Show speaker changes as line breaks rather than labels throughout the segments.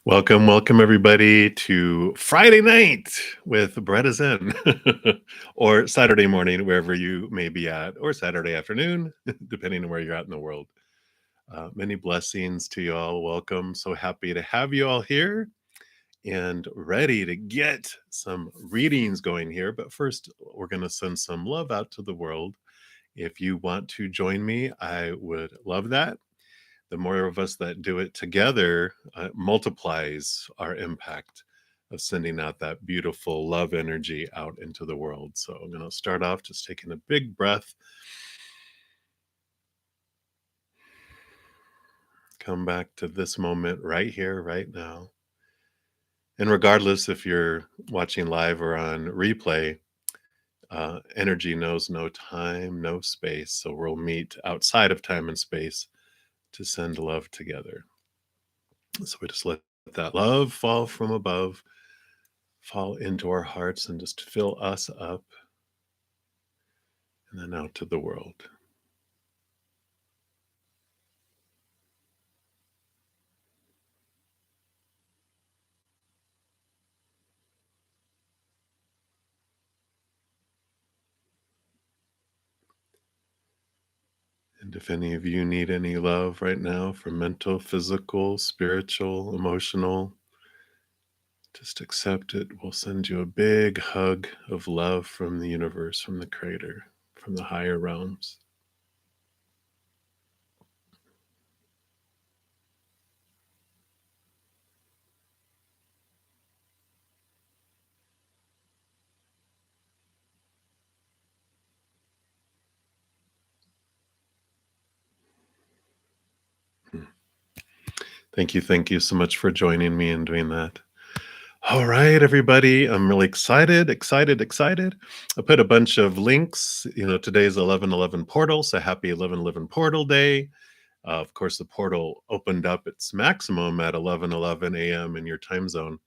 Welcome everybody to Friday night with Brett is in, or Saturday morning, wherever you may be at, or Saturday afternoon, depending on where you're at in the world. Many blessings to you all. Welcome. So happy to have you all here and ready to get some readings going here. But first, we're going to send some love out to the world. If you want to join me, I would love that. The more of us that do it together multiplies our impact of sending out that beautiful love energy out into the world. So I'm going to start off just taking a big breath. Come back to this moment right here, right now. And regardless if you're watching live or on replay, energy knows no time, no space. So we'll meet outside of time and space to send love together. So we just let that love fall from above, fall into our hearts and just fill us up and then out to the world. And if any of you need any love right now for mental, physical, spiritual, emotional, just accept it. We'll send you a big hug of love from the universe, from the Creator, from the higher realms. Thank you so much for joining me and doing that. All right, everybody. I'm really excited. I put a bunch of links. Today's 11/11 portal, so happy 11/11 portal day. Of course, the portal opened up its maximum at 11:11 a.m. in your time zone,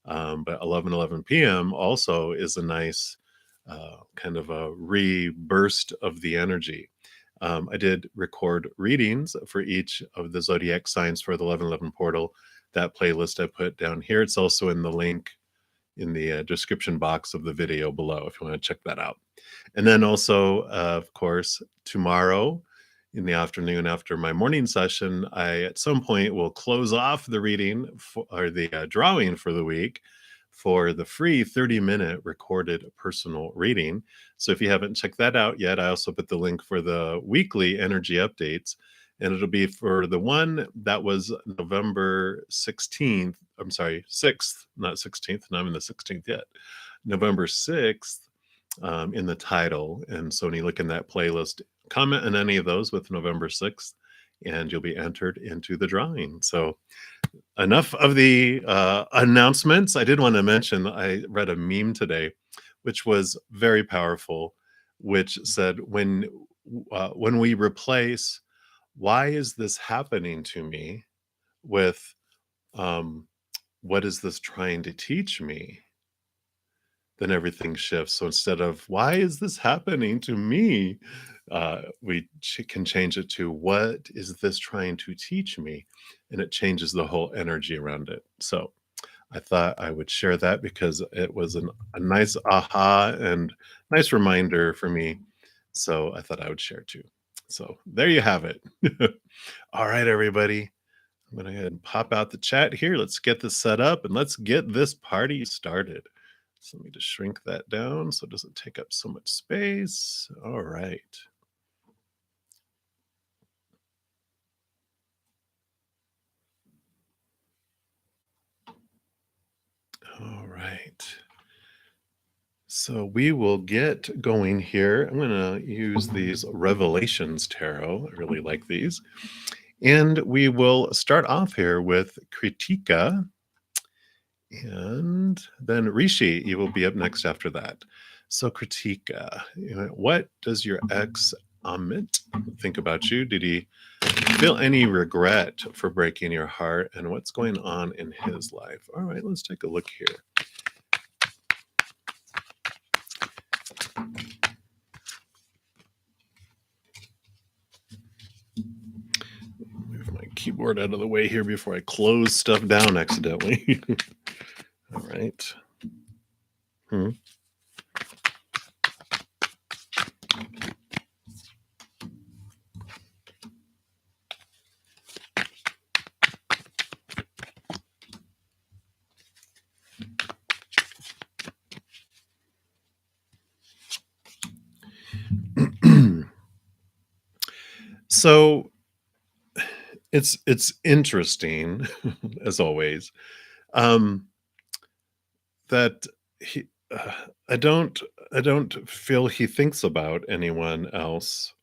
but 11:11 p.m. also is a nice kind of a reburst of the energy. I did record readings for each of the zodiac signs for the 11/11 portal. That playlist I put down here. It's also in the link in the description box of the video below if you want to check that out. And then also, of course, tomorrow in the afternoon after my morning session, I at some point will close off the reading or the drawing for the week for the free 30-minute recorded personal reading. So if you haven't checked that out yet, I also put the link for the weekly energy updates. And it'll be for the one that was November 16th. I'm sorry, 6th, not 16th. And I'm in the 16th yet. November 6th in the title. And so when you look in that playlist, comment on any of those with November 6th, and you'll be entered into the drawing. So enough of the announcements. I did want to mention, I read a meme today, which was very powerful, which said, when we replace, why is this happening to me, with what is this trying to teach me, then everything shifts. So instead of why is this happening to me, we can change it to what is this trying to teach me, and it changes the whole energy around it. So I thought I would share that because it was a nice aha and nice reminder for me. So I thought I would share too. So there you have it. All right, everybody. I'm going to go ahead and pop out the chat here. Let's get this set up and let's get this party started. So let me just shrink that down so it doesn't take up so much space. All right. All right. So we will get going here. I'm going to use these Revelations Tarot. I really like these. And we will start off here with Kritika. And then Rishi, you will be up next after that. So Kritika, what does your ex Amit think about you? Did he feel any regret for breaking your heart? And what's going on in his life? All right, let's take a look here. Move my keyboard out of the way here before I close stuff down accidentally. All right. Hmm. So it's interesting, as always, um, that he. I don't. I don't feel he thinks about anyone else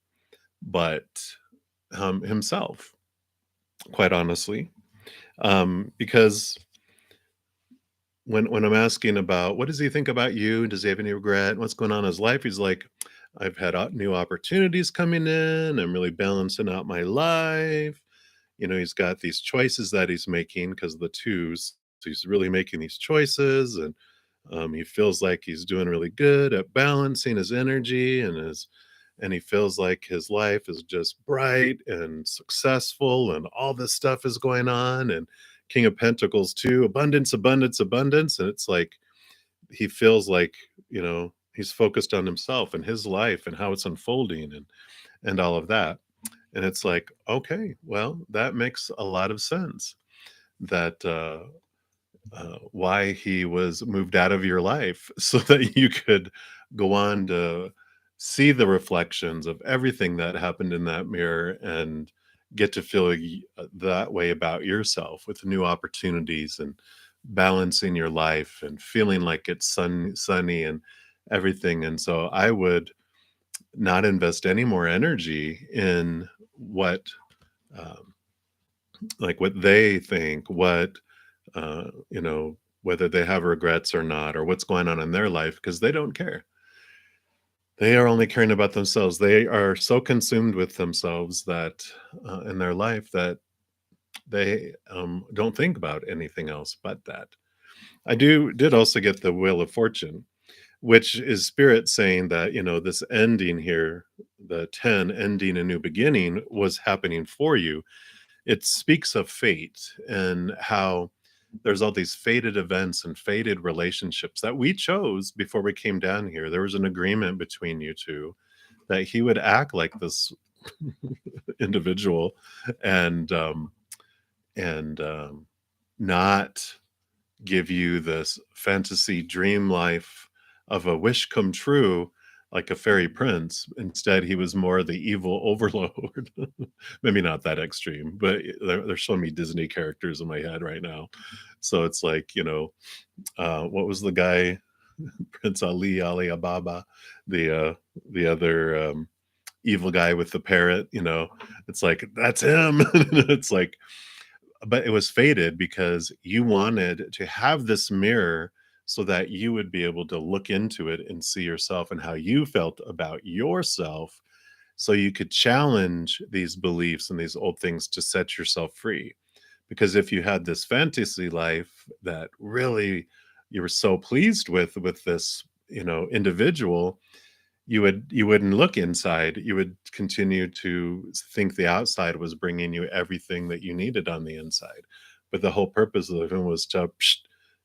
but himself. Quite honestly, because when I'm asking about what does he think about you? Does he have any regret? What's going on in his life? He's like, I've had new opportunities coming in. I'm really balancing out my life. He's got these choices that he's making because of the twos. So he's really making these choices, and he feels like he's doing really good at balancing his energy and he feels like his life is just bright and successful, and all this stuff is going on. And King of Pentacles too, abundance, abundance, abundance. And it's like he feels like he's focused on himself and his life and how it's unfolding and all of that. And it's like, okay, well, that makes a lot of sense. That why he was moved out of your life so that you could go on to see the reflections of everything that happened in that mirror and get to feel that way about yourself with new opportunities and balancing your life and feeling like it's sunny and everything. And so I would not invest any more energy in what um, like what they think, whether they have regrets or not, or what's going on in their life, because they don't care. They are only caring about themselves. They are so consumed with themselves that in their life that they don't think about anything else but that. I did also get the Wheel of Fortune, which is spirit saying that this ending here, the 10 ending a new beginning, was happening for you. It speaks of fate and how there's all these fated events and fated relationships that we chose before we came down here. There was an agreement between you two that he would act like this individual and and not give you this fantasy dream life of a wish come true like a fairy prince. Instead, he was more the evil overlord. Maybe not that extreme, but they're showing me Disney characters in my head right now. So it's like, what was the guy? Prince Ali Ababa, the the other evil guy with the parrot. It's like that's him. It's like, but it was fated because you wanted to have this mirror so that you would be able to look into it and see yourself and how you felt about yourself, so you could challenge these beliefs and these old things to set yourself free. Because if you had this fantasy life that really you were so pleased with this individual, you wouldn't look inside. You would continue to think the outside was bringing you everything that you needed on the inside. But the whole purpose of him was to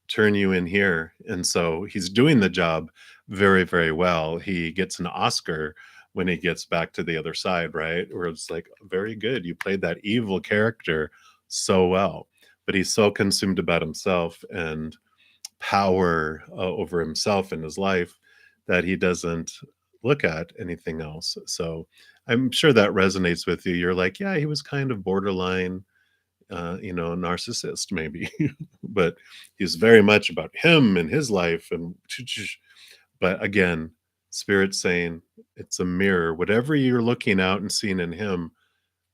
turn you in here. And so he's doing the job very, very well. He gets an Oscar when he gets back to the other side, right? Where it's like, very good. You played that evil character so well. But he's so consumed about himself and power over himself and his life that he doesn't look at anything else. So I'm sure that resonates with you. You're like, yeah, he was kind of borderline, narcissist maybe, but he's very much about him and his life. And but again, spirit saying it's a mirror. Whatever you're looking out and seeing in him,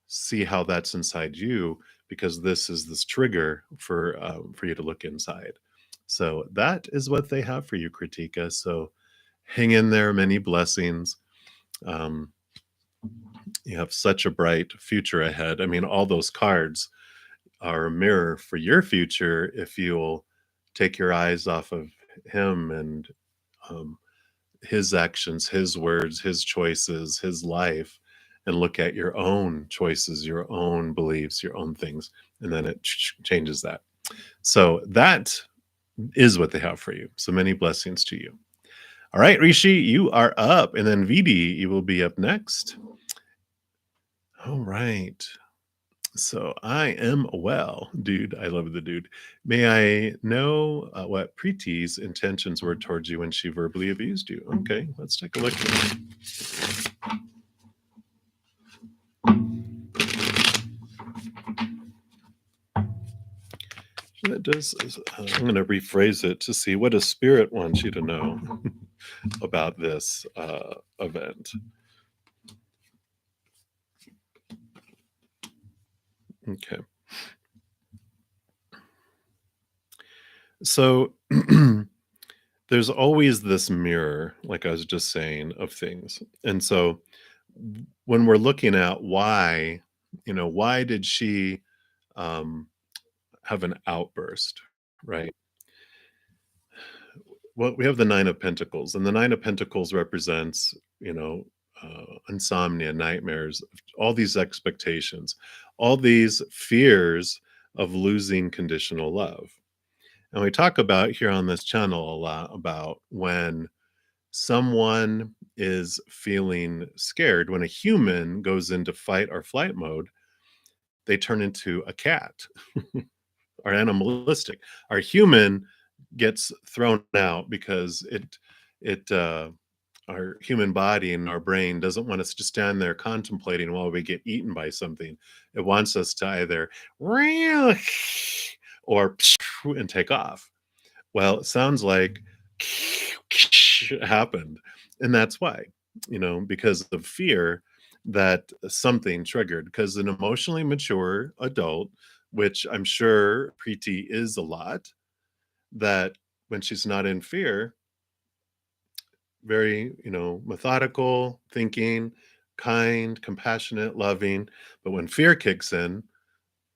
see how that's inside you, because this is this trigger for you to look inside. So that is what they have for you, Kritika. So hang in there. Many blessings. um, you have such a bright future ahead. I mean, all those cards are a mirror for your future if you'll take your eyes off of him and um, his actions, his words, his choices, his life, and look at your own choices, your own beliefs, your own things, and then it changes that. So that is what they have for you. So many blessings to you. All right, Rishi, you are up, and then Vidi, you will be up next. All right. So I am well, dude. I love the dude. May I know what Preeti's intentions were towards you when she verbally abused you? Okay, let's take a look. That does. I'm going to rephrase it to see what does spirit wants you to know about this event. Okay. So there's always this mirror, like I was just saying, of things. And so when we're looking at why, why did she um, have an outburst, right? Well, we have the Nine of Pentacles, and the Nine of Pentacles represents, insomnia, nightmares, all these expectations, all these fears of losing conditional love. And we talk about here on this channel a lot about when someone is feeling scared, when a human goes into fight or flight mode, they turn into a cat or animalistic. Our human gets thrown out because our human body and our brain doesn't want us to stand there contemplating while we get eaten by something. It wants us to either or and take off. Well, it sounds like happened. And that's why, because of fear that something triggered. Because an emotionally mature adult, which I'm sure Preeti is a lot, that when she's not in fear, very, methodical, thinking, kind, compassionate, loving. But when fear kicks in,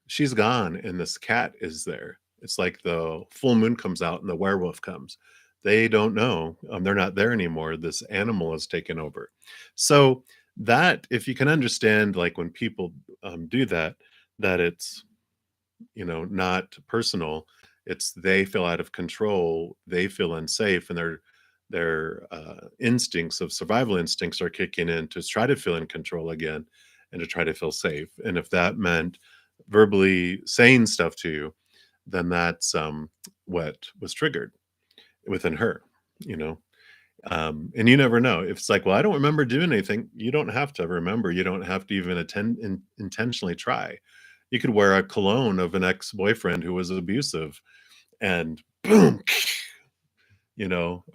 she's gone and this cat is there. It's like the full moon comes out and the werewolf comes. They don't know. They're not there anymore. This animal has taken over. So that, if you can understand, like when people do that, that it's, not personal. It's they feel out of control. They feel unsafe, and their instincts of survival instincts are kicking in to try to feel in control again and to try to feel safe. And if that meant verbally saying stuff to you, then that's what was triggered within her, you know. And you never know. If it's like, well, I don't remember doing anything, you don't have to remember. You don't have to even intentionally try. You could wear a cologne of an ex-boyfriend who was abusive, and boom,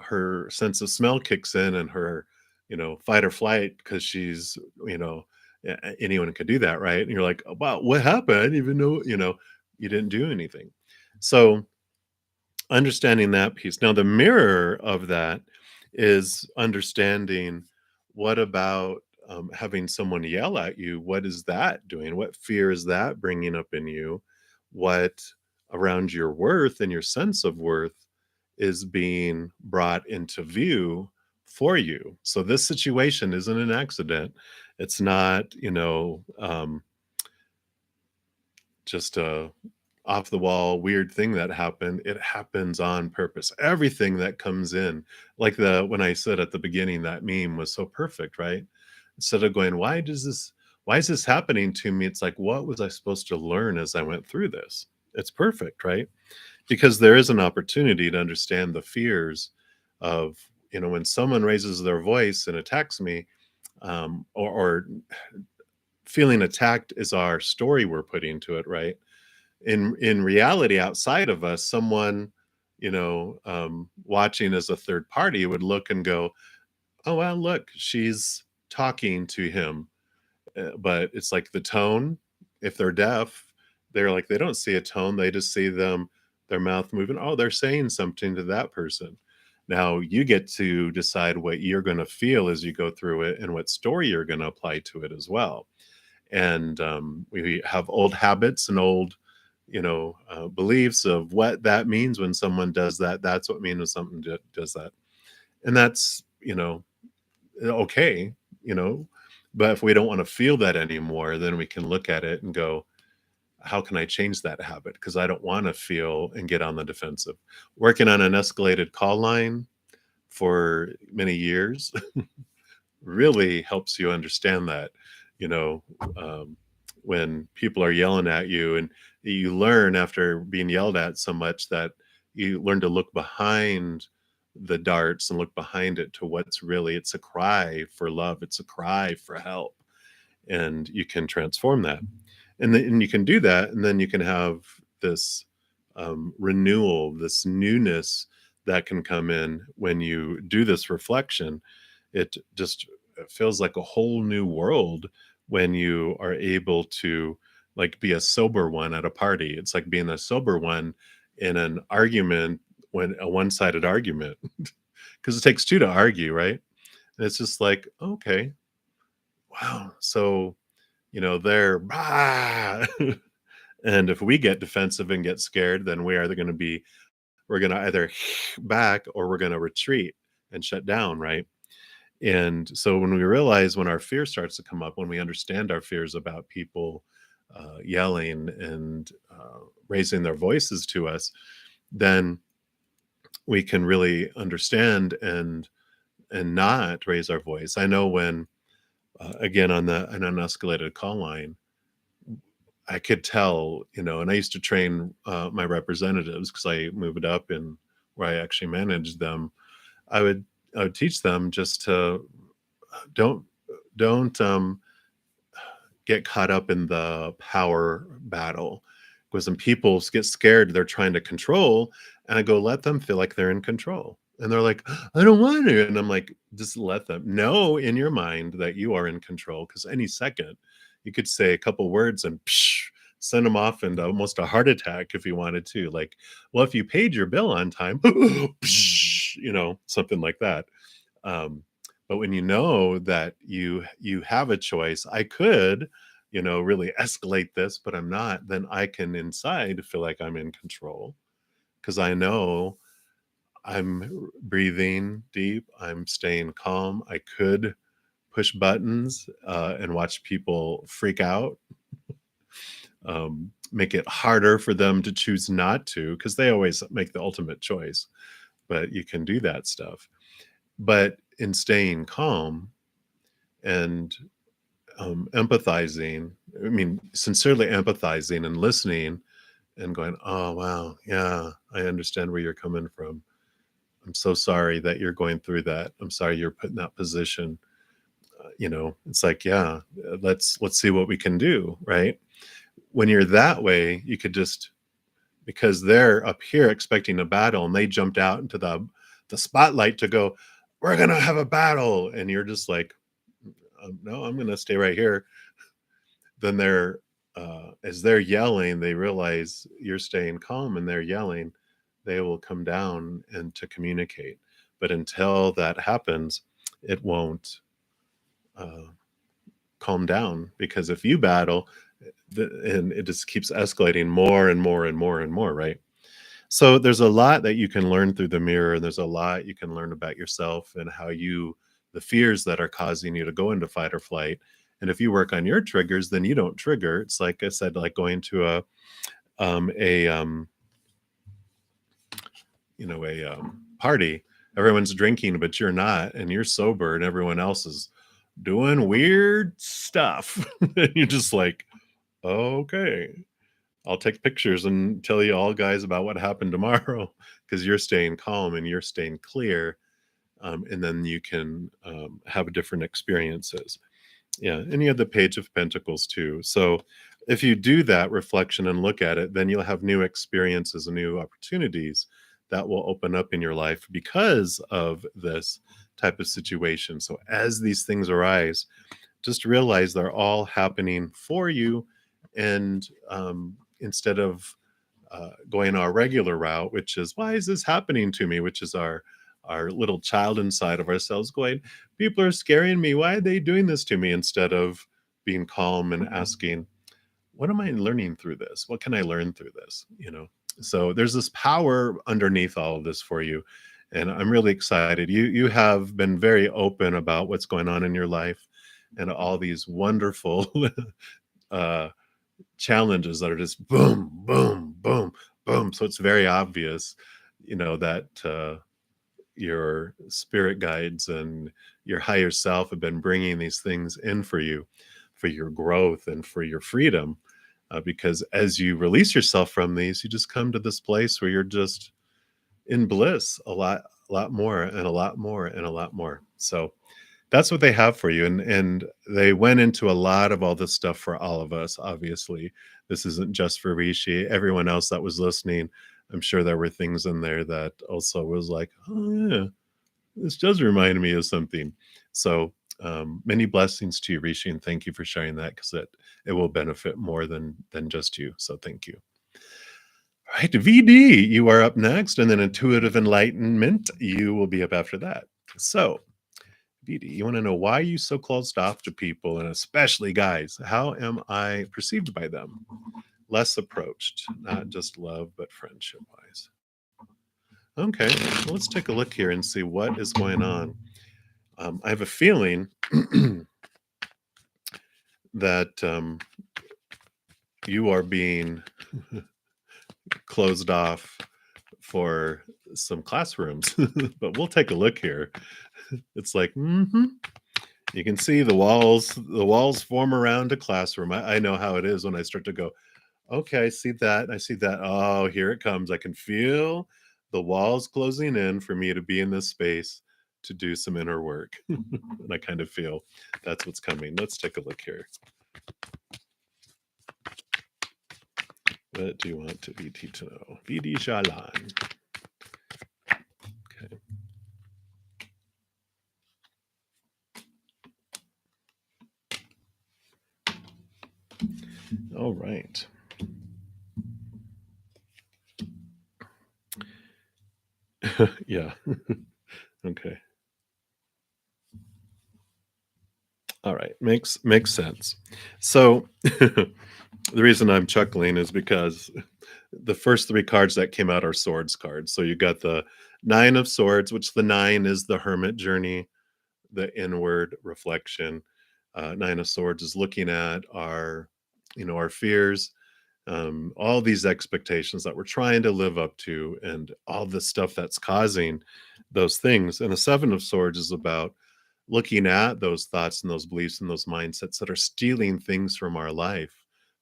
her sense of smell kicks in, and her, fight or flight, because she's, anyone could do that, right? And you're like, oh, wow, what happened? I didn't even know, you didn't do anything. So understanding that piece. Now, the mirror of that is understanding what about having someone yell at you? What is that doing? What fear is that bringing up in you? What around your worth and your sense of worth is being brought into view for you? So, this situation isn't an accident. It's not, just a off the wall weird thing that happened. It happens on purpose. Everything that comes in, like the when I said at the beginning, that meme was so perfect, right? Instead of going, why is this happening to me? It's like, what was I supposed to learn as I went through this? It's perfect, right? Because there is an opportunity to understand the fears of, when someone raises their voice and attacks me, or feeling attacked is our story we're putting to it, right? In reality, outside of us, someone, watching as a third party would look and go, oh well, look, she's talking to him. But it's like the tone, if they're deaf, they're like, they don't see a tone, they just see their mouth moving. Oh, they're saying something to that person. Now you get to decide what you're going to feel as you go through it, and what story you're going to apply to it as well. And we have old habits and old, beliefs of what that means when someone does that. That's what means when something does that. And that's, okay, you know But if we don't want to feel that anymore, then we can look at it and go, how can I change that habit? Because I don't want to feel and get on the defensive. Working on an escalated call line for many years really helps you understand that, you know, um, when people are yelling at you, and you learn after being yelled at so much that you learn to look behind the darts and look behind it to what's really, it's a cry for love, it's a cry for help, and you can transform that. And you can do that, and then you can have this renewal, this newness that can come in when you do this reflection. It just feels like a whole new world when you are able to, like, be a sober one at a party. It's like being a sober one in an argument, when a one-sided argument, because it takes two to argue, right? And it's just like, okay, wow, so they're "Bah!" And if we get defensive and get scared, then we're going to either back, or we're going to retreat and shut down, right? And so when we realize, when our fear starts to come up, when we understand our fears about people yelling and raising their voices to us, then we can really understand and not raise our voice. I know when again, on an unescalated call line, I could tell, and I used to train my representatives, because I moved up in where I actually managed them. I would I would teach them just to don't don't get caught up in the power battle, because when people get scared, they're trying to control, and I go, let them feel like they're in control. And they're like, I don't want to. And I'm like, just let them know in your mind that you are in control, because any second you could say a couple words and psh, send them off into almost a heart attack if you wanted to. Like, well, if you paid your bill on time, psh, something like that. um, but when you know that you have a choice, I could, really escalate this, but I'm not, then I can inside feel like I'm in control, because I know I'm breathing deep, I'm staying calm. I could push buttons and watch people freak out, make it harder for them to choose not to, because they always make the ultimate choice. But you can do that stuff. But in staying calm and empathizing, I mean, sincerely empathizing and listening and going, oh, wow, yeah, I understand where you're coming from. I'm so sorry that you're going through that. I'm sorry you're put in that position. It's like, yeah, let's see what we can do, right? When you're that way, you could just, because they're up here expecting a battle, and they jumped out into the spotlight to go, we're gonna have a battle, and you're just like, no, I'm gonna stay right here. Then they're as they're yelling, they realize you're staying calm, and they're yelling, they will come down and to communicate. But until that happens, it won't uh, calm down, because if you battle, and it just keeps escalating more and more and more and more, right? So there's a lot that you can learn through the mirror, and there's a lot you can learn about yourself and how the fears that are causing you to go into fight or flight. And if you work on your triggers, then you don't trigger. It's like I said, like going to a party. Everyone's drinking, but you're not, and you're sober, and everyone else is doing weird stuff. And you're just like, okay, I'll take pictures and tell you all guys about what happened tomorrow, because you're staying calm and you're staying clear. And then you can have different experiences. Yeah. And you have the Page of Pentacles too. So if you do that reflection and look at it, then you'll have new experiences and new opportunities that will open up in your life because of this type of situation. So as these things arise, just realize they're all happening for you. And instead of going our regular route, which is, why is this happening to me, which is our little child inside of ourselves going, people are scaring me, why are they doing this to me, instead of being calm and asking, what am I learning through this, what can I learn through this, so there's this power underneath all of this for you. And I'm really excited. You have been very open about what's going on in your life, and all these wonderful uh, challenges that are just boom, boom, boom, boom. So it's very obvious, that your spirit guides and your higher self have been bringing these things in for you, for your growth and for your freedom. Because as you release yourself from these, you just come to this place where you're just in bliss a lot more and a lot more and a lot more. So that's what they have for you. And they went into a lot of all this stuff for all of us, obviously. This isn't just for Rishi. Everyone else that was listening, I'm sure there were things in there that also was like, oh yeah, this does remind me of something. So many blessings to you, Rishi, and thank you for sharing that, because it will benefit more than just you. So thank you. All right, VD, you are up next, and then Intuitive Enlightenment, you will be up after that. So, VD, you want to know, why are you so closed off to people, and especially guys? How am I perceived by them? Less approached, not just love, but friendship wise. Okay, well, let's take a look here and see what is going on. I have a feeling that you are being closed off for some classrooms, but we'll take a look here. It's like, you can see the walls form around a classroom. I know how it is when I start to go, okay, I see that. I see that. Oh, here it comes. I can feel the walls closing in for me to be in this space to do some inner work. And I kind of feel that's what's coming. Let's take a look here. What do you want to VD to know? VD Shalan. Okay. All right. Yeah. Okay. All right. Makes sense. So the reason I'm chuckling is because the first three cards that came out are swords cards. So you got the nine of swords, which the nine is the hermit journey, the inward reflection. Nine of swords is looking at our fears, all these expectations that we're trying to live up to, and all the stuff that's causing those things. And the seven of swords is about looking at those thoughts and those beliefs and those mindsets that are stealing things from our life,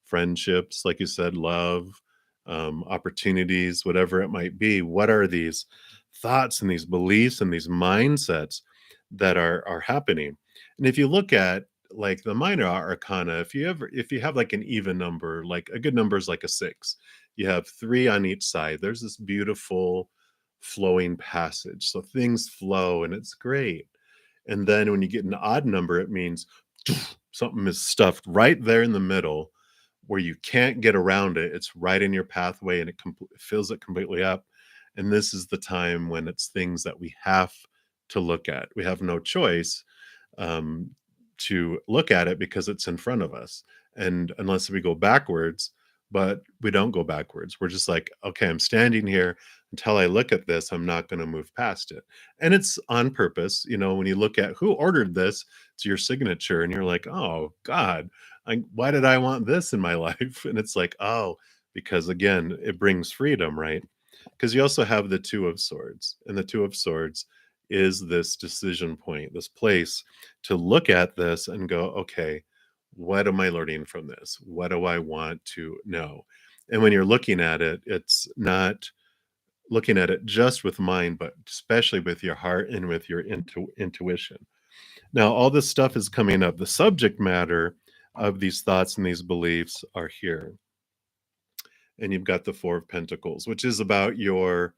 friendships, like you said, love, opportunities, whatever it might be. What are these thoughts and these beliefs and these mindsets that are happening? And if you look at like the minor arcana, if you have like an even number, like a good number is like a six, you have three on each side, there's this beautiful flowing passage, so things flow and it's great. And then when you get an odd number, it means something is stuffed right there in the middle where you can't get around it. It's right in your pathway and it fills it completely up. And this is the time when it's things that we have to look at. We have no choice um, to look at it because it's in front of us. And unless we go backwards, but we don't go backwards. We're just like, okay, I'm standing here until I look at this. I'm not going to move past it. And it's on purpose. When you look at who ordered this, it's your signature, and you're like, oh, God, why did I want this in my life? And it's like, oh, because again, it brings freedom, right? Because you also have the two of swords, and the two of swords is this decision point, this place to look at this and go, okay, what am I learning from this? What do I want to know? And when you're looking at it, it's not looking at it just with mind, but especially with your heart and with your intuition. Now, all this stuff is coming up. The subject matter of these thoughts and these beliefs are here. And you've got the Four of Pentacles, which is about your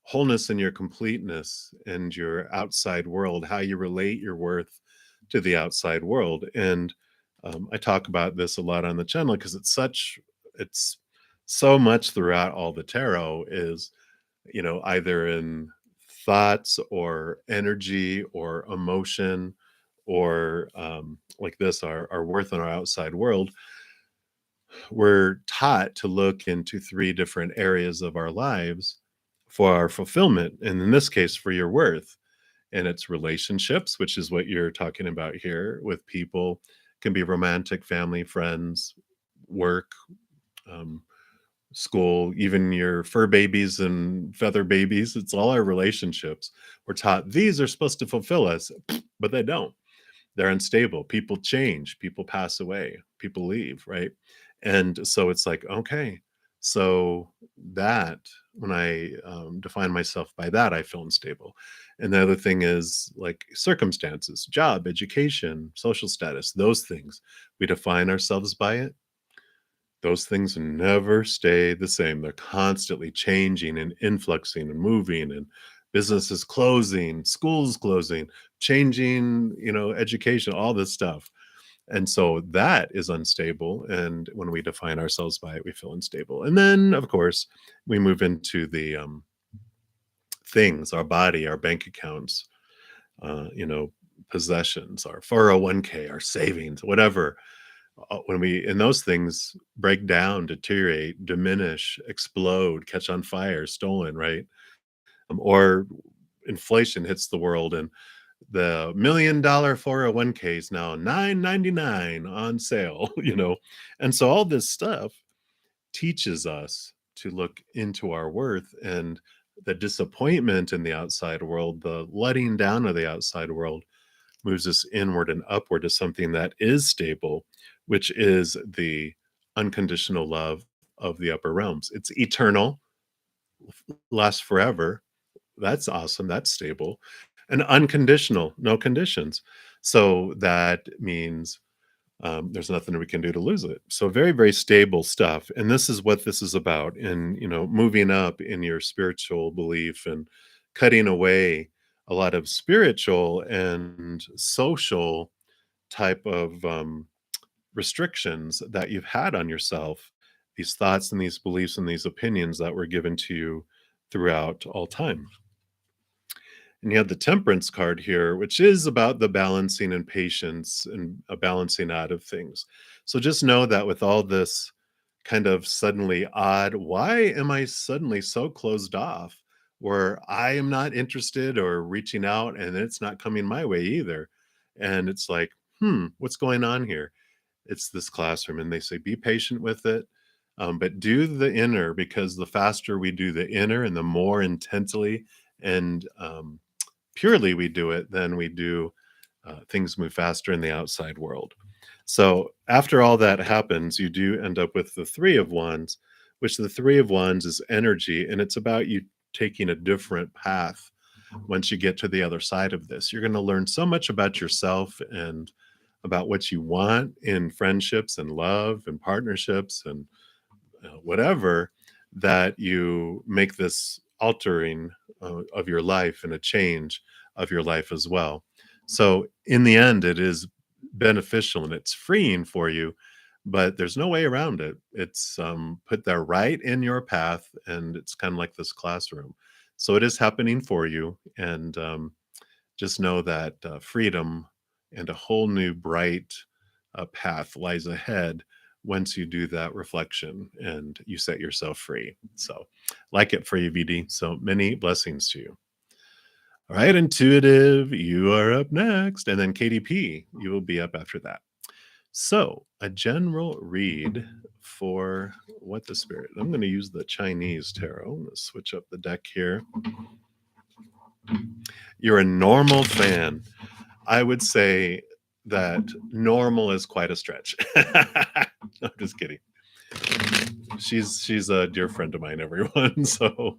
wholeness and your completeness and your outside world, how you relate your worth to the outside world. And I talk about this a lot on the channel because it's so much throughout all the tarot is, either in thoughts or energy or emotion or like this, our worth in our outside world. We're taught to look into three different areas of our lives for our fulfillment, and in this case, for your worth. and it's relationships, which is what you're talking about here with people, can be romantic, family, friends, work, um, school, even your fur babies and feather babies. It's all our relationships. We're taught these are supposed to fulfill us, but they don't. They're unstable. People change, people pass away, people leave, right? And so it's like, okay, so that when I define myself by that, I feel unstable. And the other thing is like circumstances, job, education, social status, those things. We define ourselves by it. Those things never stay the same. They're constantly changing and influxing and moving, and businesses closing, schools closing, changing, education, all this stuff. And so that is unstable. And when we define ourselves by it, we feel unstable. And then, of course, we move into the things, our body, our bank accounts, uh, you know, possessions, our 401k, our savings, whatever. When we and those things break down, deteriorate, diminish, explode, catch on fire, stolen, right? Or inflation hits the world and the $1 million 401k is now 9.99 on sale, and so all this stuff teaches us to look into our worth, and the disappointment in the outside world, the letting down of the outside world, moves us inward and upward to something that is stable, which is the unconditional love of the upper realms. It's eternal, lasts forever. That's awesome. That's stable. And unconditional, no conditions. So that means there's nothing we can do to lose it. So very, very stable stuff. And this is what this is about. And moving up in your spiritual belief and cutting away a lot of spiritual and social type of restrictions that you've had on yourself, these thoughts and these beliefs and these opinions that were given to you throughout all time. And you have the temperance card here, which is about the balancing and patience and a balancing out of things. So just know that with all this kind of suddenly odd, why am I suddenly so closed off where I am not interested or reaching out and it's not coming my way either? And it's like, what's going on here? It's this classroom. And they say, be patient with it. But do the inner, because the faster we do the inner and the more intensely and purely we do it, then we do things move faster in the outside world. So after all that happens, you do end up with the Three of Wands, which the Three of Wands is energy, and it's about you taking a different path once you get to the other side of this. You're going to learn so much about yourself and about what you want in friendships and love and partnerships and whatever, that you make this altering of your life and a change of your life as well. So in the end, it is beneficial and it's freeing for you, but there's no way around it. It's put there right in your path, and it's kind of like this classroom. So it is happening for you, and just know that freedom and a whole new bright path lies ahead once you do that reflection and you set yourself free. So, like it for you, VD. So many blessings to you. All right, intuitive, you are up next. And then KDP, you will be up after that. So, a general read for what the spirit. I'm going to use the Chinese tarot. I'm going to switch up the deck here. You're a normal fan. I would say that normal is quite a stretch. I'm just kidding. She's a dear friend of mine, everyone. So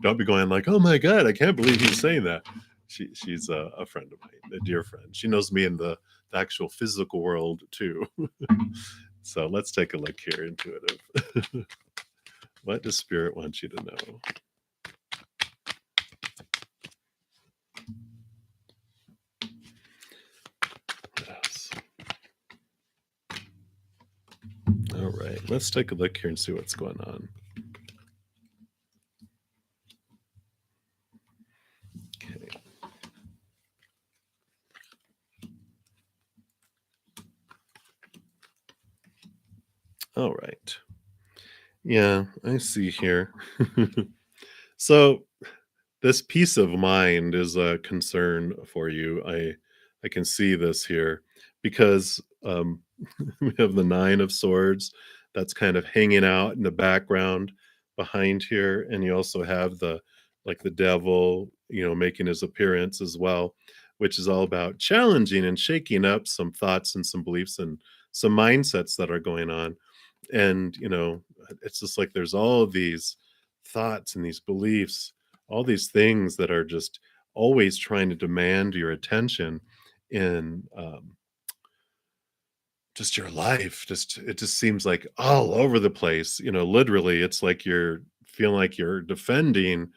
don't be going like, "Oh my god, I can't believe he's saying that." She's a friend of mine, a dear friend. She knows me in the actual physical world too. So let's take a look here, intuitive. What does spirit want you to know? Yes. All right, let's take a look here and see what's going on. Okay. All right. Yeah, I see here. So this peace of mind is a concern for you. I can see this here because we have the 9 of swords that's kind of hanging out in the background behind here, and you also have the like the devil, making his appearance as well, which is all about challenging and shaking up some thoughts and some beliefs and some mindsets that are going on. And it's just like there's all of these thoughts and these beliefs, all these things that are just always trying to demand your attention in just your life. Just it just seems like all over the place. Literally, it's like you're feeling like you're defending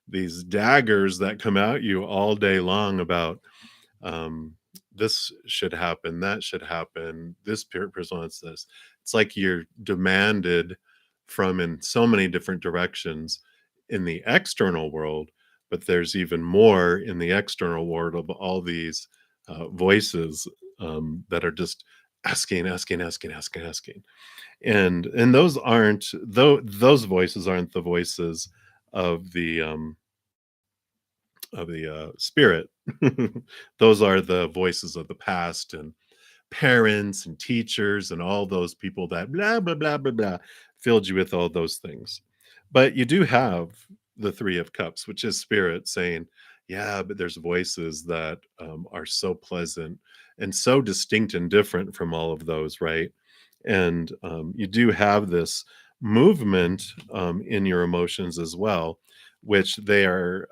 these daggers that come at you all day long about um, this should happen, that should happen, this person wants this. It's like you're demanded from in so many different directions in the external world, but there's even more in the external world of all these voices that are just asking, asking, asking, asking, asking, and those aren't though those voices aren't the voices of the spirit. Those are the voices of the past and parents and teachers and all those people that blah blah blah blah blah filled you with all those things. But you do have the 3 of cups, which is spirit saying, yeah, but there's voices that are so pleasant and so distinct and different from all of those, right? And you do have this movement in your emotions as well, which they are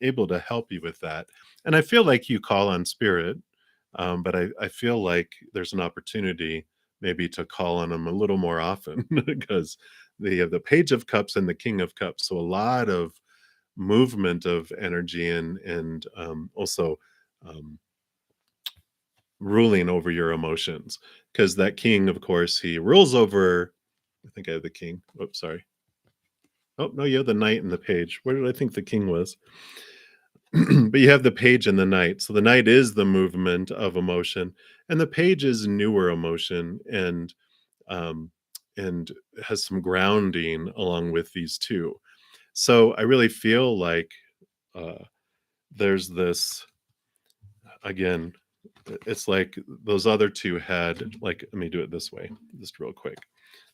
able to help you with that. And I feel like you call on spirit, but I feel like there's an opportunity maybe to call on them a little more often because they have the Page of Cups and the King of Cups. So a lot of movement of energy and also um, ruling over your emotions, because that king, of course, he rules over. I think I have the king. Oops, sorry. Oh no, you have the knight and the page. Where did I think the king was? But you have the page and the knight. So the knight is the movement of emotion, and the page is newer emotion, um, and has some grounding along with these two. So I really feel like uh, there's this again. It's like those other two had like. Let me do it this way, just real quick.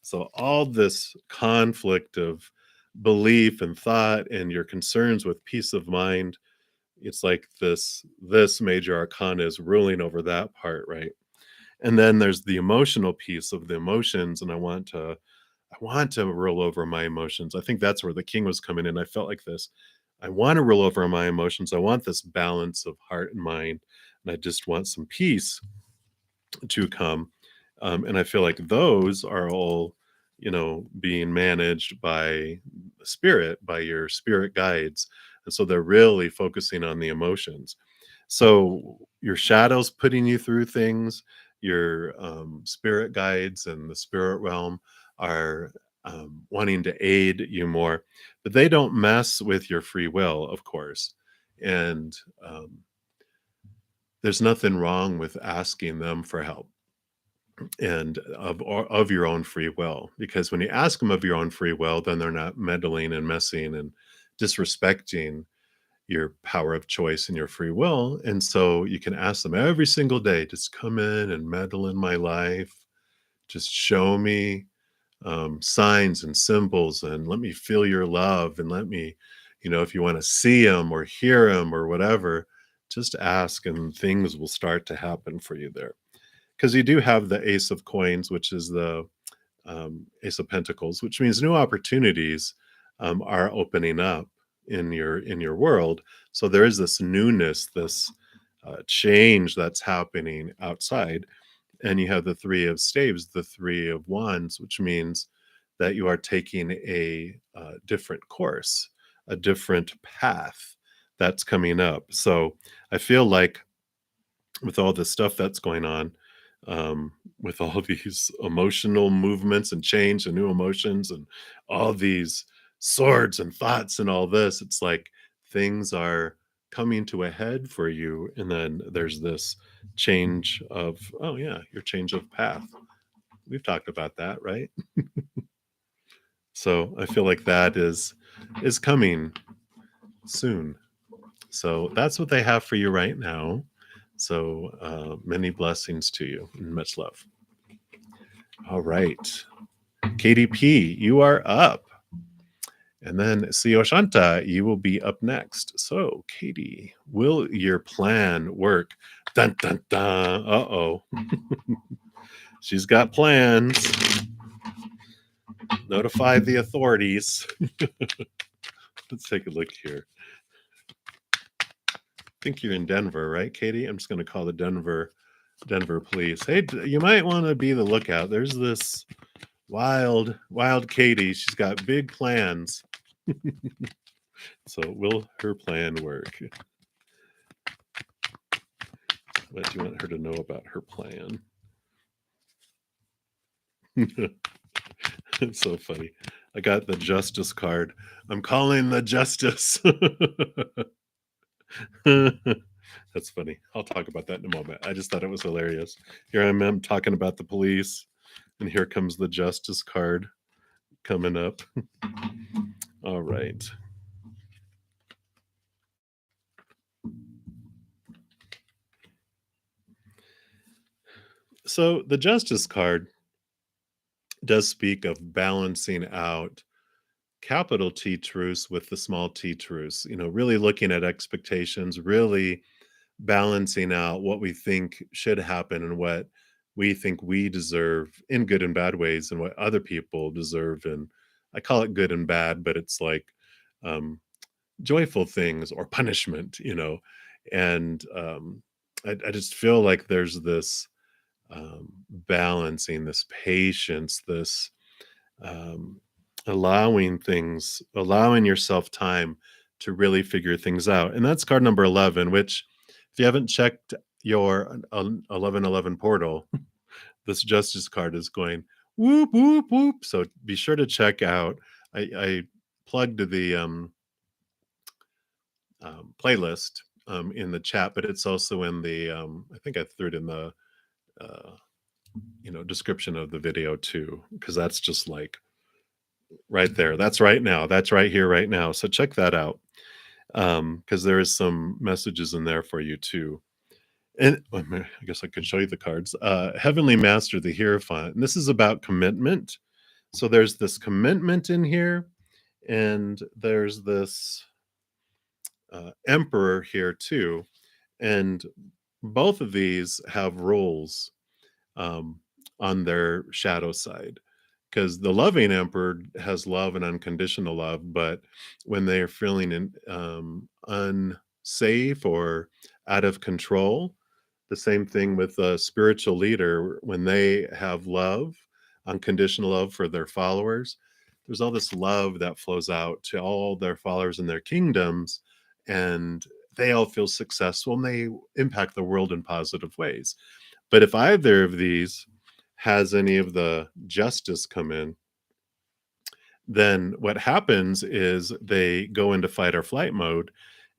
So all this conflict of belief and thought, and your concerns with peace of mind, it's like this major arcana is ruling over that part, right? And then there's the emotional piece of the emotions, and I want to roll over my emotions. I think that's where the king was coming in. I felt like this. I want to roll over my emotions. I want this balance of heart and mind, and I just want some peace to come. And I feel like those are all, being managed by spirit, by your spirit guides. And so they're really focusing on the emotions. So your shadows putting you through things, your spirit guides and the spirit realm are wanting to aid you more, but they don't mess with your free will, of course. And there's nothing wrong with asking them for help and of your own free will, because when you ask them of your own free will, then they're not meddling and messing and disrespecting your power of choice and your free will. And so you can ask them every single day, just come in and meddle in my life, just show me signs and symbols, and let me feel your love, and let me, if you want to see them or hear them or whatever, just ask and things will start to happen for you there, because you do have the Ace of Coins, which is the Ace of Pentacles, which means new opportunities are opening up in your world. So there is this newness, this change that's happening outside, and you have the Three of Staves, the Three of Wands, which means that you are taking a different course, a different path that's coming up. So I feel like with all this stuff that's going on, with all these emotional movements and change and new emotions and all these swords and thoughts and all this, it's like things are coming to a head for you. And then there's this change of, oh, yeah, your change of path. We've talked about that, right? So I feel like that is coming soon. So that's what they have for you right now. So many blessings to you and much love. All right. KDP, you are up. And then CEO Shanta, you will be up next. So, Katie, will your plan work? Dun dun dun. Uh-oh. She's got plans. Notify the authorities. Let's take a look here. I think you're in Denver, right, Katie? I'm just going to call the Denver police. Hey, you might want to be the lookout. There's this wild Katie. She's got big plans. So will her plan work? What do you want her to know about her plan? It's so funny. I got the justice card. I'm calling the justice. That's funny. I'll talk about that in a moment. I just thought it was hilarious. Here I am talking about the police, and here comes the justice card coming up. All right. So the justice card does speak of balancing out capital T truths with the small t truths, really looking at expectations, really balancing out what we think should happen and what we think we deserve in good and bad ways and what other people deserve. And I call it good and bad, but it's like um, joyful things or punishment, And I just feel like there's this balancing, this patience, this um, allowing yourself time to really figure things out. And that's card number 11, which, if you haven't checked your 1111 portal, this justice card is going whoop, whoop, whoop. So be sure to check out. I plugged the playlist in the chat, but it's also in the, I think I threw it in the, uh, description of the video too, because that's just like right there. That's right now. That's right here, right now. So check that out, because there is some messages in there for you too. And I guess I could show you the cards. Heavenly Master, the Hierophant. And this is about commitment. So there's this commitment in here, and there's this Emperor here too. And both of these have rules um, on their shadow side, because the loving emperor has love and unconditional love, but when they are feeling unsafe or out of control, the same thing with a spiritual leader. When they have love, unconditional love for their followers, there's all this love that flows out to all their followers in their kingdoms, and they all feel successful and they impact the world in positive ways. But if either of these has any of the justice come in, then what happens is they go into fight or flight mode,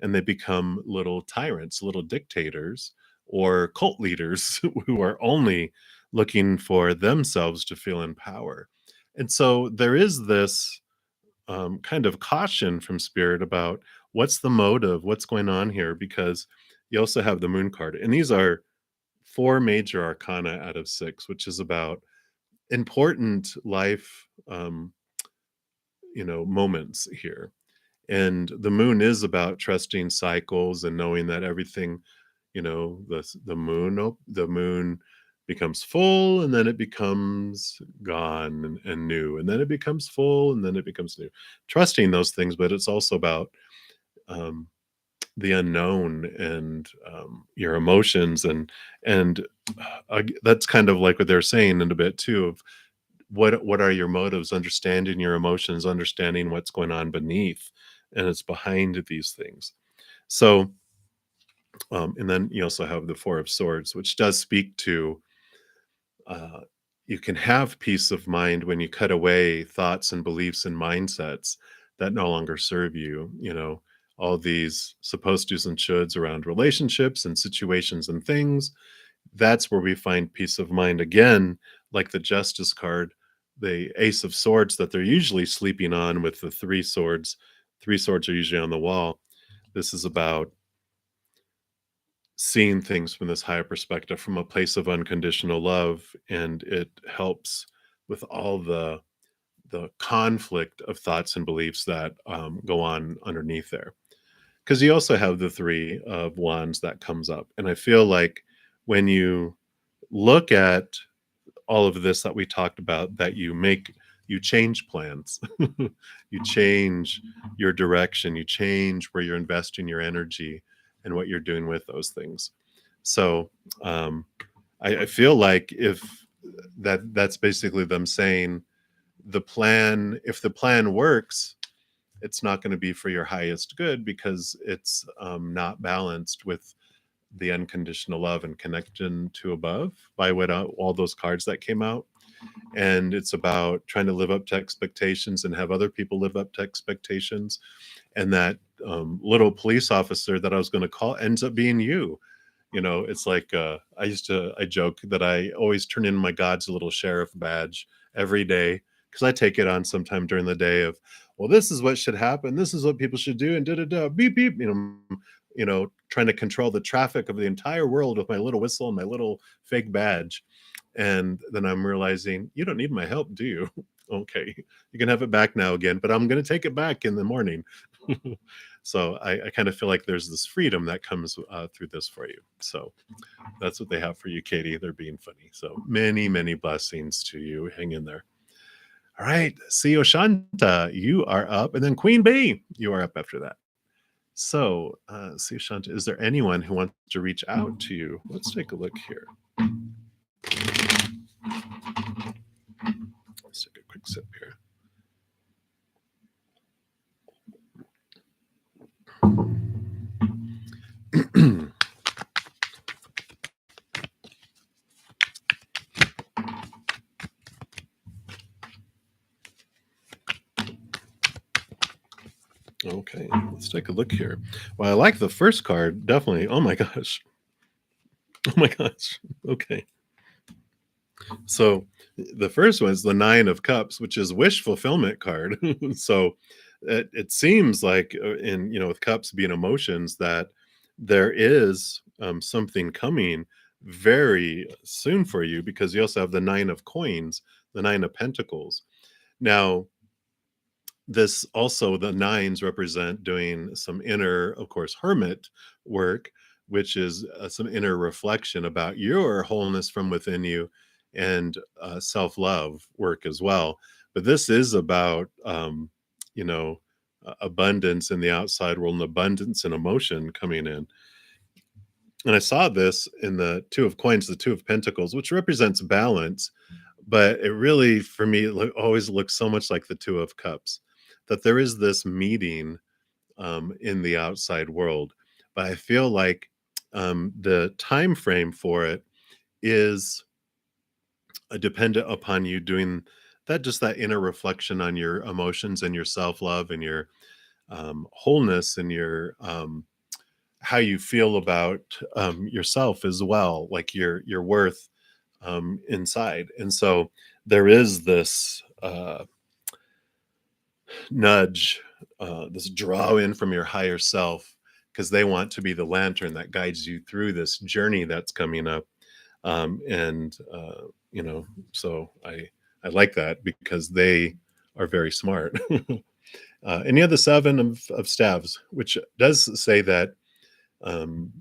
and they become little tyrants, little dictators, or cult leaders who are only looking for themselves to feel in power. And so there is this kind of caution from spirit about what's the motive, what's going on here, because you also have the moon card. And these are four major arcana out of six, which is about important life moments here. And the moon is about trusting cycles and knowing that everything, the moon becomes full, and then it becomes gone and new, and then it becomes full, and then it becomes new. Trusting those things, but it's also about um, the unknown and your emotions, and that's kind of like what they're saying in a bit too, of what are your motives, understanding your emotions, understanding what's going on beneath, and it's behind these things. So and then you also have the Four of Swords, which does speak to uh, you can have peace of mind when you cut away thoughts and beliefs and mindsets that no longer serve you. All these supposed tos and shoulds around relationships and situations and things. That's where we find peace of mind again, like the Justice card, the Ace of Swords that they're usually sleeping on with the three swords. Three swords are usually on the wall. This is about seeing things from this higher perspective, from a place of unconditional love, and it helps with all the conflict of thoughts and beliefs that go on underneath there. Because you also have the three of wands that comes up, and I feel like when you look at all of this that we talked about, that you change plans, you change your direction, you change where you're investing your energy and what you're doing with those things. So um, I feel like if that's basically them saying the plan, if the plan works, it's not going to be for your highest good because it's not balanced with the unconditional love and connection to above by what all those cards that came out. And it's about trying to live up to expectations and have other people live up to expectations. And that little police officer that I was going to call ends up being you. It's like I joke that I always turn in my God's little sheriff badge every day because I take it on sometime during the day of, well, this is what should happen, this is what people should do, and da da da, beep beep. Trying to control the traffic of the entire world with my little whistle and my little fake badge. And then I'm realizing, you don't need my help, do you? Okay, you can have it back now again, but I'm going to take it back in the morning. So I kind of feel like there's this freedom that comes through this for you. So that's what they have for you, Katie. They're being funny. So many, many blessings to you. Hang in there. All right. CEO Shanta, you are up. And then Queen Bee, you are up after that. So, CEO Shanta, is there anyone who wants to reach out to you? Let's take a look here. Let's take a quick sip here. Okay, let's take a look here. Well, I like the first card, definitely. Oh my gosh. Oh my gosh. Okay. So the first one is the Nine of Cups, which is wish fulfillment card. So it seems like with cups being emotions, that there is something coming very soon for you, because you also have the Nine of Coins, the Nine of Pentacles. Now, this also, the nines represent doing some inner, of course, hermit work, which is some inner reflection about your wholeness from within you, and self-love work as well. But this is about you know abundance in the outside world and abundance and emotion coming in. And I saw this in the Two of Coins, the Two of Pentacles, which represents balance, but it really, for me, always looks so much like the Two of Cups, that there is this meeting in the outside world. But I feel like the time frame for it is dependent upon you doing that, just that inner reflection on your emotions and your self-love and your wholeness and your how you feel about yourself as well, like your worth inside. And so there is this nudge, this draw in from your higher self, because they want to be the lantern that guides you through this journey that's coming up. And so I like that because they are very smart. And you have the Seven of Staves, which does say that um,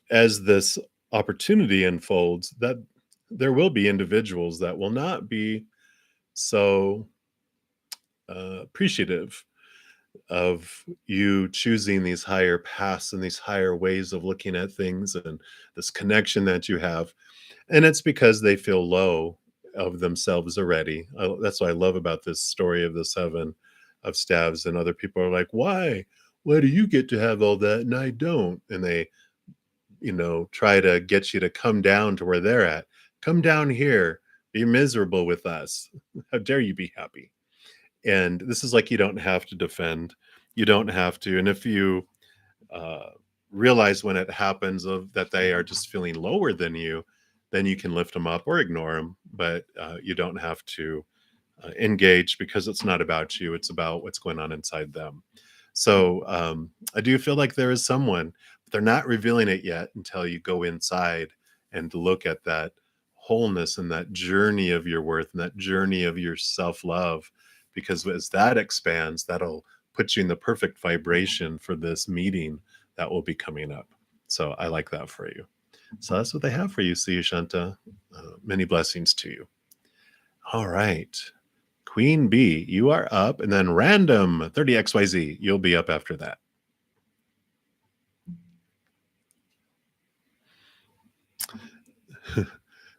as this opportunity unfolds, that there will be individuals that will not be so appreciative of you choosing these higher paths and these higher ways of looking at things and this connection that you have. And it's because they feel low of themselves already. That's what I love about this story of the Seven of Staves. And other people are like, why do you get to have all that and I don't? And they try to get you to come down to where they're at. Come down here, be miserable with us. How dare you be happy? And this is like, you don't have to defend. You don't have to. And if you uh, realize when it happens of that they are just feeling lower than you, then you can lift them up or ignore them. But you don't have to engage, because it's not about you. It's about what's going on inside them. So I do feel like there is someone They're not revealing it yet until you go inside and look at that wholeness and that journey of your worth and that journey of your self-love, because as that expands, that'll put you in the perfect vibration for this meeting that will be coming up. So I like that for you. So that's what they have for you, see, Shanta. Many blessings to you. All right. Queen B, you are up, and then random 30XYZ, you'll be up after that.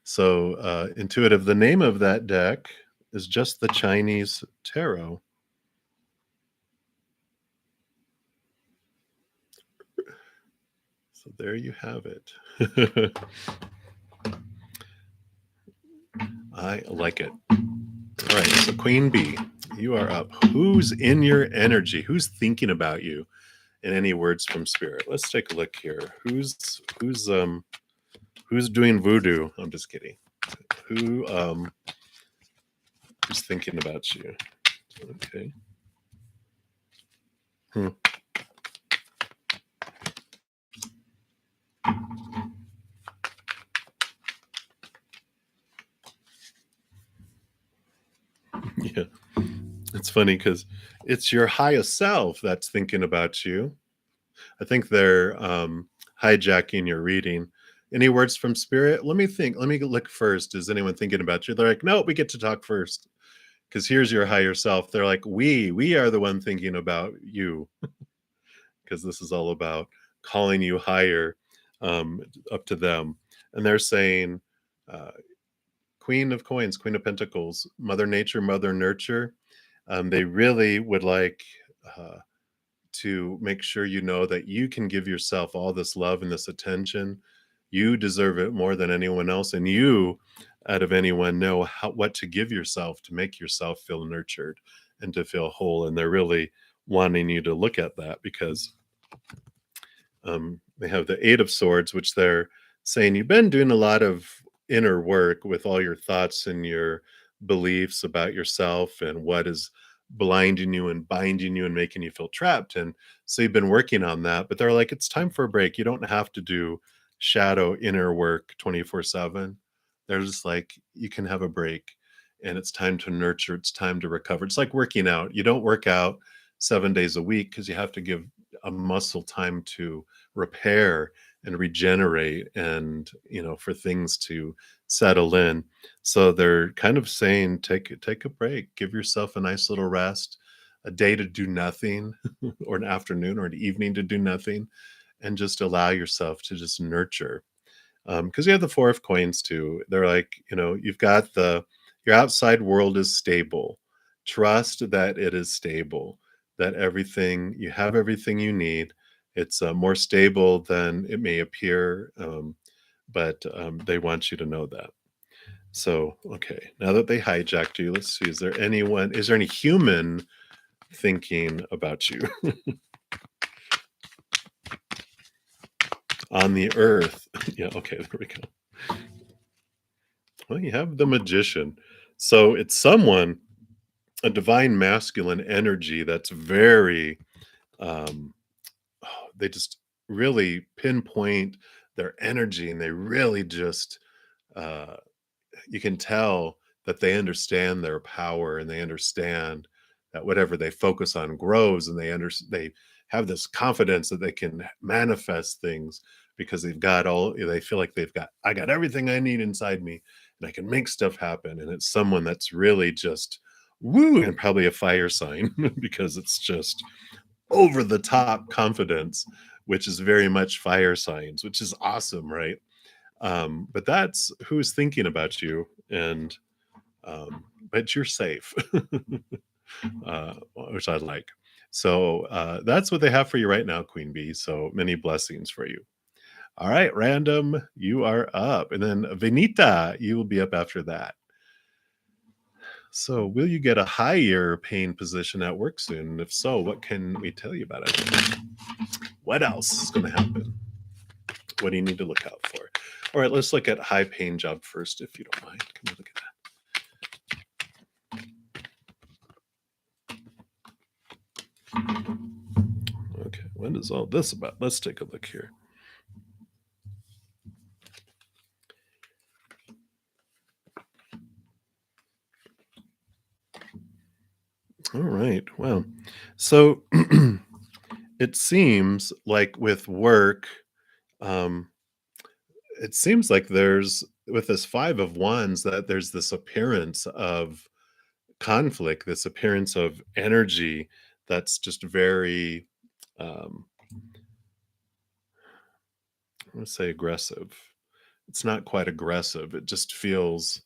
So, intuitive, the name of that deck is just the Chinese tarot. So there you have it. I like it. All right, so Queen B, you are up. Who's in your energy? Who's thinking about you? In any words from spirit? Let's take a look here. Who's doing voodoo? I'm just kidding. Who's thinking about you? Okay. Yeah. It's funny because it's your highest self that's thinking about you. I think they're hijacking your reading. Any words from spirit? Let me think. Let me look first. Is anyone thinking about you? They're like, no, we get to talk first because here's your higher self. They're like, we are the one thinking about you because this is all about calling you higher, up to them. And they're saying, uh, Queen of Coins, Queen of Pentacles, Mother Nature, Mother Nurture. They really would like uh, to make sure you know that you can give yourself all this love and this attention. You deserve it more than anyone else, and you, out of anyone, know what to give yourself to make yourself feel nurtured and to feel whole. And they're really wanting you to look at that because they have the Eight of Swords, which they're saying you've been doing a lot of inner work with all your thoughts and your beliefs about yourself and what is blinding you and binding you and making you feel trapped. And so you've been working on that, but they're like, it's time for a break. You don't have to do shadow inner work 24/7. They're just like, you can have a break and it's time to nurture. It's time to recover. It's like working out. You don't work out 7 days a week because you have to give a muscle time to repair and regenerate and for things to settle in. So they're kind of saying take a break, give yourself a nice little rest, a day to do nothing or an afternoon or an evening to do nothing, and just allow yourself to just nurture. Because you have the Four of Coins too. They're like, you've got your outside world is stable. Trust that it is stable, that you have everything you need. It's more stable than it may appear, but they want you to know that. So, okay, now that they hijacked you, let's see, is there any human thinking about you on the earth? Yeah, okay, there we go. Well, you have the Magician. So it's someone, a divine masculine energy that's very, um, they just really pinpoint their energy and they really just, uh, you can tell that they understand their power and they understand that whatever they focus on grows and they have this confidence that they can manifest things because they feel like I got everything I need inside me and I can make stuff happen. And it's someone that's really just woo, and probably a fire sign because it's just over the top confidence, which is very much fire signs, which is awesome, right? But that's who's thinking about you, and but you're safe, which I like. So that's what they have for you right now, Queen Bee. So many blessings for you. All right, random, you are up, and then Venita, you will be up after that. So, will you get a higher paying position at work soon? And if so, what can we tell you about it? What else is going to happen? What do you need to look out for? All right, let's look at high paying job first, if you don't mind. Come look at that. Okay, What is all this about? Let's take a look here. All right. Well, so it seems like with work, um, it seems like there's with this five of wands that there's this appearance of conflict, this appearance of energy that's just very, um, I want to say aggressive. It's not quite aggressive. It just feels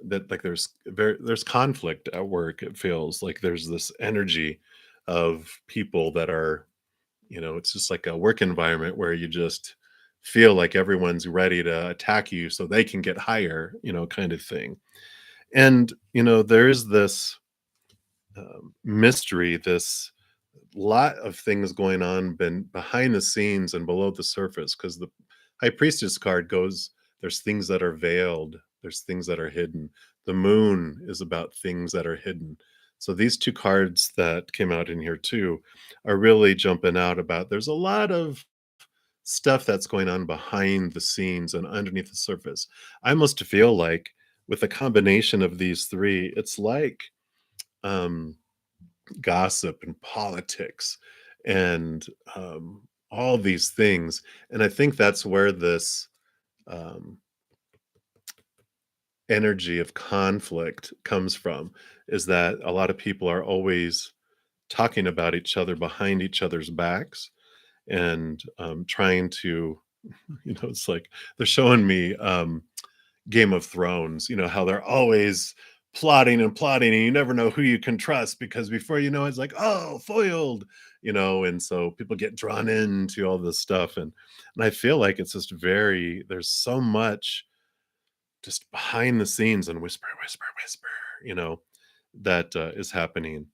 that like there's conflict at work. It feels like there's this energy of people that are, it's just like a work environment where you just feel like everyone's ready to attack you so they can get higher, kind of thing. And there is this mystery, this lot of things going on behind the scenes and below the surface, because the high priestess card goes, there's things that are veiled, there's things that are hidden. The moon is about things that are hidden. So these two cards that came out in here too are really jumping out about there's a lot of stuff that's going on behind the scenes and underneath the surface. I almost feel like with a combination of these three, it's like um gossip and politics and all these things. And I think that's where this um, energy of conflict comes from, is that a lot of people are always talking about each other behind each other's backs and trying to, it's like they're showing me Game of Thrones, how they're always plotting and plotting, and you never know who you can trust because before you know it's like, oh, foiled, and so people get drawn into all this stuff. And I feel like it's just there's so much just behind the scenes and whisper, whisper, whisper, you know, that is happening.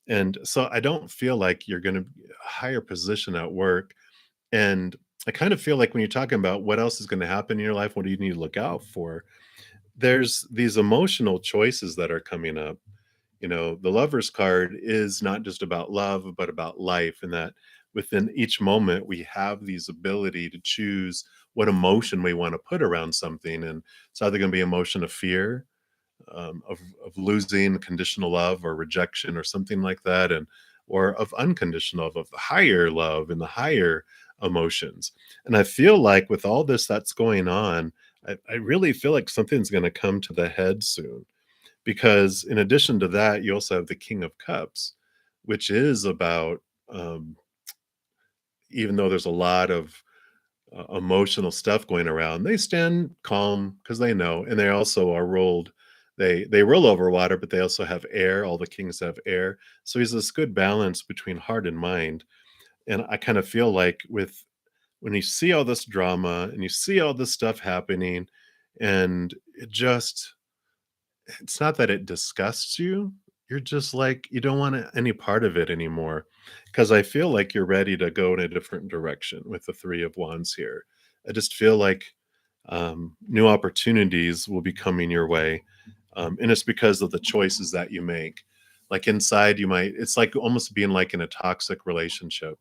And so I don't feel like you're going to higher position at work. And I kind of feel like when you're talking about what else is going to happen in your life, what do you need to look out for? There's these emotional choices that are coming up. The Lover's card is not just about love, but about life, and that within each moment we have these ability to choose what emotion we want to put around something. And it's either going to be emotion of fear, of losing conditional love or rejection or something like that, and or of unconditional love, of the higher love and the higher emotions. And I feel like with all this that's going on, I really feel like something's going to come to the head soon, because in addition to that you also have the King of Cups, which is about, um, even though there's a lot of emotional stuff going around, they stand calm because they know, and they also are rolled. They roll over water, but they also have air. All the kings have air, so he's this good balance between heart and mind. And I kind of feel like with when you see all this drama and you see all this stuff happening, and it just it's not that it disgusts you. You're just like, you don't want any part of it anymore. Because I feel like you're ready to go in a different direction with the Three of Wands here. I just feel like new opportunities will be coming your way. And it's because of the choices that you make. Like inside, it's like almost being like in a toxic relationship.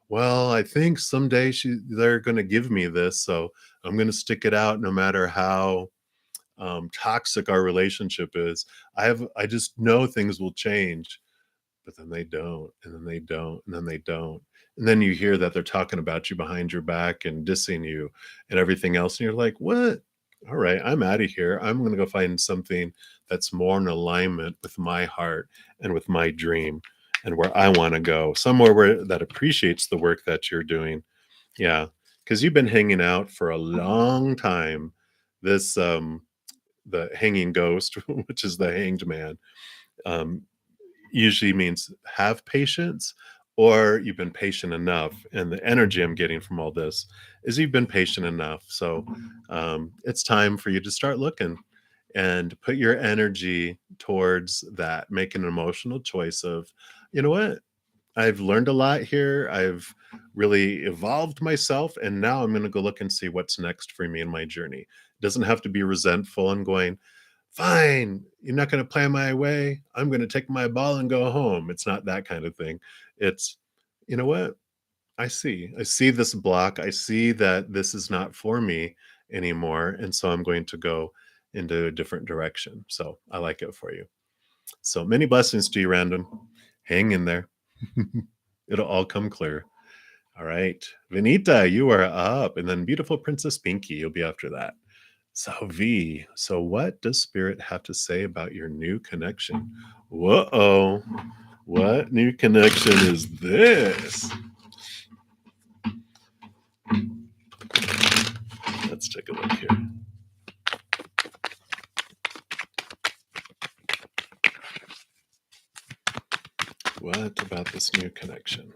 Well, I think someday they're going to give me this. So I'm going to stick it out no matter how toxic our relationship is. I just know things will change, but then they don't, and then they don't, and then they don't. And then you hear that they're talking about you behind your back and dissing you and everything else. And you're like, what? All right, I'm out of here. I'm going to go find something that's more in alignment with my heart and with my dream and where I want to go. Somewhere where that appreciates the work that you're doing. Yeah, because you've been hanging out for a long time. This the hanging ghost, which is the hanged man, um, usually means have patience or you've been patient enough. And the energy I'm getting from all this is you've been patient enough. So it's time for you to start looking and put your energy towards that. Make an emotional choice of, you know what? I've learned a lot here. I've really evolved myself. And now I'm going to go look and see what's next for me in my journey. It doesn't have to be resentful and going, fine, you're not going to play my way. I'm going to take my ball and go home. It's not that kind of thing. It's, you know what? I see this block. I see that this is not for me anymore. And so I'm going to go into a different direction. So I like it for you. So many blessings to you, Random. Hang in there. It'll all come clear. All right. Venita, you are up. And then beautiful Princess Pinky, you'll be after that. So, V, so what does Spirit have to say about your new connection? Whoa. What new connection is this? Let's take a look here. What about this new connection?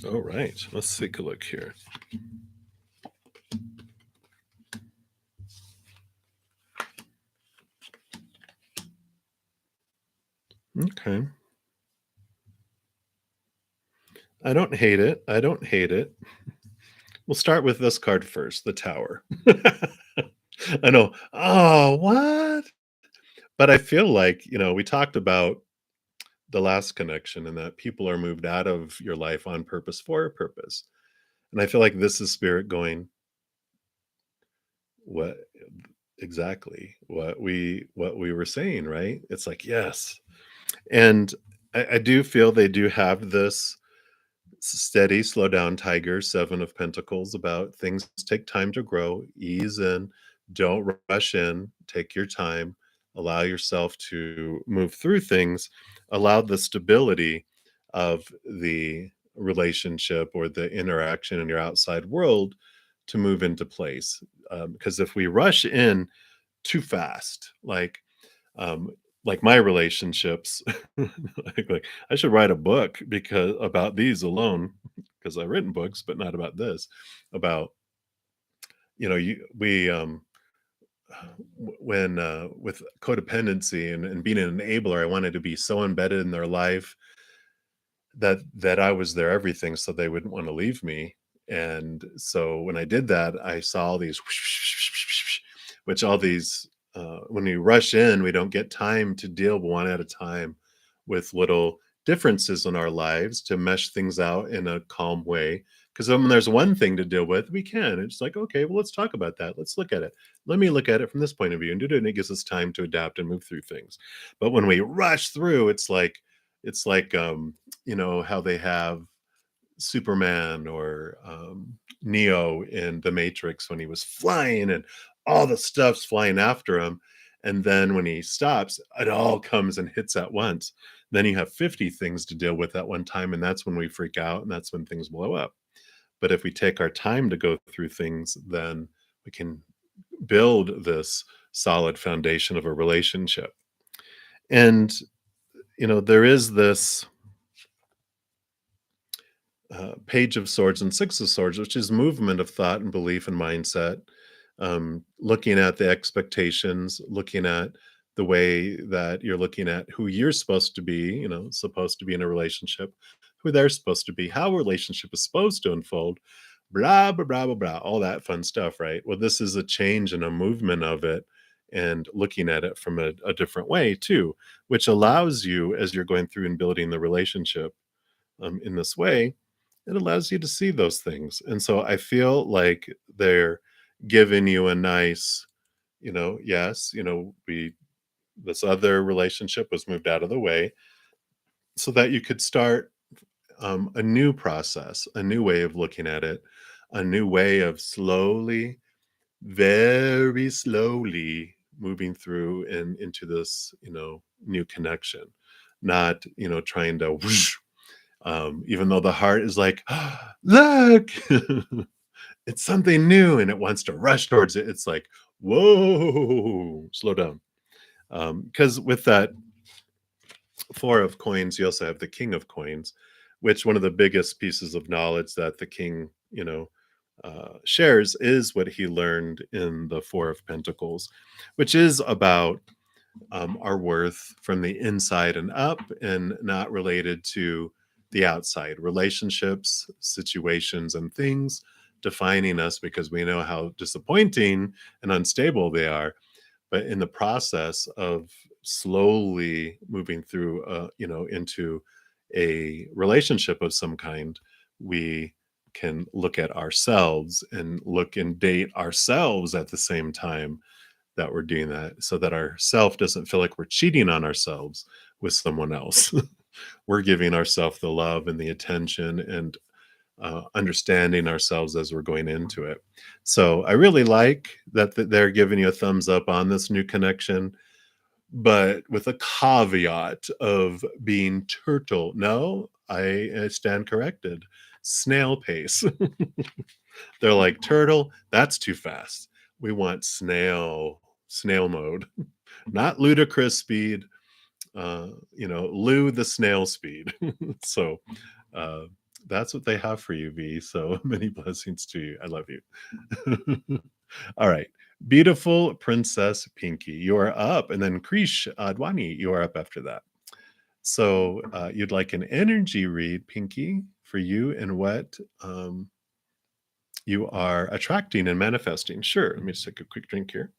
All right, let's take a look here. Okay. I don't hate it. I don't hate it. We'll start with this card first, the Tower. I know. Oh, what? But I feel like, we talked about the last connection and that people are moved out of your life on purpose for a purpose. And I feel like this is Spirit going, what exactly what we were saying, right? It's like, yes. And I do feel they do have this steady, slow down tiger, 7 of Pentacles, about things take time to grow, ease in, don't rush in, take your time, allow yourself to move through things, allow the stability of the relationship or the interaction in your outside world to move into place. Because if we rush in too fast, um, like my relationships, like I should write a book because about these alone, because I've written books, but not about this. About you we when with codependency and being an enabler, I wanted to be so embedded in their life that I was their everything, so they wouldn't want to leave me. And so when I did that, I saw all these, which all these, when we rush in, we don't get time to deal one at a time with little differences in our lives to mesh things out in a calm way. Because when there's one thing to deal with, we can. It's like, okay, well, let's talk about that. Let's look at it. Let me look at it from this point of view and do it. And it gives us time to adapt and move through things. But when we rush through, it's like how they have Superman or Neo in The Matrix when he was flying and all the stuff's flying after him. And then when he stops, it all comes and hits at once. Then you have 50 things to deal with at one time. And that's when we freak out and that's when things blow up. But if we take our time to go through things, then we can build this solid foundation of a relationship. And, there is this Page of Swords and Six of Swords, which is movement of thought and belief and mindset, looking at the expectations, looking at the way that you're looking at who you're supposed to be in a relationship, who they're supposed to be, how a relationship is supposed to unfold, blah, blah, blah, blah, blah, all that fun stuff, right? Well, this is a change and a movement of it and looking at it from a different way too, which allows you as you're going through and building the relationship in this way, it allows you to see those things. And so I feel like they're giving you a nice, yes, we this other relationship was moved out of the way so that you could start a new process, a new way of looking at it, a new way of slowly, very slowly moving through and into this, new connection, not, trying to whoosh, even though the heart is like, look, it's something new and it wants to rush towards it. It's like, whoa, slow down. Because with that 4 of Coins, you also have the King of Coins, which one of the biggest pieces of knowledge that the king, shares is what he learned in the 4 of Pentacles, which is about our worth from the inside and up and not related to the outside relationships, situations, and things defining us because we know how disappointing and unstable they are. But in the process of slowly moving through, into a relationship of some kind, we can look at ourselves and look and date ourselves at the same time that we're doing that, so that our self doesn't feel like we're cheating on ourselves with someone else. We're giving ourselves the love and the attention and understanding ourselves as we're going into it. So I really like that they're giving you a thumbs up on this new connection, but with a caveat of being turtle. No, I stand corrected. Snail pace. They're like, turtle, that's too fast. We want snail mode, not ludicrous speed. Lou the snail speed. So uh, that's what they have for you, V. So many blessings to you. I love you. All right. Beautiful Princess Pinky, you are up. And then Krish Adwani, you are up after that. So you'd like an energy read, Pinky, for you and what you are attracting and manifesting. Sure. Let me just take a quick drink here.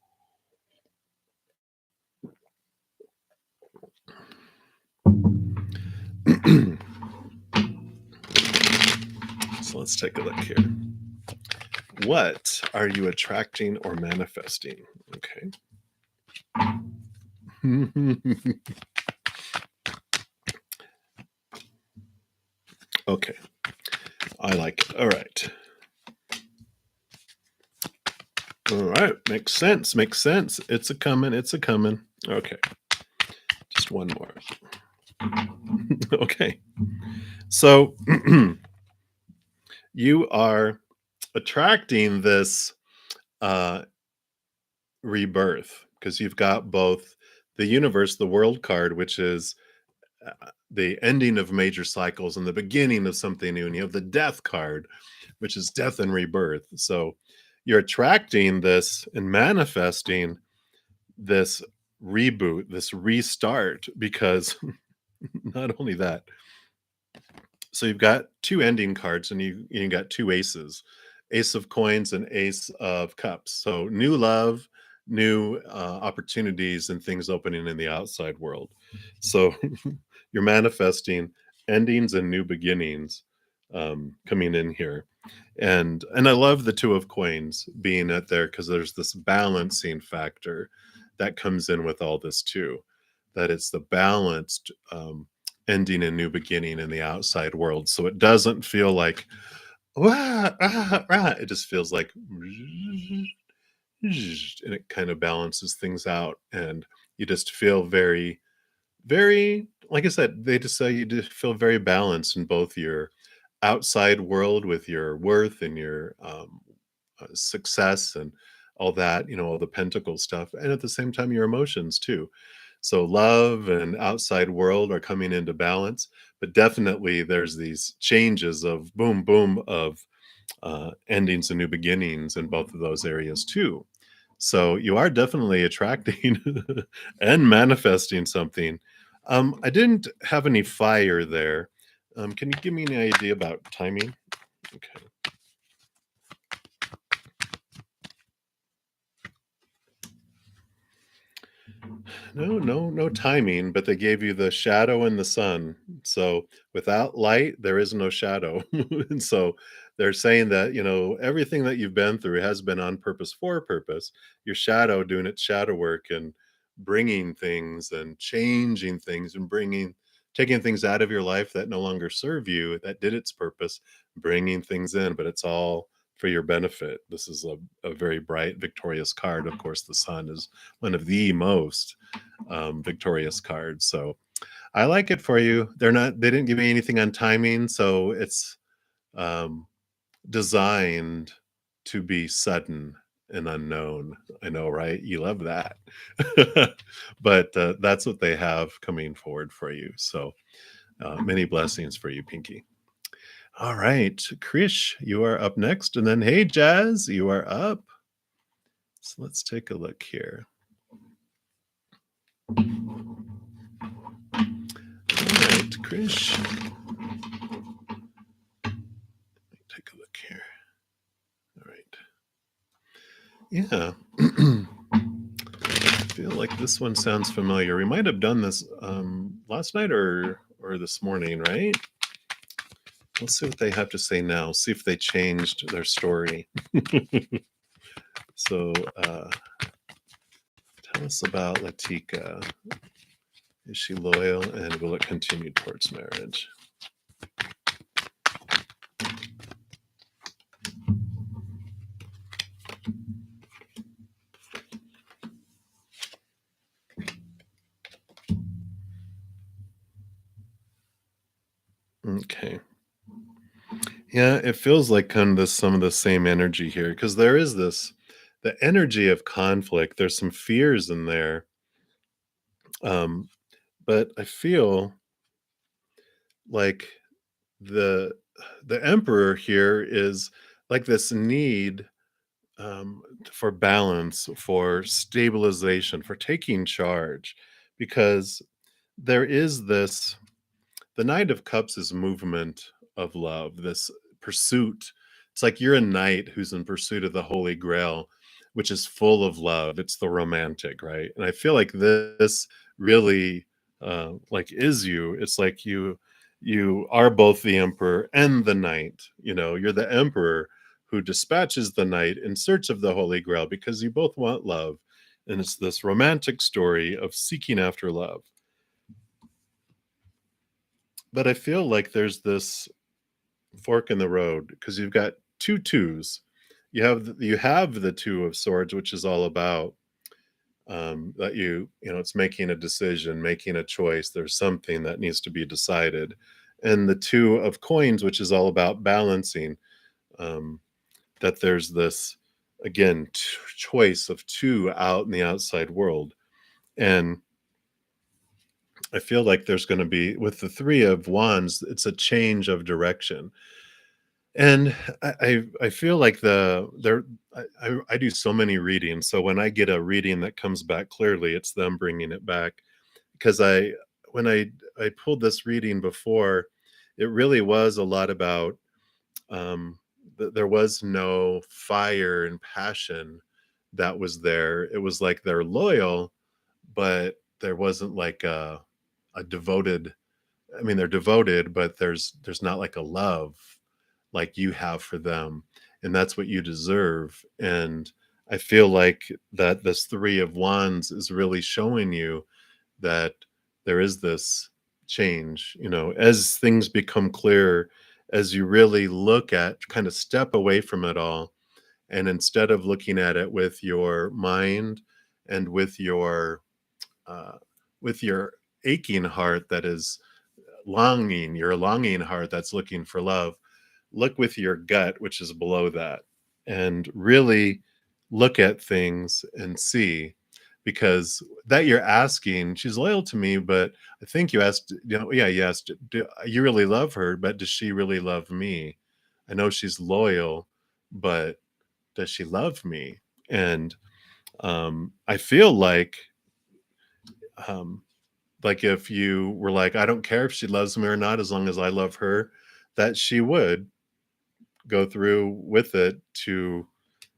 So let's take a look here. What are you attracting or manifesting? Okay. Okay. I like it. All right. All right. Makes sense. Makes sense. It's a coming. It's a coming. Okay. Just one more. Okay. So you are attracting this rebirth because you've got both the universe, the world card, which is the ending of major cycles and the beginning of something new, and you have the death card, which is death and rebirth. So you're attracting this and manifesting this reboot, this restart, because not only that, so you've got two ending cards and you got two aces, ace of coins and ace of cups. So new love, new opportunities and things opening in the outside world. So you're manifesting endings and new beginnings coming in here. And I love the two of coins being at there because there's this balancing factor that comes in with all this too, that it's the balanced ending and new beginning in the outside world. So it doesn't feel like, "Wah, ah, ah," it just feels like, and it kind of balances things out. And you just feel very, very, like I said, they just say you just feel very balanced in both your outside world with your worth and your success and all that, all the pentacle stuff, and at the same time, your emotions too. So love and outside world are coming into balance, but definitely there's these changes of boom, boom, of endings and new beginnings in both of those areas too. So you are definitely attracting and manifesting something. I didn't have any fire there. Can you give me an idea about timing? Okay. No timing, but they gave you the shadow and the sun. So without light, there is no shadow. And so they're saying that, everything that you've been through has been on purpose for a purpose. Your shadow doing its shadow work and bringing things and changing things and taking things out of your life that no longer serve you, that did its purpose, bringing things in, but it's all for your benefit. This is a very bright, victorious card. Of course, the sun is one of the most victorious cards. So I like it for you. They didn't give me anything on timing, so it's um, designed to be sudden and unknown. I know, right? You love that. But that's what they have coming forward for you. So many blessings for you, Pinky. All right, Krish, you are up next. And then, hey, Jazz, you are up. So let's take a look here. All right, Krish. Take a look here. Yeah. I feel like this one sounds familiar. We might have done this last night or this morning, right? Let's see what they have to say now. See if they changed their story. So, tell us about Latika. Is she loyal and will it continue towards marriage? Okay. Yeah, it feels like kind of some of the same energy here because there is the energy of conflict. There's some fears in there. Um, but I feel like the the emperor here is like this need for balance, for stabilization, for taking charge, because there is this the Knight of Cups is movement of love, this pursuit. It's like you're a knight who's in pursuit of the Holy Grail, which is full of love. It's the romantic, right? And I feel like this really like is you. It's like you are both the emperor and the knight. You know, you're the emperor who dispatches the knight in search of the Holy Grail because you both want love. And it's this romantic story of seeking after love. But I feel like there's this fork in the road because you've got two twos. You have the two of swords, which is all about that you know it's making a decision, making a choice. There's something that needs to be decided, and the two of coins, which is all about balancing. Um, that there's this again choice of two out in the outside world, and I feel like there's going to be with the three of wands, it's a change of direction. And I feel like I do so many readings, so when I get a reading that comes back clearly, it's them bringing it back because I pulled this reading before, it really was a lot about, there was no fire and passion that was there. It was like they're loyal, but there wasn't like a devoted I mean, they're devoted, but there's not like a love like you have for them, and that's what you deserve. And I feel like that this three of wands is really showing you that there is this change, you know, as things become clearer, as you really look at kind of step away from it all, and instead of looking at it with your mind and uh, with your aching heart that is longing, your longing heart that's looking for love, look with your gut, which is below that, and really look at things and see. Because that you're asking, she's loyal to me, but I think you asked, you know, yeah, you asked, do you really love her? But does she really love me? I know she's loyal, but does she love me? And I feel um, like if you were like, I don't care if she loves me or not, as long as I love her, that she would go through with it to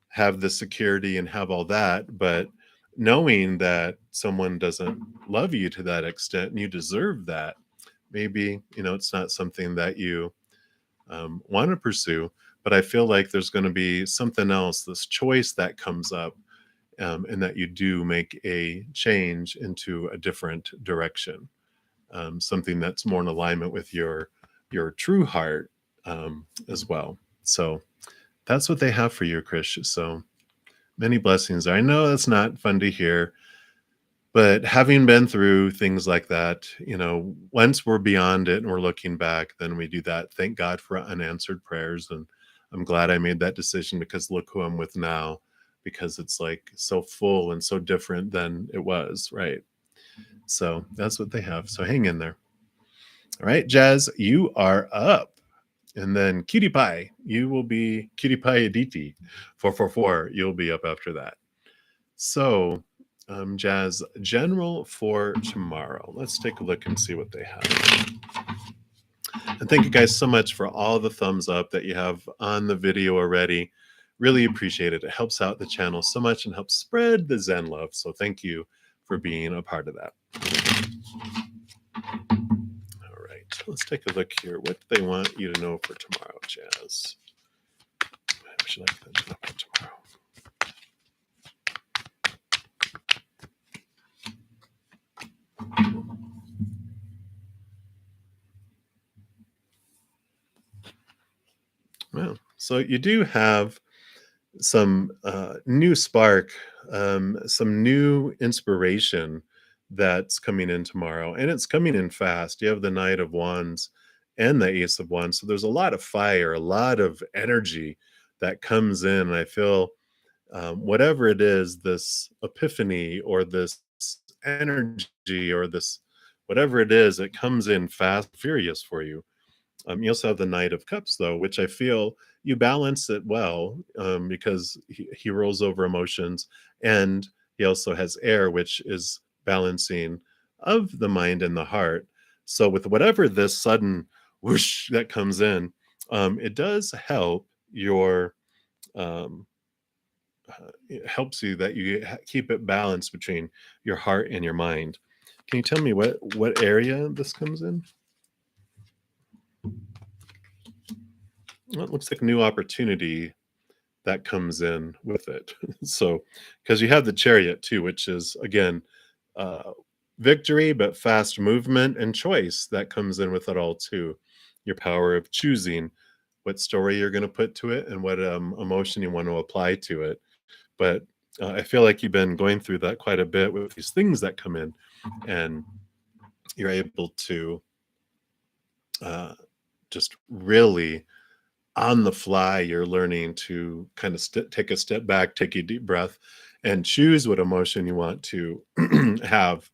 have the security and have all that. But knowing that someone doesn't love you to that extent and you deserve that, maybe, you know, it's not something that you want to pursue. But I feel like there's going to be something else, this choice that comes up, and that you do make a change into a different direction, something that's more in alignment with your true heart as well. So that's what they have for you, Krish. So many blessings. I know that's not fun to hear, but having been through things like that, you know, once we're beyond it and we're looking back, then we do that. Thank God for unanswered prayers. And I'm glad I made that decision because look who I'm with now, because it's like so full and so different than it was, right? So that's what they have. So hang in there. All right, Jazz, you are up. And then Cutie Pie, you will be Cutie Pie Aditi 444. You'll be up after that. So, Jazz, general for tomorrow. Let's take a look and see what they have. And thank you guys so much for all the thumbs up that you have on the video already. Really appreciate it. It helps out the channel so much and helps spread the Zen love. So thank you for being a part of that. All right, let's take a look here. What do they want you to know for tomorrow, Jazz? What should I think about tomorrow? Well, so you do have some new spark, some new inspiration that's coming in tomorrow, and it's coming in fast. You have the Knight of Wands and the Ace of Wands, so there's a lot of fire, a lot of energy that comes in. And I feel whatever it is, this epiphany or this energy or this whatever it is, it comes in fast, furious for you. You also have the Knight of Cups, though, which I feel you balance it well, because he rolls over emotions, and he also has air, which is balancing of the mind and the heart. So, with whatever this sudden whoosh that comes in, it does help your. It helps you that you keep it balanced between your heart and your mind. Can you tell me what area this comes in? Well, it looks like new opportunity that comes in with it. So, because you have the Chariot too, which is again uh, victory, but fast movement and choice that comes in with it all too. Your power of choosing what story you're going to put to it and what emotion you want to apply to it. But I feel like you've been going through that quite a bit with these things that come in, and you're able to uh, just really on the fly, you're learning to kind of take a step back, take a deep breath, and choose what emotion you want to have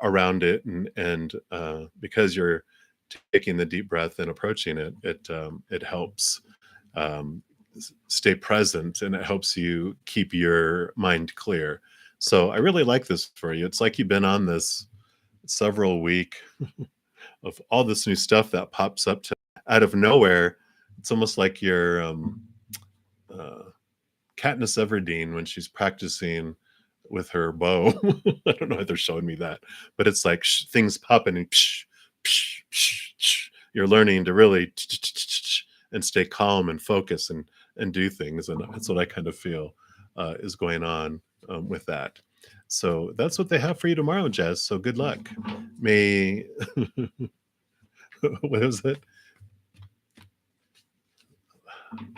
around it. And because you're taking the deep breath and approaching it, it helps um, stay present, and it helps you keep your mind clear. So I really like this for you. It's like you've been on this several week of all this new stuff that pops up to out of nowhere. It's almost like your uh, Katniss Everdeen when she's practicing with her bow. I don't know if they're showing me that, but it's like things popping and psh, psh, psh, psh. You're learning to really and stay calm and focus and do things, and that's what I kind of feel is going on with that. So that's what they have for you tomorrow, Jazz. So good luck. May what was it?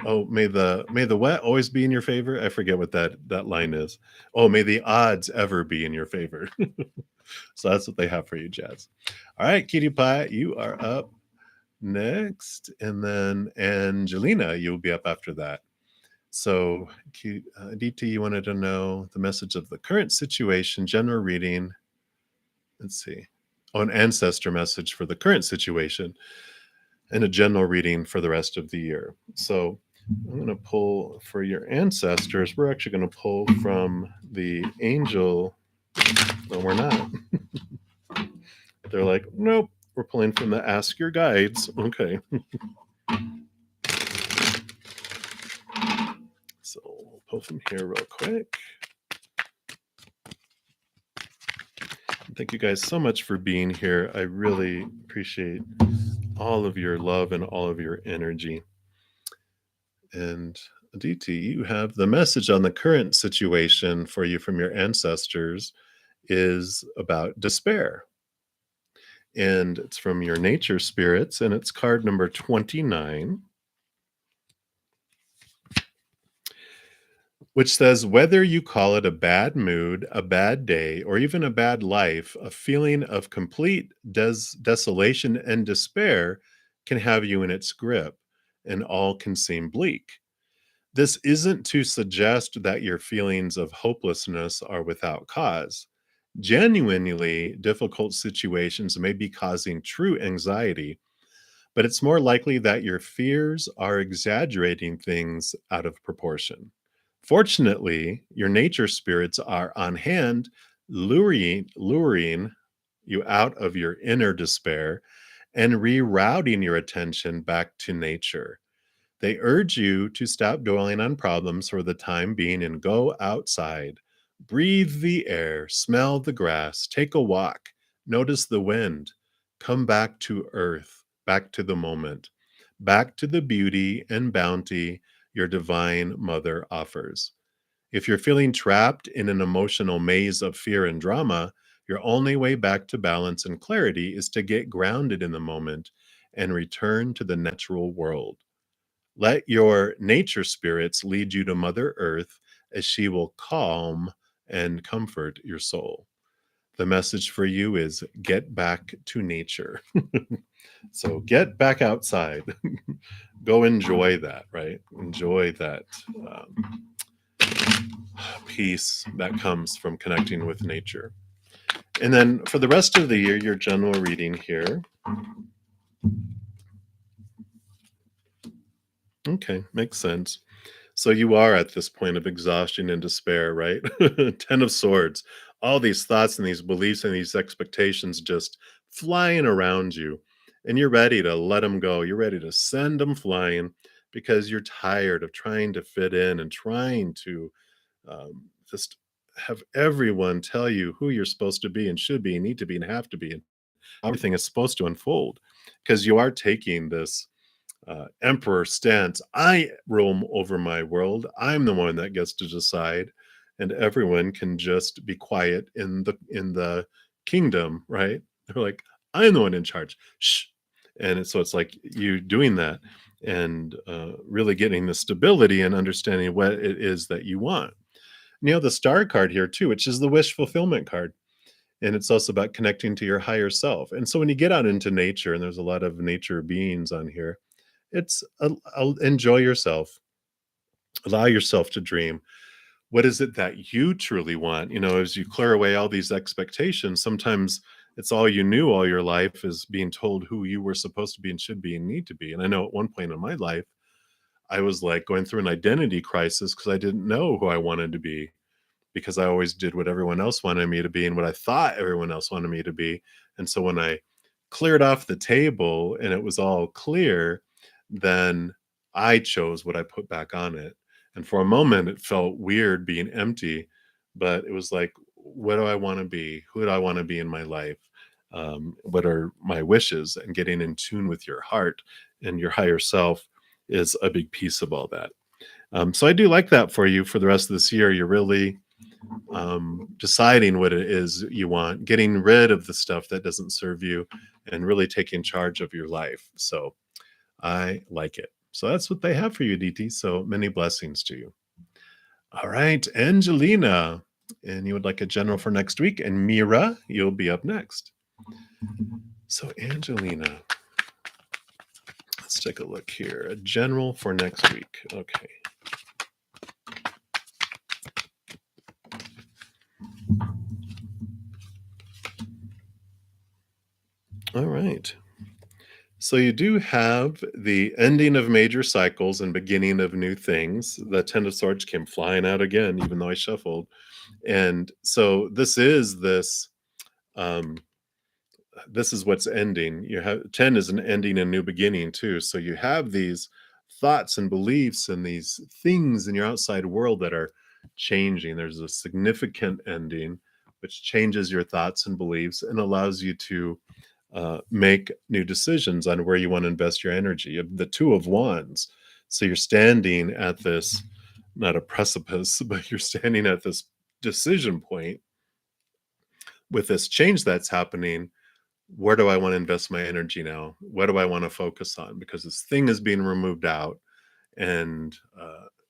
Oh, may the wet always be in your favor. I forget what that line is. Oh, may the odds ever be in your favor. So that's what they have for you, Jazz. All right, Cutie Pie, you are up next, and then Angelina, you'll be up after that. So, DT, you wanted to know the message of the current situation, general reading. Let's see. Oh, an ancestor message for the current situation, and a general reading for the rest of the year. So I'm going to pull for your ancestors. We're actually going to pull from the angel. No, we're not. They're like, nope, we're pulling from the Ask Your Guides. Okay. So we'll pull from here real quick. Thank you guys so much for being here. I really appreciate all of your love and all of your energy. And Aditi, you have the message on the current situation for you from your ancestors is about despair. And it's from your nature spirits, and it's card number 29, which says whether you call it a bad mood, a bad day, or even a bad life, a feeling of complete desolation and despair can have you in its grip, and all can seem bleak. This isn't to suggest that your feelings of hopelessness are without cause. Genuinely difficult situations may be causing true anxiety, but it's more likely that your fears are exaggerating things out of proportion. Fortunately, your nature spirits are on hand, luring you out of your inner despair and rerouting your attention back to nature. They urge you to stop dwelling on problems for the time being and go outside. Breathe the air, smell the grass, take a walk, notice the wind. Come back to earth, back to the moment, back to the beauty and bounty your divine mother offers. If you're feeling trapped in an emotional maze of fear and drama, your only way back to balance and clarity is to get grounded in the moment and return to the natural world. Let your nature spirits lead you to Mother Earth as she will calm and comfort your soul. The message for you is get back to nature. So get back outside. Go enjoy that, right? Enjoy that peace that comes from connecting with nature. And then for the rest of the year, your general reading here. Okay, makes sense. So you are at this point of exhaustion and despair, right? 10 of Swords. All these thoughts and these beliefs and these expectations just flying around you. And you're ready to let them go. You're ready to send them flying because you're tired of trying to fit in and trying to just have everyone tell you who you're supposed to be and should be and need to be and have to be and how everything is supposed to unfold because you are taking this emperor stance. I roam over my world. I'm the one that gets to decide, and everyone can just be quiet in the kingdom, right? They're like, I'm the one in charge. Shh. So it's like you doing that and really getting the stability and understanding what it is that you want. And you have the star card here too, which is the wish fulfillment card. And it's also about connecting to your higher self. And so when you get out into nature, and there's a lot of nature beings on here, it's enjoy yourself, allow yourself to dream. What is it that you truly want? As you clear away all these expectations, sometimes it's all you knew all your life is being told who you were supposed to be and should be and need to be. And I know at one point in my life, I was like going through an identity crisis because I didn't know who I wanted to be because I always did what everyone else wanted me to be and what I thought everyone else wanted me to be. And so when I cleared off the table and it was all clear, then I chose what I put back on it. And for a moment, it felt weird being empty, but it was like, what do I want to be? Who do I want to be in my life? What are my wishes? And getting in tune with your heart and your higher self is a big piece of all that. So I do like that for you for the rest of this year. You're really deciding what it is you want, getting rid of the stuff that doesn't serve you, and really taking charge of your life. So I like it. So that's what they have for you, DT. So many blessings to you. All right, Angelina. And you would like a general for next week. And Mira, you'll be up next. So, Angelina, let's take a look here. A general for next week. Okay. All right. So you do have the ending of major cycles and beginning of new things. The Ten of Swords came flying out again, even though I shuffled. And so um, this is what's ending. You have 10 is an ending and new beginning too. So you have these thoughts and beliefs and these things in your outside world that are changing. There's a significant ending, which changes your thoughts and beliefs and allows you to make new decisions on where you want to invest your energy. You have the Two of Wands. So you're standing at this, not a precipice, but you're standing at this decision point with this change that's happening. Where do I want to invest my energy now? What do I want to focus on? Because this thing is being removed out. And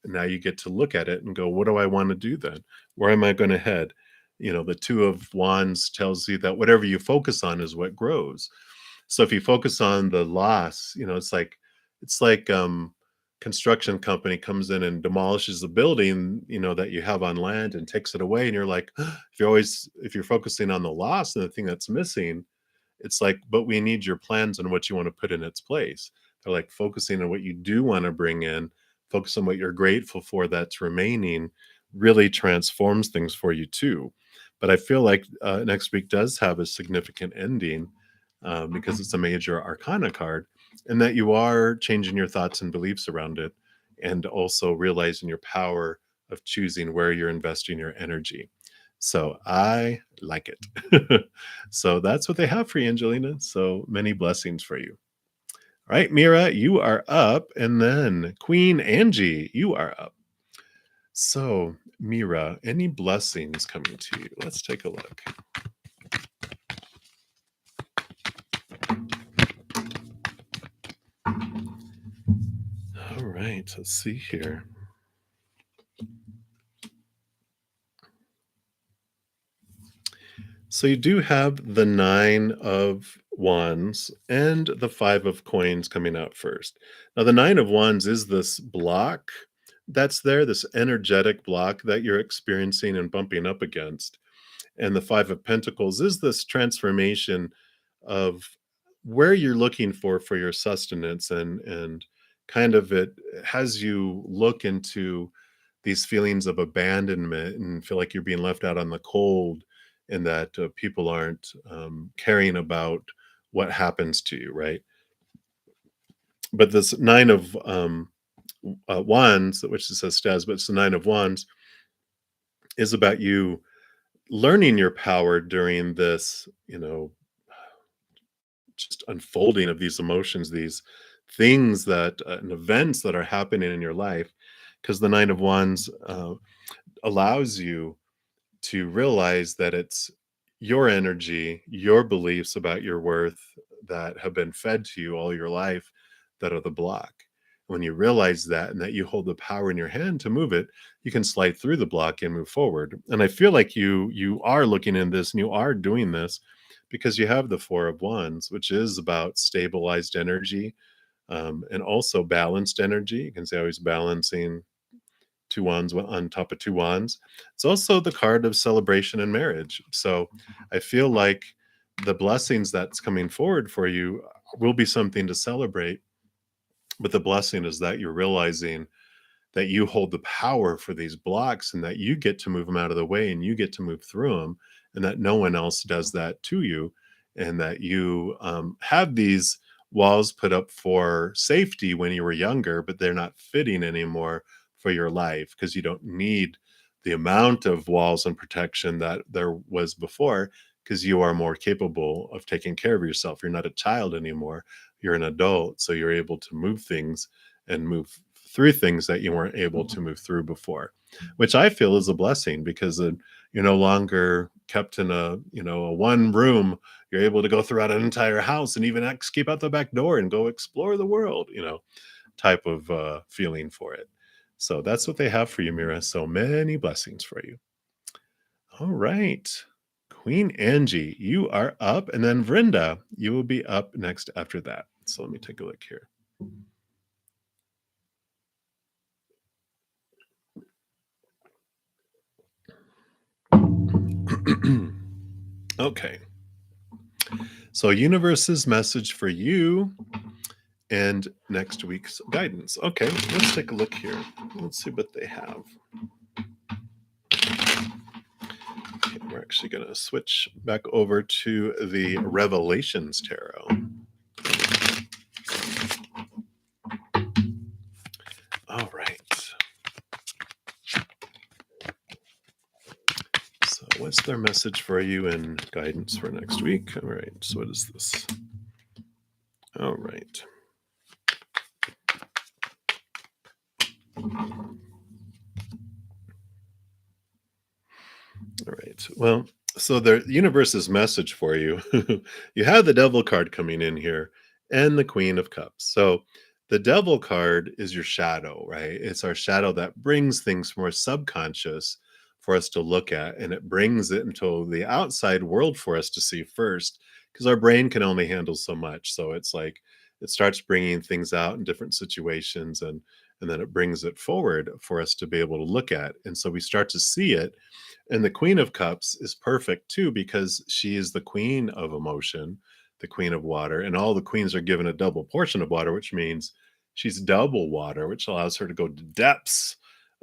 now you get to look at it and go, what do I want to do then? Where am I going to head? The Two of Wands tells you that whatever you focus on is what grows. So if you focus on the loss, it's like construction company comes in and demolishes the building, that you have on land and takes it away. And you're like, if you're focusing on the loss and the thing that's missing, it's like, but we need your plans on what you want to put in its place. They're like focusing on what you do want to bring in, focus on what you're grateful for that's remaining, really transforms things for you too. But I feel like next week does have a significant ending because it's a major arcana card. and that you are changing your thoughts and beliefs around it, and also realizing your power of choosing where you're investing your energy. So I like it. So that's what they have for you, Angelina. So many blessings for you. All right, Mira, you are up. And then Queen Angie, you are up. So, Mira, any blessings coming to you? Let's take a look. All right, let's see here. So you do have the 9 of wands and the 5 of coins coming out first. Now, the 9 of wands is this block that's there, this energetic block that you're experiencing and bumping up against. And the 5 of pentacles is this transformation of where you're looking for your sustenance, and kind of it has you look into these feelings of abandonment and feel like you're being left out on the cold, and that people aren't caring about what happens to you, right? But this 9 of wands, which it says stas, but it's the 9 of wands, is about you learning your power during this, just unfolding of these emotions, these things that and events that are happening in your life, because the 9 of wands allows you to realize that it's your energy, your beliefs about your worth that have been fed to you all your life that are the block. When you realize that, and that you hold the power in your hand to move it, you can slide through the block and move forward. And I feel like you are looking in this and you are doing this because you have the 4 of wands, which is about stabilized energy, and also balanced energy. You can say always balancing two wands on top of two wands. It's also the card of celebration and marriage. So I feel like the blessings that's coming forward for you will be something to celebrate. But the blessing is that you're realizing that you hold the power for these blocks, and that you get to move them out of the way and you get to move through them, and that no one else does that to you, and that you have these walls put up for safety when you were younger, but they're not fitting anymore for your life because you don't need the amount of walls and protection that there was before, because you are more capable of taking care of yourself. You're not a child anymore, you're an adult, so you're able to move things and move through things that you weren't able to move through before, which I feel is a blessing, because you're no longer kept in a one room. You're able to go throughout an entire house and even escape out the back door and go explore the world, type of feeling for it. So that's what they have for you, Mira. So many blessings for you. All right. Queen Angie, you are up. And then Vrinda, you will be up next after that. So let me take a look here. Okay. So, universe's message for you and next week's guidance. Okay, let's take a look here. Let's see what they have. Okay, we're actually going to switch back over to the Revelations Tarot. All right. So, what's their message for you and guidance for next week? All right. So, what is this? All right. All right. Well, so the universe's message for you, you have the devil card coming in here and the queen of cups. So the devil card is your shadow, right? It's our shadow that brings things from our subconscious for us to look at, and it brings it into the outside world for us to see first, because our brain can only handle so much. So it's like it starts bringing things out in different situations, and then it brings it forward for us to be able to look at. And so we start to see it. And the Queen of Cups is perfect too, because she is the queen of emotion, the queen of water, and all the queens are given a double portion of water, which means she's double water, which allows her to go to depths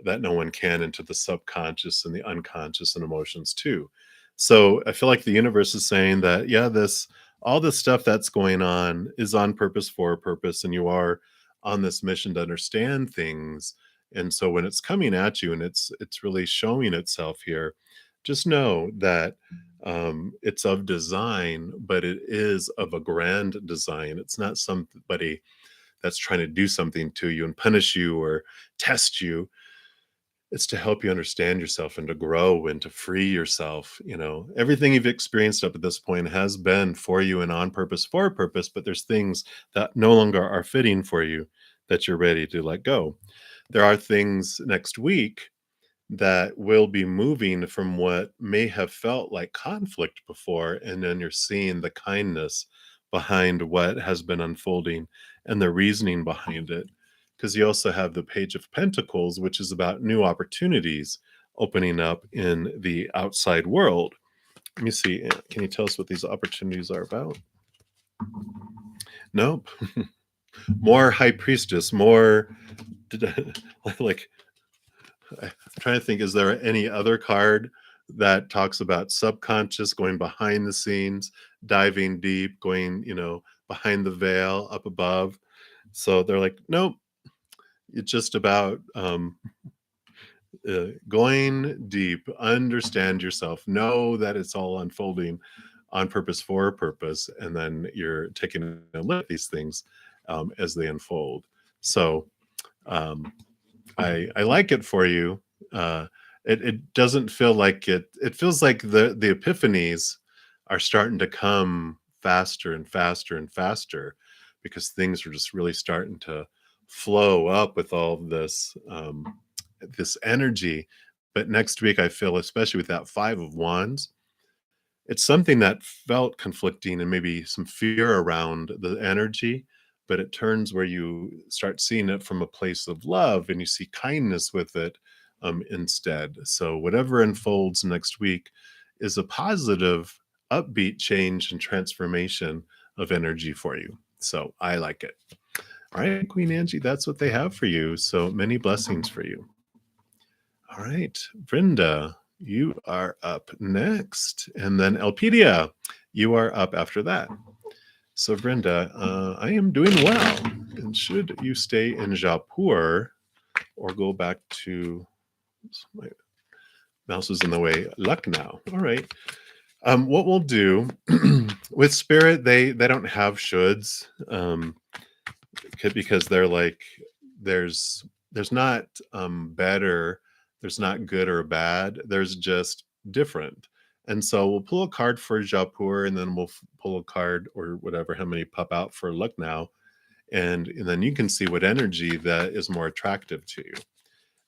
that no one can, into the subconscious and the unconscious and emotions too. So I feel like the universe is saying that, yeah, this all the stuff that's going on is on purpose for a purpose, and you are on this mission to understand things. And so when it's coming at you and it's really showing itself here, just know that it's of design, but it is of a grand design. It's not somebody that's trying to do something to you and punish you or test you. It's to help you understand yourself and to grow and to free yourself. Everything you've experienced up at this point has been for you and on purpose for a purpose, but there's things that no longer are fitting for you that you're ready to let go. There are things next week that will be moving from what may have felt like conflict before, and then you're seeing the kindness behind what has been unfolding and the reasoning behind it. Because you also have the Page of Pentacles, which is about new opportunities opening up in the outside world. Let me see. Can you tell us what these opportunities are about? Nope. More High Priestess, more like I'm trying to think, is there any other card that talks about subconscious, going behind the scenes, diving deep, going, behind the veil, up above? So they're like, nope, it's just about going deep, understand yourself, know that it's all unfolding on purpose for a purpose, and then you're taking a look at these things as they unfold. So, um, I like it for you. It doesn't feel like it. It feels like the epiphanies are starting to come faster and faster and faster because things are just really starting to flow up with all this energy. But next week, I feel, especially with that Five of Wands, it's something that felt conflicting and maybe some fear around the energy, but it turns where you start seeing it from a place of love and you see kindness with it instead. So, whatever unfolds next week is a positive, upbeat change and transformation of energy for you. So, I like it. All right, Queen Angie, that's what they have for you. So, many blessings for you. All right, Brenda, you are up next. And then Elpidia, you are up after that. So, Brenda, I am doing well. And should you stay in Jaipur or go back to, my mouse is in the way, Lucknow? All right. What we'll do with Spirit, they don't have shoulds because they're like, there's there's not better, there's not good or bad, there's just different. And so we'll pull a card for Jaipur, and then we'll pull a card or whatever, how many pop out for Lucknow, and then you can see what energy that is more attractive to you.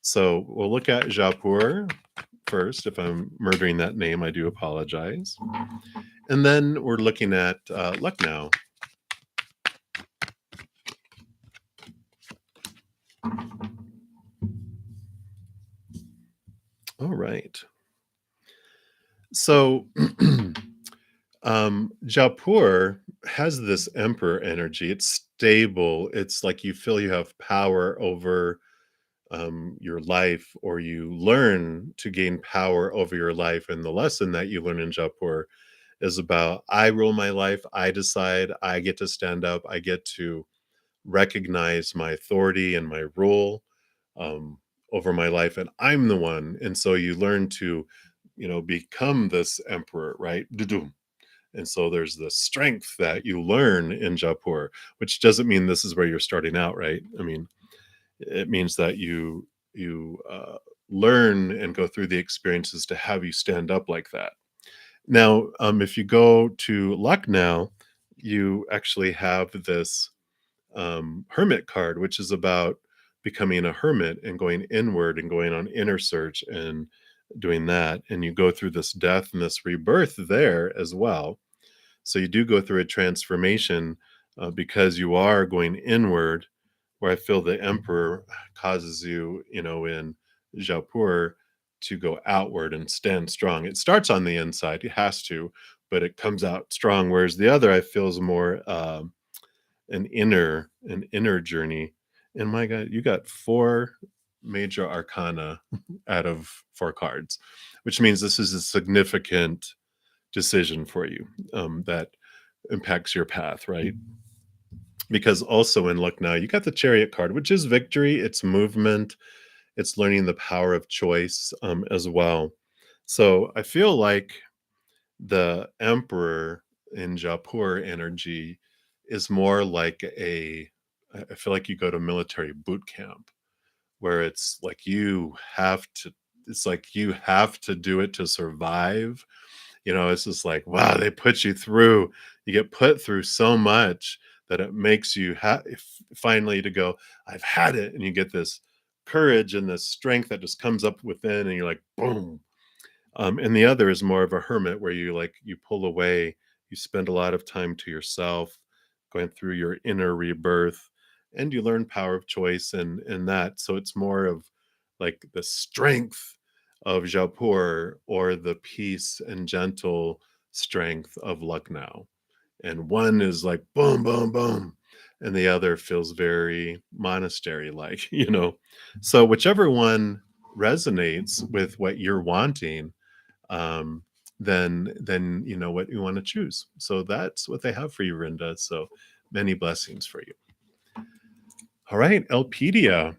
So we'll look at Jaipur first. If I'm murdering that name, I do apologize. And then we're looking at Lucknow. All right. So Jaipur has this emperor energy. It's stable. It's like you feel you have power over your life, or you learn to gain power over your life. And the lesson that you learn in Jaipur is about, I rule my life. I decide. I get to stand up. I get to recognize my authority and my rule um, over my life, and I'm the one. And so you learn to, become this emperor, right? Dudum. And so there's the strength that you learn in Jaipur, which doesn't mean this is where you're starting out, right? I mean, it means that you learn and go through the experiences to have you stand up like that. Now, if you go to Lucknow, you actually have this hermit card, which is about becoming a hermit and going inward and going on inner search and doing that. And you go through this death and this rebirth there as well. So you do go through a transformation because you are going inward, where I feel the emperor causes you, in Jaipur, to go outward and stand strong. It starts on the inside, it has to, but it comes out strong. Whereas the other, I feel, is more an inner journey. And my God, you got four major arcana out of four cards, which means this is a significant decision for you that impacts your path, right? Because also in luck now, you got the chariot card, which is victory, it's movement, it's learning the power of choice as well. So I feel like the emperor in Jaipur energy is more like I feel like you go to military boot camp where it's like it's like you have to do it to survive. It's just like, wow, they put you through. You get put through so much that it makes you finally to go, I've had it. And you get this courage and this strength that just comes up within, and you're like, boom. And the other is more of a hermit where you pull away, you spend a lot of time to yourself, going through your inner rebirth, and you learn power of choice and that. So it's more of like the strength of Jaipur or the peace and gentle strength of Lucknow. And one is like boom, boom, boom. And the other feels very monastery like, So whichever one resonates with what you're wanting, um, then you know what you want to choose. So that's what they have for you, Rinda. So many blessings for you. All right, Elpedia,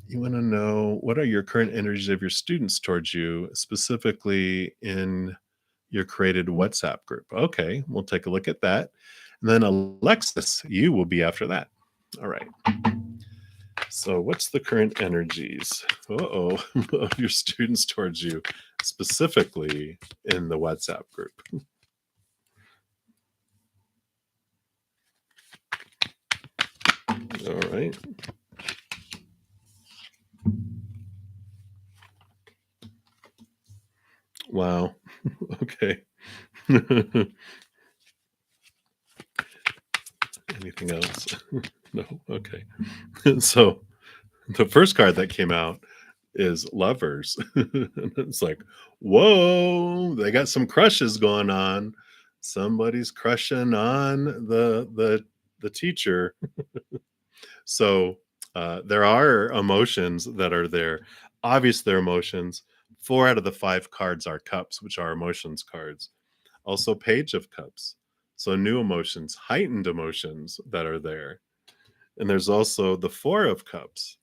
you want to know what are your current energies of your students towards you, specifically in your created WhatsApp group? Okay, we'll take a look at that. And then Alexis, you will be after that. All right. So, what's the current energies of your students towards you, specifically in the WhatsApp group? All right. Wow. Okay. Anything else? No. Okay. So, the first card that came out is lovers. And it's like, whoa, they got some crushes going on. Somebody's crushing on the teacher. So there are emotions that are there. Obvious they're emotions. 4 out of the 5 cards are cups, which are emotions cards. Also, page of cups. So new emotions, heightened emotions that are there. And there's also the 4 of cups,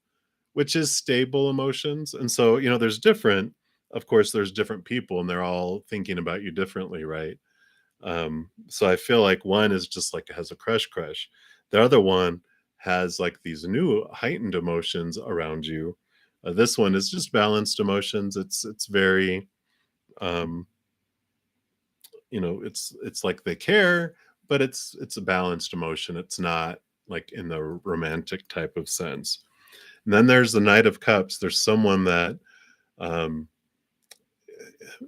which is stable emotions. And so, of course, there's different people and they're all thinking about you differently, right? So I feel like one is just like has a crush. The other one has like these new heightened emotions around you. This one is just balanced emotions. It's very, um, it's like they care, but it's a balanced emotion. It's not like in the romantic type of sense. And then there's the Knight of Cups. There's someone that um,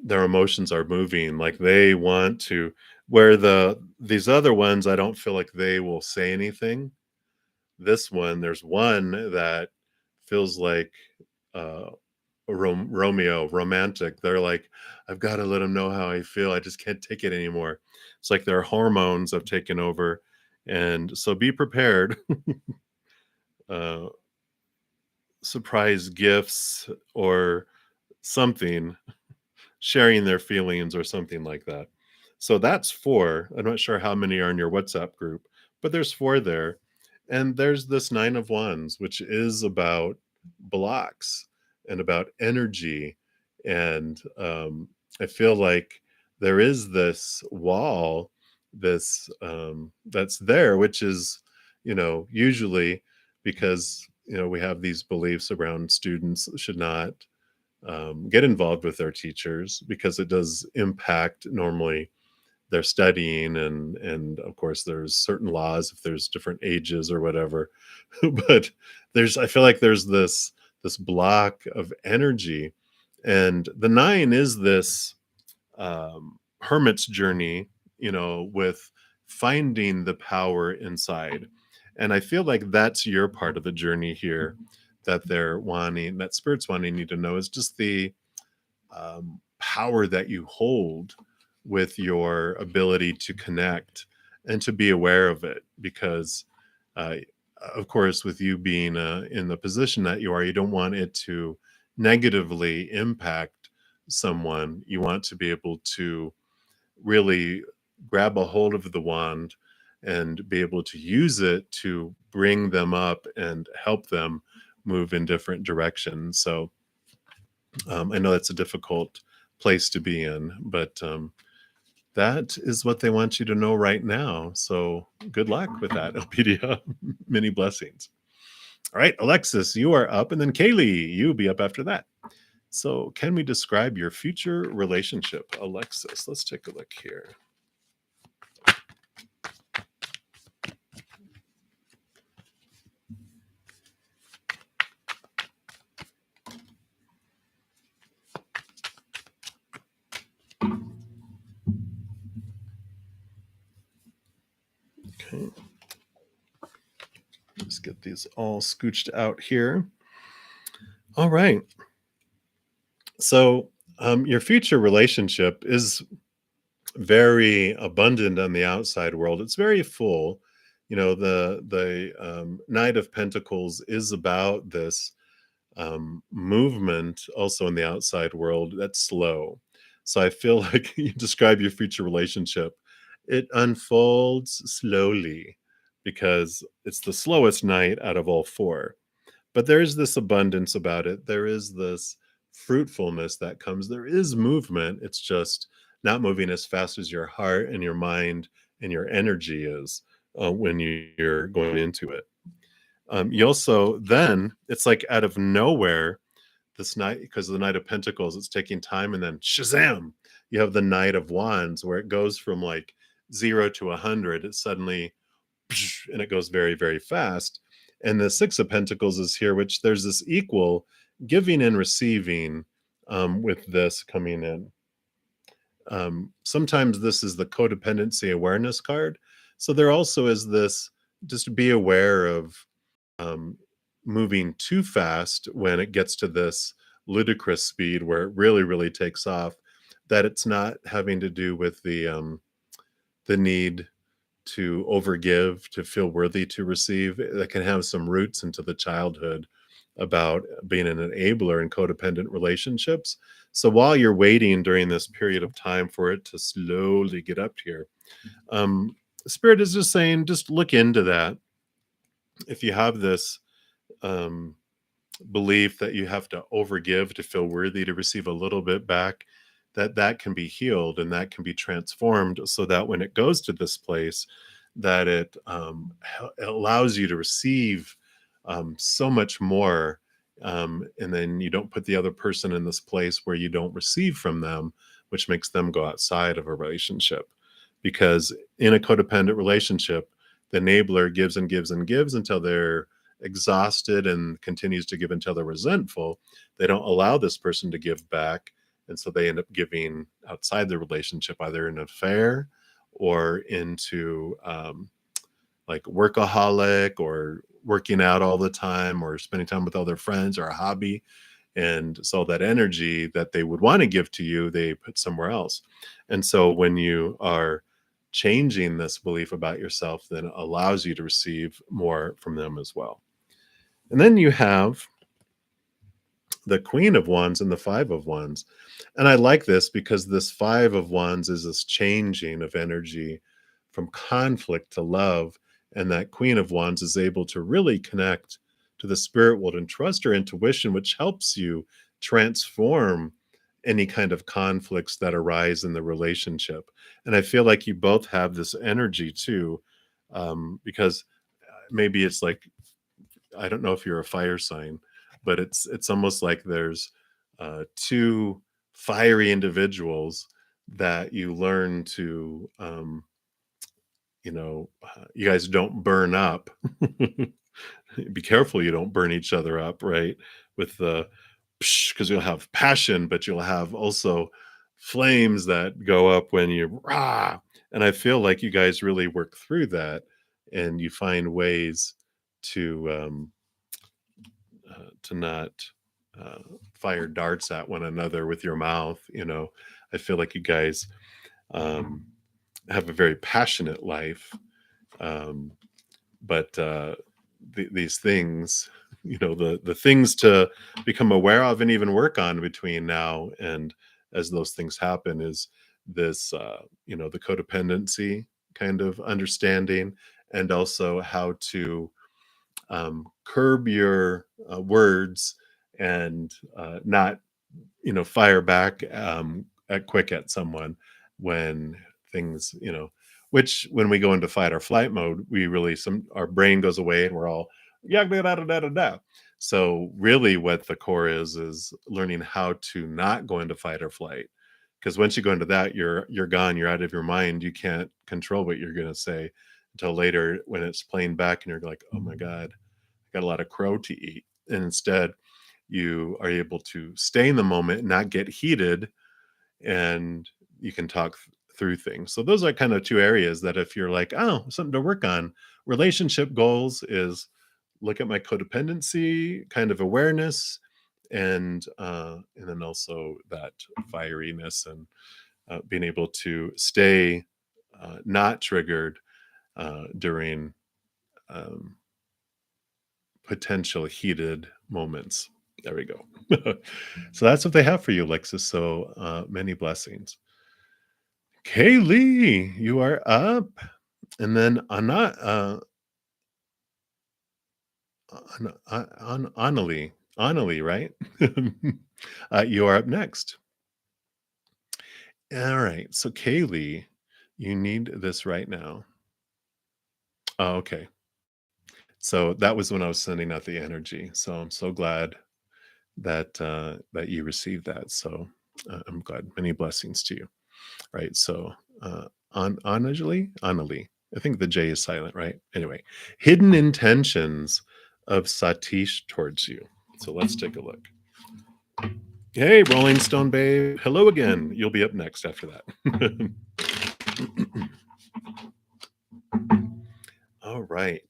their emotions are moving, like they want to. Where these other ones, I don't feel like they will say anything. This one, there's one that feels like uh, Romeo, romantic. They're like, I've got to let him know how I feel. I just can't take it anymore. It's like their hormones have taken over, and so be prepared. uh, Surprise gifts or something, sharing their feelings or something like that. So that's 4. I'm not sure how many are in your WhatsApp group, but there's 4 there. And there's this 9 of wands, which is about blocks and about energy. And I feel like there is this wall, this that's there, which is, usually because we have these beliefs around students should not get involved with their teachers because it does impact normally their studying, and of course there's certain laws if there's different ages or whatever. But I feel like there's this block of energy, and the 9 is this hermit's journey, with finding the power inside. And I feel like that's your part of the journey here, that spirit's wanting you to know, is just the power that you hold with your ability to connect and to be aware of it. Because, uh, of course, with you being in the position that you are, you don't want it to negatively impact someone. You want to be able to really grab a hold of the wand and be able to use it to bring them up and help them move in different directions. So I know that's a difficult place to be in, but that is what they want you to know right now. So good luck with that, Elpidia. Many blessings. All right, Alexis, you are up, and then Kaylee, you be up after that. So, can we describe your future relationship, Alexis? Let's take a look here. Okay, let's get these all scooched out here. All right. So, your future relationship is very abundant on the outside world. It's very full. You know, the Knight of Pentacles is about this movement also in the outside world that's slow. So I feel like you describe your future relationship. It unfolds slowly because it's the slowest night out of all four. But there is this abundance about it. There is this fruitfulness that comes. There is movement. It's just not moving as fast as your heart and your mind and your energy is when you're going into it. You also then it's like out of nowhere this night because the Knight of Pentacles, it's taking time, and then shazam, you have the Knight of Wands where it goes from like 0 to 100. It suddenly and it goes very, very fast. And the Six of Pentacles is here, which there's this equal giving and receiving with this coming in. Sometimes this is the codependency awareness card. So there also is this just be aware of um, moving too fast when it gets to this ludicrous speed where it really, really takes off. That it's not having to do with the need to overgive, to feel worthy to receive. That can have some roots into the childhood about being an enabler in codependent relationships. So while you're waiting during this period of time for it to slowly get up here, Spirit is just saying, just look into that. If you have this um, belief that you have to overgive to feel worthy to receive a little bit back, that can be healed and that can be transformed so that when it goes to this place that it allows you to receive so much more, and then you don't put the other person in this place where you don't receive from them, which makes them go outside of a relationship. Because in a codependent relationship, the enabler gives and gives and gives until they're exhausted and continues to give until they're resentful. They don't allow this person to give back. And so they end up giving outside the relationship, either in an affair or into like workaholic or working out all the time or spending time with other friends or a hobby. And so that energy that they would want to give to you, they put somewhere else. And so when you are changing this belief about yourself, then it allows you to receive more from them as well. And then you have the Queen of Wands and the Five of Wands. And I like this because this Five of Wands is this changing of energy from conflict to love. And that Queen of Wands is able to really connect to the spirit world and trust her intuition, which helps you transform any kind of conflicts that arise in the relationship. And I feel like you both have this energy too, because maybe it's like, I don't know if you're a fire sign, but it's almost like there's two fiery individuals that you learn to you guys don't burn up. Be careful you don't burn each other up, right? With the because you'll have passion, but you'll have also flames that go up when you rah. And I feel like you guys really work through that, and you find ways to not uh, fire darts at one another with your mouth. I feel like you guys um, have a very passionate life, um, but these things, the things to become aware of and even work on between now and as those things happen is this, the codependency kind of understanding, and also how to curb your words and not fire back quick at someone when things, which when we go into fight or flight mode, we really our brain goes away and we're all yeah da da da da da da. So really, what the core is learning how to not go into fight or flight. Because once you go into that, you're gone. You're out of your mind. You can't control what you're going to say until later when it's playing back, and you're like, "Oh my god, I got a lot of crow to eat." And instead, you are able to stay in the moment, not get heated, and you can talk through things. So those are kind of two areas that if you're like, oh, something to work on, relationship goals is look at my codependency kind of awareness, and then also that fieriness and being able to stay not triggered during um, potential heated moments. There we go. So that's what they have for you, Lexus. So many blessings. Kaylee, you are up. And then Annalie, right? You are up next. All right. So Kaylee, you need this right now. Oh, okay. So that was when I was sending out the energy. So I'm so glad that you received that. So I'm glad. Many blessings to you. Right. So Annalie. I think the J is silent, right? Anyway, hidden intentions of Satish towards you. So let's take a look. Hey, Rolling Stone Babe. Hello again. You'll be up next after that. All right.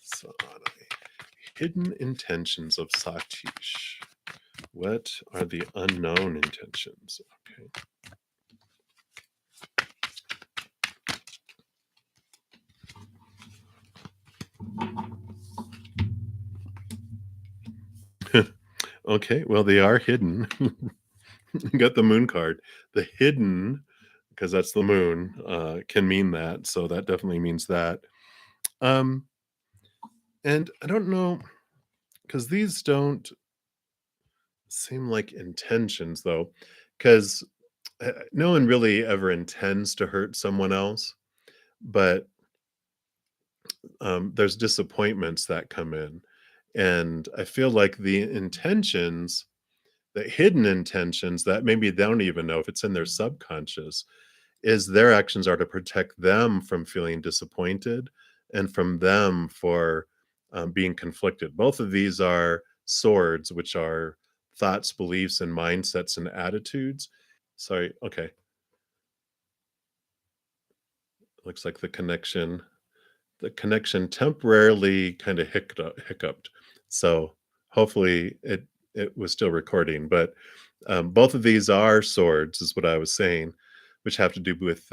So, hidden intentions of Satish. What are the unknown intentions? Okay. Okay. Well, they are hidden. Got the moon card. The hidden, because that's the moon, can mean that. So that definitely means that. Um, and I don't know, because these don't seem like intentions, though, because no one really ever intends to hurt someone else, but there's disappointments that come in. And I feel like the intentions, the hidden intentions that maybe they don't even know if it's in their subconscious, is their actions are to protect them from feeling disappointed and from them for being conflicted. Both of these are swords, which are thoughts, beliefs, and mindsets and attitudes. Sorry. Okay. Looks like the connection temporarily kind of hiccuped. So hopefully it was still recording. But both of these are swords, is what I was saying, which have to do with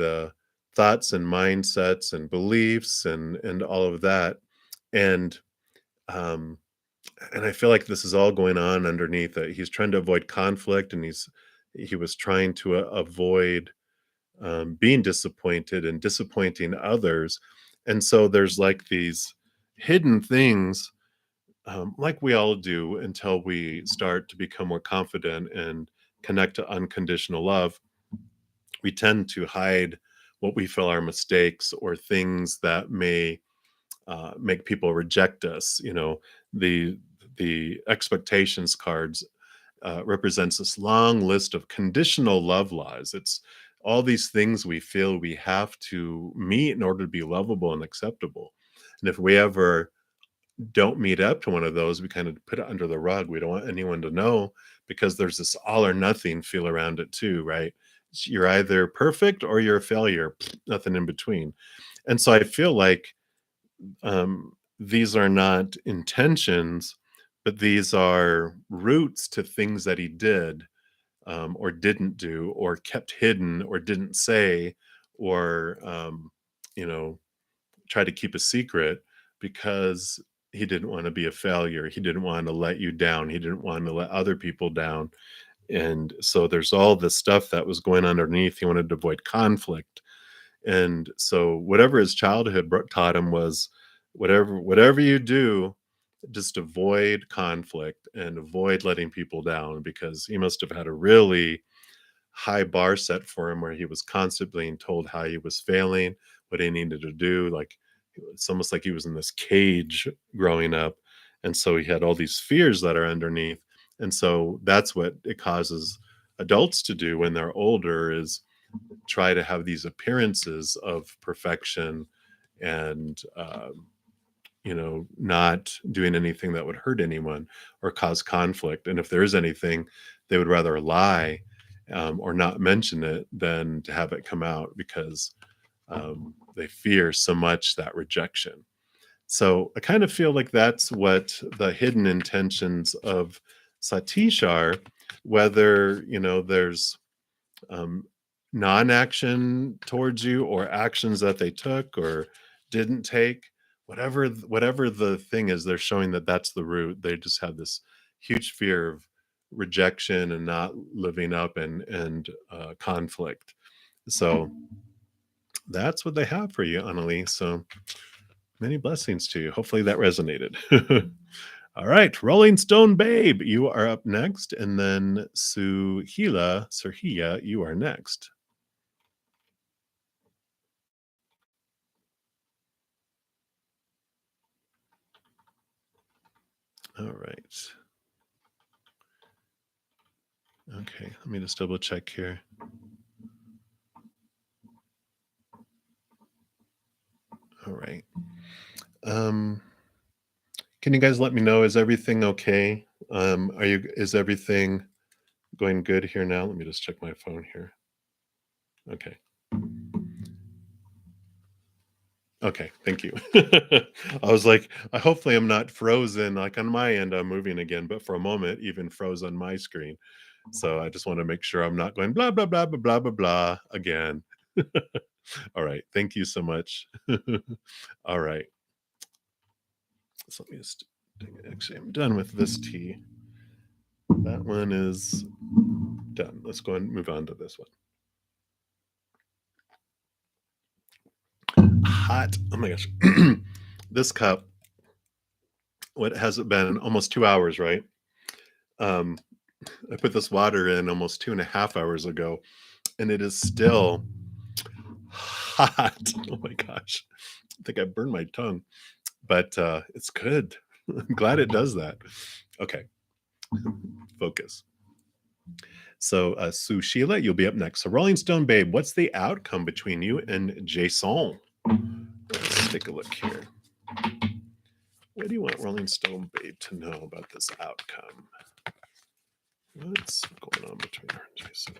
thoughts and mindsets and beliefs and all of that. And um, and I feel like this is all going on underneath it. He's trying to avoid conflict, and he was trying to avoid being disappointed and disappointing others. And so there's like these hidden things, like we all do until we start to become more confident and connect to unconditional love. We tend to hide what we feel are mistakes or things that may make people reject us. The expectations cards represents this long list of conditional love laws. It's all these things we feel we have to meet in order to be lovable and acceptable. And if we ever don't meet up to one of those, we kind of put it under the rug. We don't want anyone to know because there's this all or nothing feel around it too, right? You're either perfect or you're a failure, nothing in between. And so I feel like these are not intentions, but these are roots to things that he did or didn't do, or kept hidden, or didn't say, or you know, try to keep a secret because he didn't want to be a failure. He didn't want to let you down. He didn't want to let other people down. And so there's all this stuff that was going underneath. He wanted to avoid conflict. And so whatever his childhood taught him was whatever you do, just avoid conflict and avoid letting people down, because he must have had a really high bar set for him where he was constantly being told how he was failing, what he needed to do. Like it's almost like he was in this cage growing up. And so he had all these fears that are underneath. And so that's what it causes adults to do when they're older, is try to have these appearances of perfection and not doing anything that would hurt anyone or cause conflict. And if there is anything, they would rather lie, or not mention it than to have it come out, because they fear so much that rejection. So I kind of feel like that's what the hidden intentions of Satish are, whether, there's um, non-action towards you or actions that they took or didn't take, whatever the thing is, they're showing that that's the root. They just have this huge fear of rejection and not living up, and conflict. So that's what they have for you, Annalie. So many blessings to you. Hopefully that resonated. All right, Rolling Stone Babe, you are up next, and then Surhiya, you are next. All right. Okay, let me just double check here. All right. Um, can you guys let me know, is everything okay? Is everything going good here now? Let me just check my phone here. Okay. Okay, thank you. I was like, hopefully I'm not frozen. Like on my end, I'm moving again, but for a moment, even froze on my screen. So I just want to make sure I'm not going blah blah blah blah blah blah blah again. All right, thank you so much. All right, so let me just actually, I'm done with this tea. That one is done. Let's go and move on to this one. Hot. Oh my gosh. This cup, what has it been? Almost 2 hours, right? Um, I put this water in almost 2.5 hours ago, and it is still hot. Oh my gosh. I think I burned my tongue, but it's good. I'm glad it does that. Okay, focus. So, Sue Sheila, you'll be up next. So, Rolling Stone Babe, what's the outcome between you and Jason? Let's take a look here. What do you want Rolling Stone Babe to know about this outcome? What's going on between her and Jason?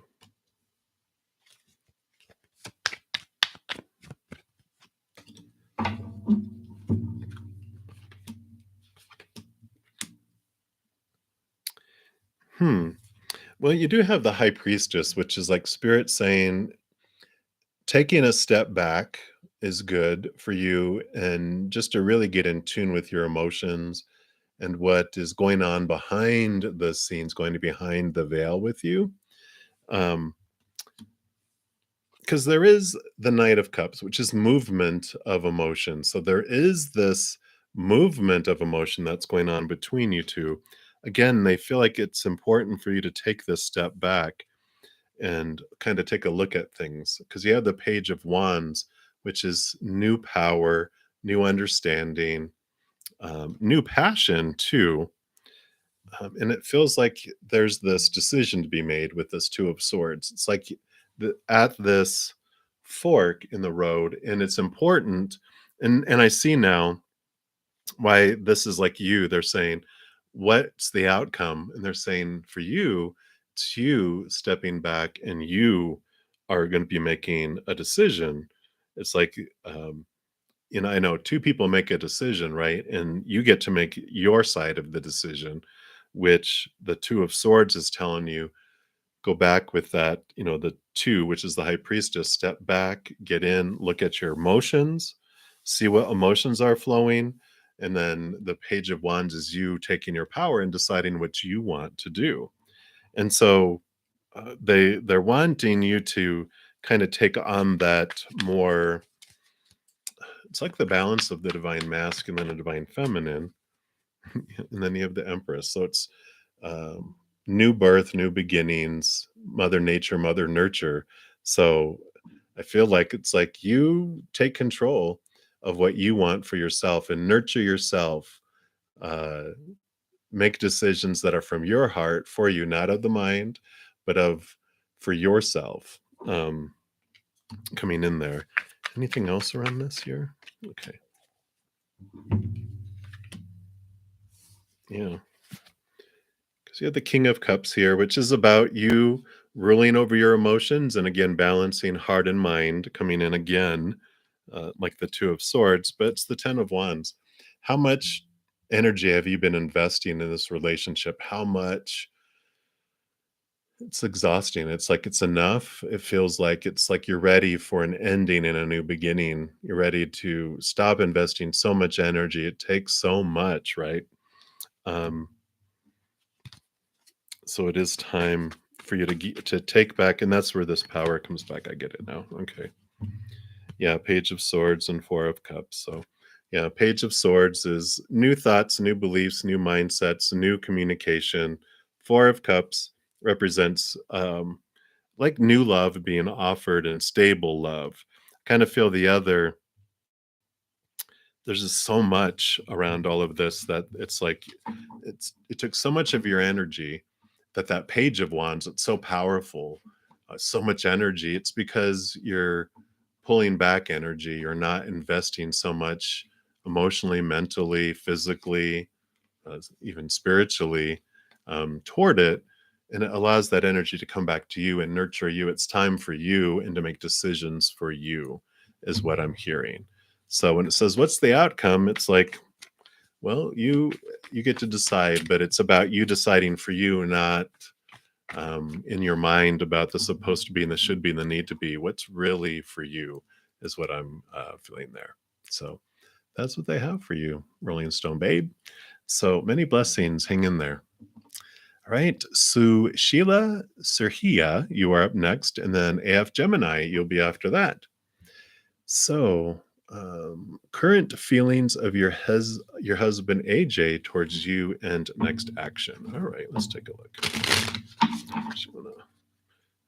Well, you do have the High Priestess, which is like Spirit saying taking a step back is good for you, and just to really get in tune with your emotions and what is going on behind the scenes, going to behind the veil with you. Because there is the Knight of Cups, which is movement of emotion. So there is this movement of emotion that's going on between you two. Again, they feel like it's important for you to take this step back and kind of take a look at things, because you have the Page of Wands, which is new power, new understanding, new passion too. And it feels like there's this decision to be made with this Two of Swords. It's like at this fork in the road, and it's important. And I see now why this is like you. They're saying, what's the outcome? And they're saying for you, it's you stepping back, and you are going to be making a decision. It's like, I know two people make a decision, right? And you get to make your side of the decision, which the Two of Swords is telling you, go back with that, the two, which is the High Priestess, step back, get in, look at your emotions, see what emotions are flowing. And then the Page of Wands is you taking your power and deciding what you want to do. And so they're wanting you to kind of take on that more. It's like the balance of the divine masculine and divine feminine, and then you have the empress. So it's um, new birth, new beginnings, mother nature, mother nurture. So I feel like it's like you take control of what you want for yourself and nurture yourself. uh, make decisions that are from your heart for you, not of the mind, but of for yourself. um, Coming in there. Anything else around this here? Okay. Yeah. Because you have the King of Cups here, which is about you ruling over your emotions and again balancing heart and mind, coming in again, like the Two of Swords, but it's the Ten of Wands. How much energy have you been investing in this relationship? How much? It's exhausting. It's like it's enough. It feels like it's like you're ready for an ending and a new beginning. You're ready to stop investing so much energy. It takes so much, right? Um, so it is time for you to take back, and that's where this power comes back. I get it now. Okay. Yeah, Page of Swords and Four of Cups. So, yeah, Page of Swords is new thoughts, new beliefs, new mindsets, new communication. Four of Cups represents like new love being offered and stable love. Kind of feel the other. There's just so much around all of this that it's like it took so much of your energy that that Page of Wands. It's so powerful, so much energy. It's because you're pulling back energy. You're not investing so much emotionally, mentally, physically, even spiritually toward it. And it allows that energy to come back to you and nurture you. It's time for you and to make decisions for you, is what I'm hearing. So when it says, what's the outcome? It's like, well, you get to decide, but it's about you deciding for you, not in your mind about the supposed to be and the should be and the need to be. What's really for you is what I'm feeling there. So that's what they have for you, Rolling Stone Babe. So many blessings. Hang in there. All right. So Sheila Serhia, you are up next. And then AF Gemini, you'll be after that. So current feelings of your husband AJ towards you and next action. All right, let's take a look. I'm just gonna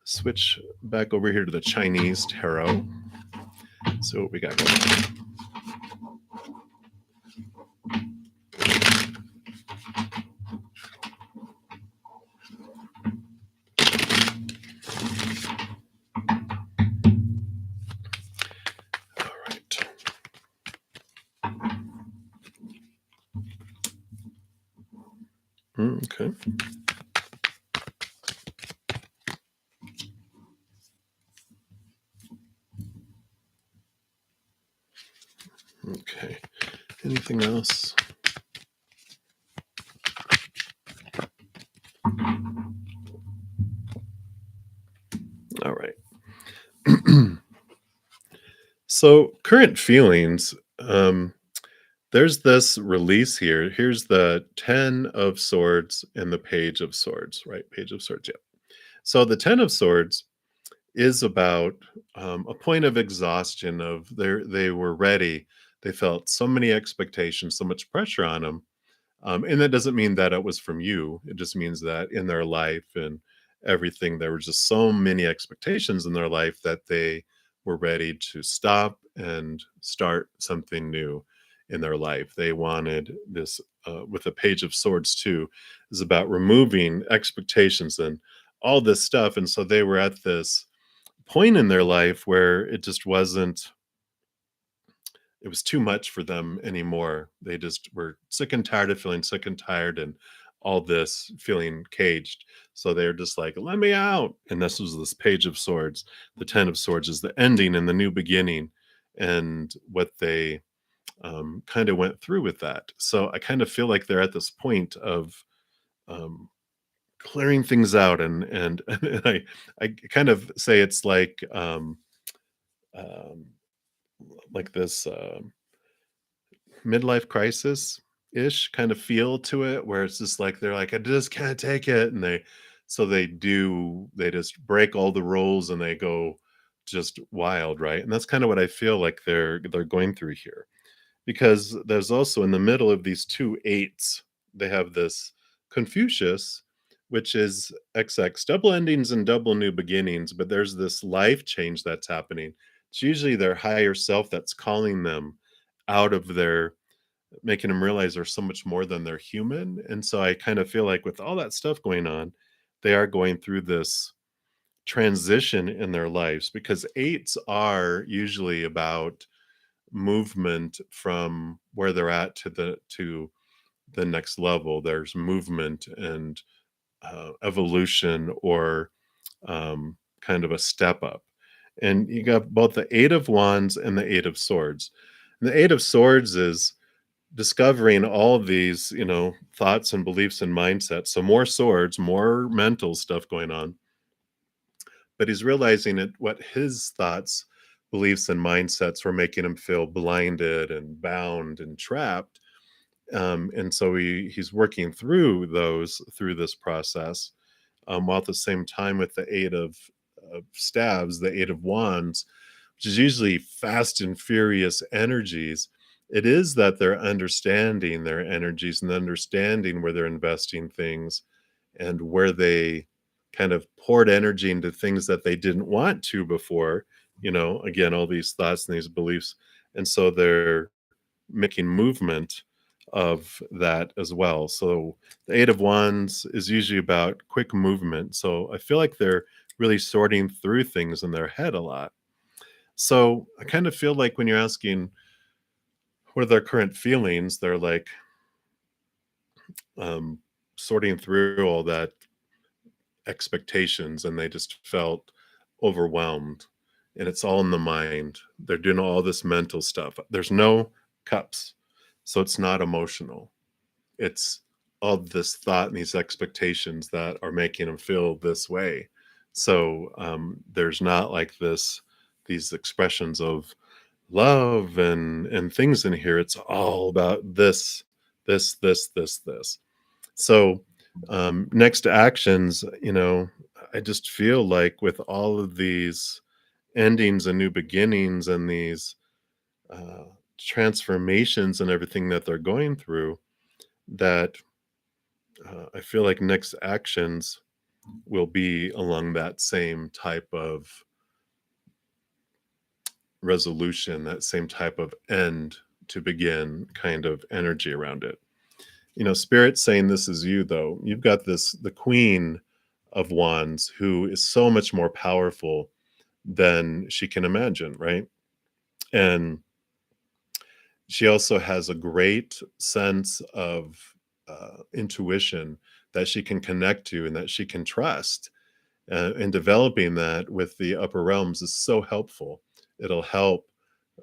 switch back over here to the Chinese tarot. So what we got going on. All right. Okay. Okay. Anything else? All right. So current feelings. There's this release here. Here's the 10 of Swords and the Page of Swords, right? Page of Swords. Yeah. So the 10 of Swords is about a point of exhaustion of they were ready. They felt so many expectations, so much pressure on them. And that doesn't mean that it was from you. It just means that in their life and everything, there were just so many expectations in their life that they were ready to stop and start something new in their life. They wanted this, with the Page of Swords, too, is about removing expectations and all this stuff. And so they were at this point in their life where it just wasn't, it was too much for them anymore. They just were sick and tired of feeling sick and tired and all this feeling caged. So they're just like, let me out. And this was this Page of Swords. The 10 of Swords is the ending and the new beginning and what they kind of went through with that. So I kind of feel like they're at this point of um, clearing things out. And I kind of say it's um, like this midlife crisis ish kind of feel to it, where it's just like they're like, I just can't take it, and they So they just break all the rules and they go just wild, right? And that's kind of what I feel like they're going through here. Because there's also in the middle of these two eights, they have this Confucius, which is XX, double endings and double new beginnings, but there's this life change that's happening. It's usually their higher self that's calling them out of their making them realize they're so much more than they're human. And so I kind of feel like with all that stuff going on, they are going through this transition in their lives because eights are usually about movement from where they're at to the next level. There's movement and evolution or kind of a step up. And you got both the Eight of Wands and the Eight of Swords. And the Eight of Swords is discovering all of these, thoughts and beliefs and mindsets. So more swords, more mental stuff going on. But he's realizing it what his thoughts, beliefs, and mindsets were making him feel blinded and bound and trapped. And so he's working through those through this process, while at the same time with the of staves, the Eight of Wands, which is usually fast and furious energies. It is that they're understanding their energies and understanding where they're investing things and where they kind of poured energy into things that they didn't want to before, again, all these thoughts and these beliefs. And so they're making movement of that as well. So the Eight of Wands is usually about quick movement. So I feel like they're really sorting through things in their head a lot. So I kind of feel like when you're asking what are their current feelings, they're like um, sorting through all that expectations and they just felt overwhelmed. And it's all in the mind. They're doing all this mental stuff. There's no cups. So it's not emotional. It's all this thought and these expectations that are making them feel this way. So there's not like these expressions of love and things in here. It's all about this. So next actions, I just feel like with all of these endings and new beginnings and these uh, transformations and everything that they're going through, that I feel like next actions will be along that same type of resolution, that same type of end to begin kind of energy around it. Spirit saying this is you, though. You've got the Queen of Wands who is so much more powerful than she can imagine, right? And she also has a great sense of intuition that she can connect to and that she can trust. And developing that with the upper realms is so helpful. It'll help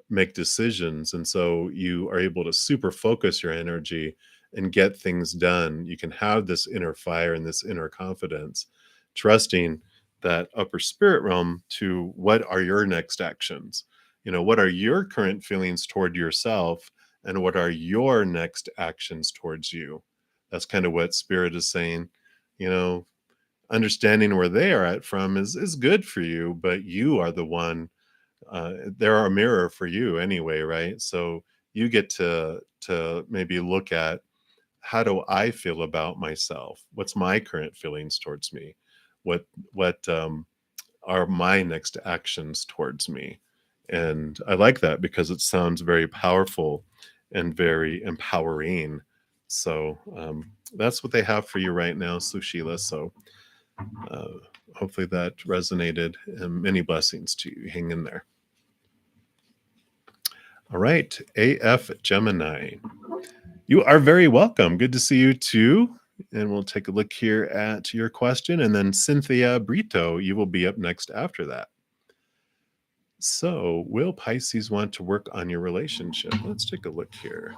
make decisions. And so you are able to super focus your energy and get things done. You can have this inner fire and this inner confidence, trusting that upper spirit realm to what are your next actions? What are your current feelings toward yourself? And what are your next actions towards you? That's kind of what spirit is saying. You know, understanding where they are at from is good for you, but you are the one they're a mirror for you anyway, right? So you get to maybe look at how do I feel about myself? What's my current feelings towards me? What are my next actions towards me? And I like that because it sounds very powerful and very empowering. So that's what they have for you right now, Sushila. So uh, hopefully that resonated, and many blessings to you. Hang in there. All right, AF Gemini. You are very welcome. Good to see you too. And we'll take a look here at your question. And then Cynthia Brito, you will be up next after that. So, will Pisces want to work on your relationship? Let's take a look here.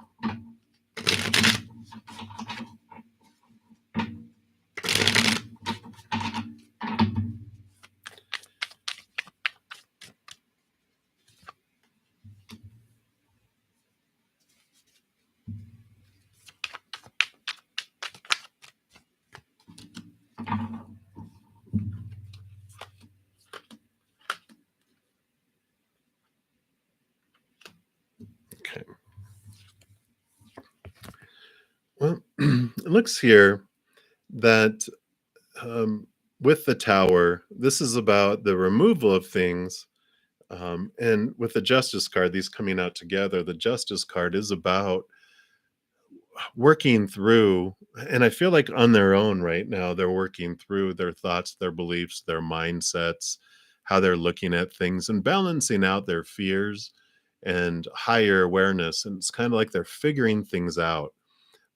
looks here that um, with the tower, this is about the removal of things. And with the justice card, these coming out together, the justice card is about working through, and I feel like on their own right now, they're working through their thoughts, their beliefs, their mindsets, how they're looking at things and balancing out their fears and higher awareness. And it's kind of like they're figuring things out,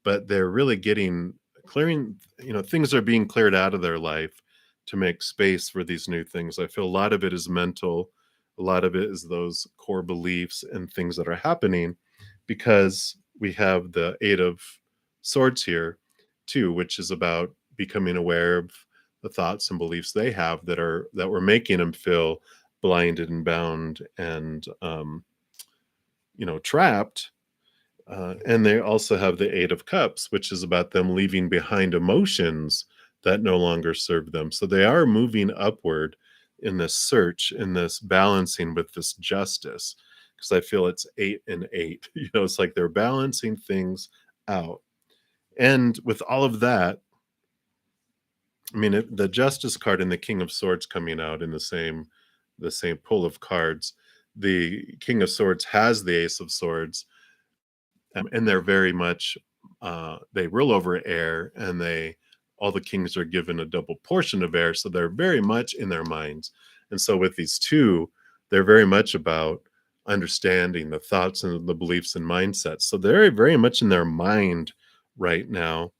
but they're really getting clearing, things are being cleared out of their life to make space for these new things. I feel a lot of it is mental, a lot of it is those core beliefs and things that are happening because we have the Eight of Swords here too, which is about becoming aware of the thoughts and beliefs they have that were making them feel blinded and bound and trapped. And they also have the Eight of Cups, which is about them leaving behind emotions that no longer serve them. So they are moving upward in this search, in this balancing with this justice, because I feel it's eight and eight. It's like they're balancing things out. And with all of that, I mean, the Justice card and the King of Swords coming out in the same pull of cards. The King of Swords has the Ace of Swords, and they're very much they rule over air, and they all the kings are given a double portion of air, so they're very much in their minds. And so with these two, they're very much about understanding the thoughts and the beliefs and mindsets, so they're very much in their mind right now.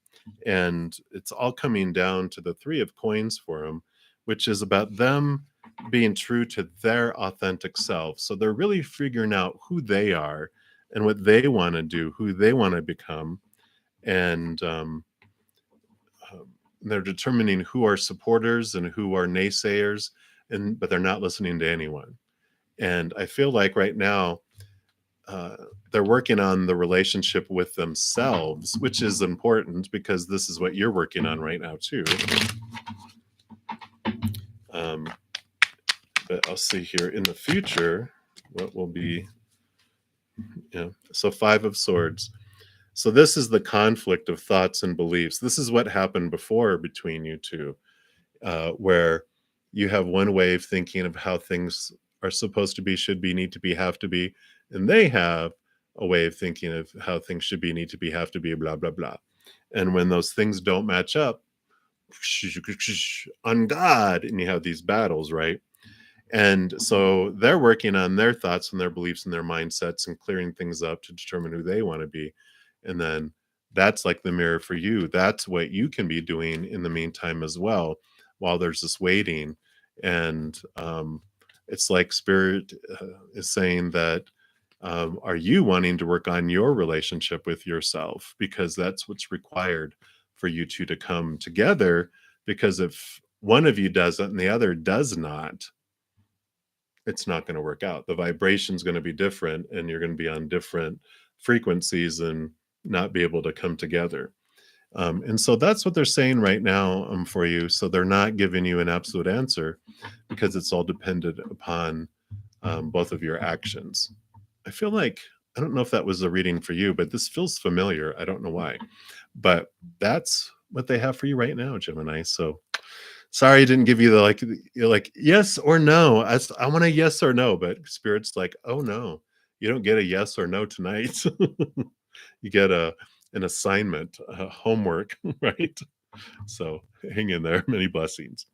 And it's all coming down to the Three of Coins for them, which is about them being true to their authentic self. So they're really figuring out who they are and what they want to do, who they want to become, and they're determining who are supporters and who are naysayers, but they're not listening to anyone. And I feel like right now uh, they're working on the relationship with themselves, which is important because this is what you're working on right now too. Um, but I'll see here in the future what will be. So Five of Swords. So this is the conflict of thoughts and beliefs. This is what happened before between you two, where you have one way of thinking of how things are supposed to be, should be, need to be, have to be, and they have a way of thinking of how things should be, need to be, have to be, blah, blah, blah. And when those things don't match up, on God, and you have these battles, right? And so they're working on their thoughts and their beliefs and their mindsets and clearing things up to determine who they want to be. And then that's like the mirror for you. That's what you can be doing in the meantime as well, while there's this waiting. And it's like Spirit is saying that are you wanting to work on your relationship with yourself? Because that's what's required for you two to come together. Because if one of you does it and the other does not, it's not going to work out. The vibration's going to be different, and you're going to be on different frequencies and not be able to come together. And so that's what they're saying right now for you. So they're not giving you an absolute answer because it's all dependent upon both of your actions. I feel like, I don't know if that was a reading for you, but this feels familiar. I don't know why, but that's what they have for you right now, Gemini. So sorry I didn't give you the you're like yes or no. I want a yes or no, but Spirit's like, oh no, you don't get a yes or no tonight. You get an assignment, homework, right? So hang in there. Many blessings.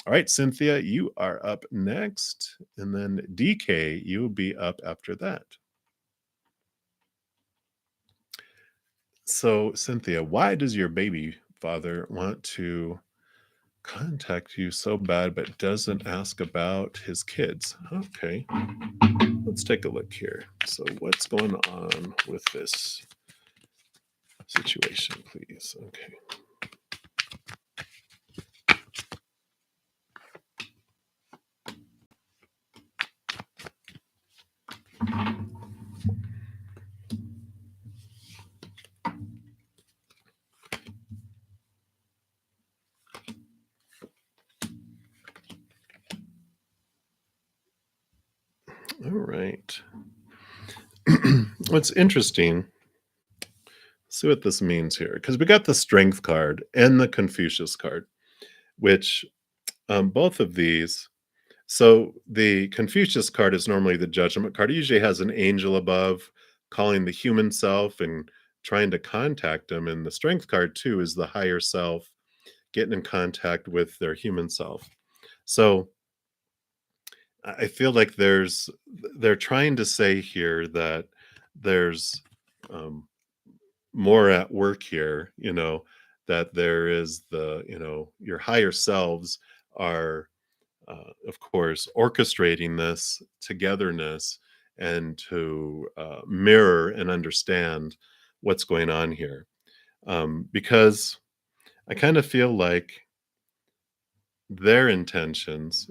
All right, Cynthia, you are up next, and then DK, you will be up after that. So, Cynthia, why does your baby father want to contact you so bad but doesn't ask about his kids? Okay, let's take a look here. So, what's going on with this situation, please? Okay. All right. What's interesting. see what this means here, because we got the Strength card and the Confucius card, which both of these. So the Confucius card is normally the Judgment card. It usually has an angel above calling the human self and trying to contact them. And the Strength card too is the higher self getting in contact with their human self. So I feel like they're trying to say here that there's um, more at work here, that there is your higher selves are, of course, orchestrating this togetherness and to mirror and understand what's going on here. Because I kind of feel like their intentions,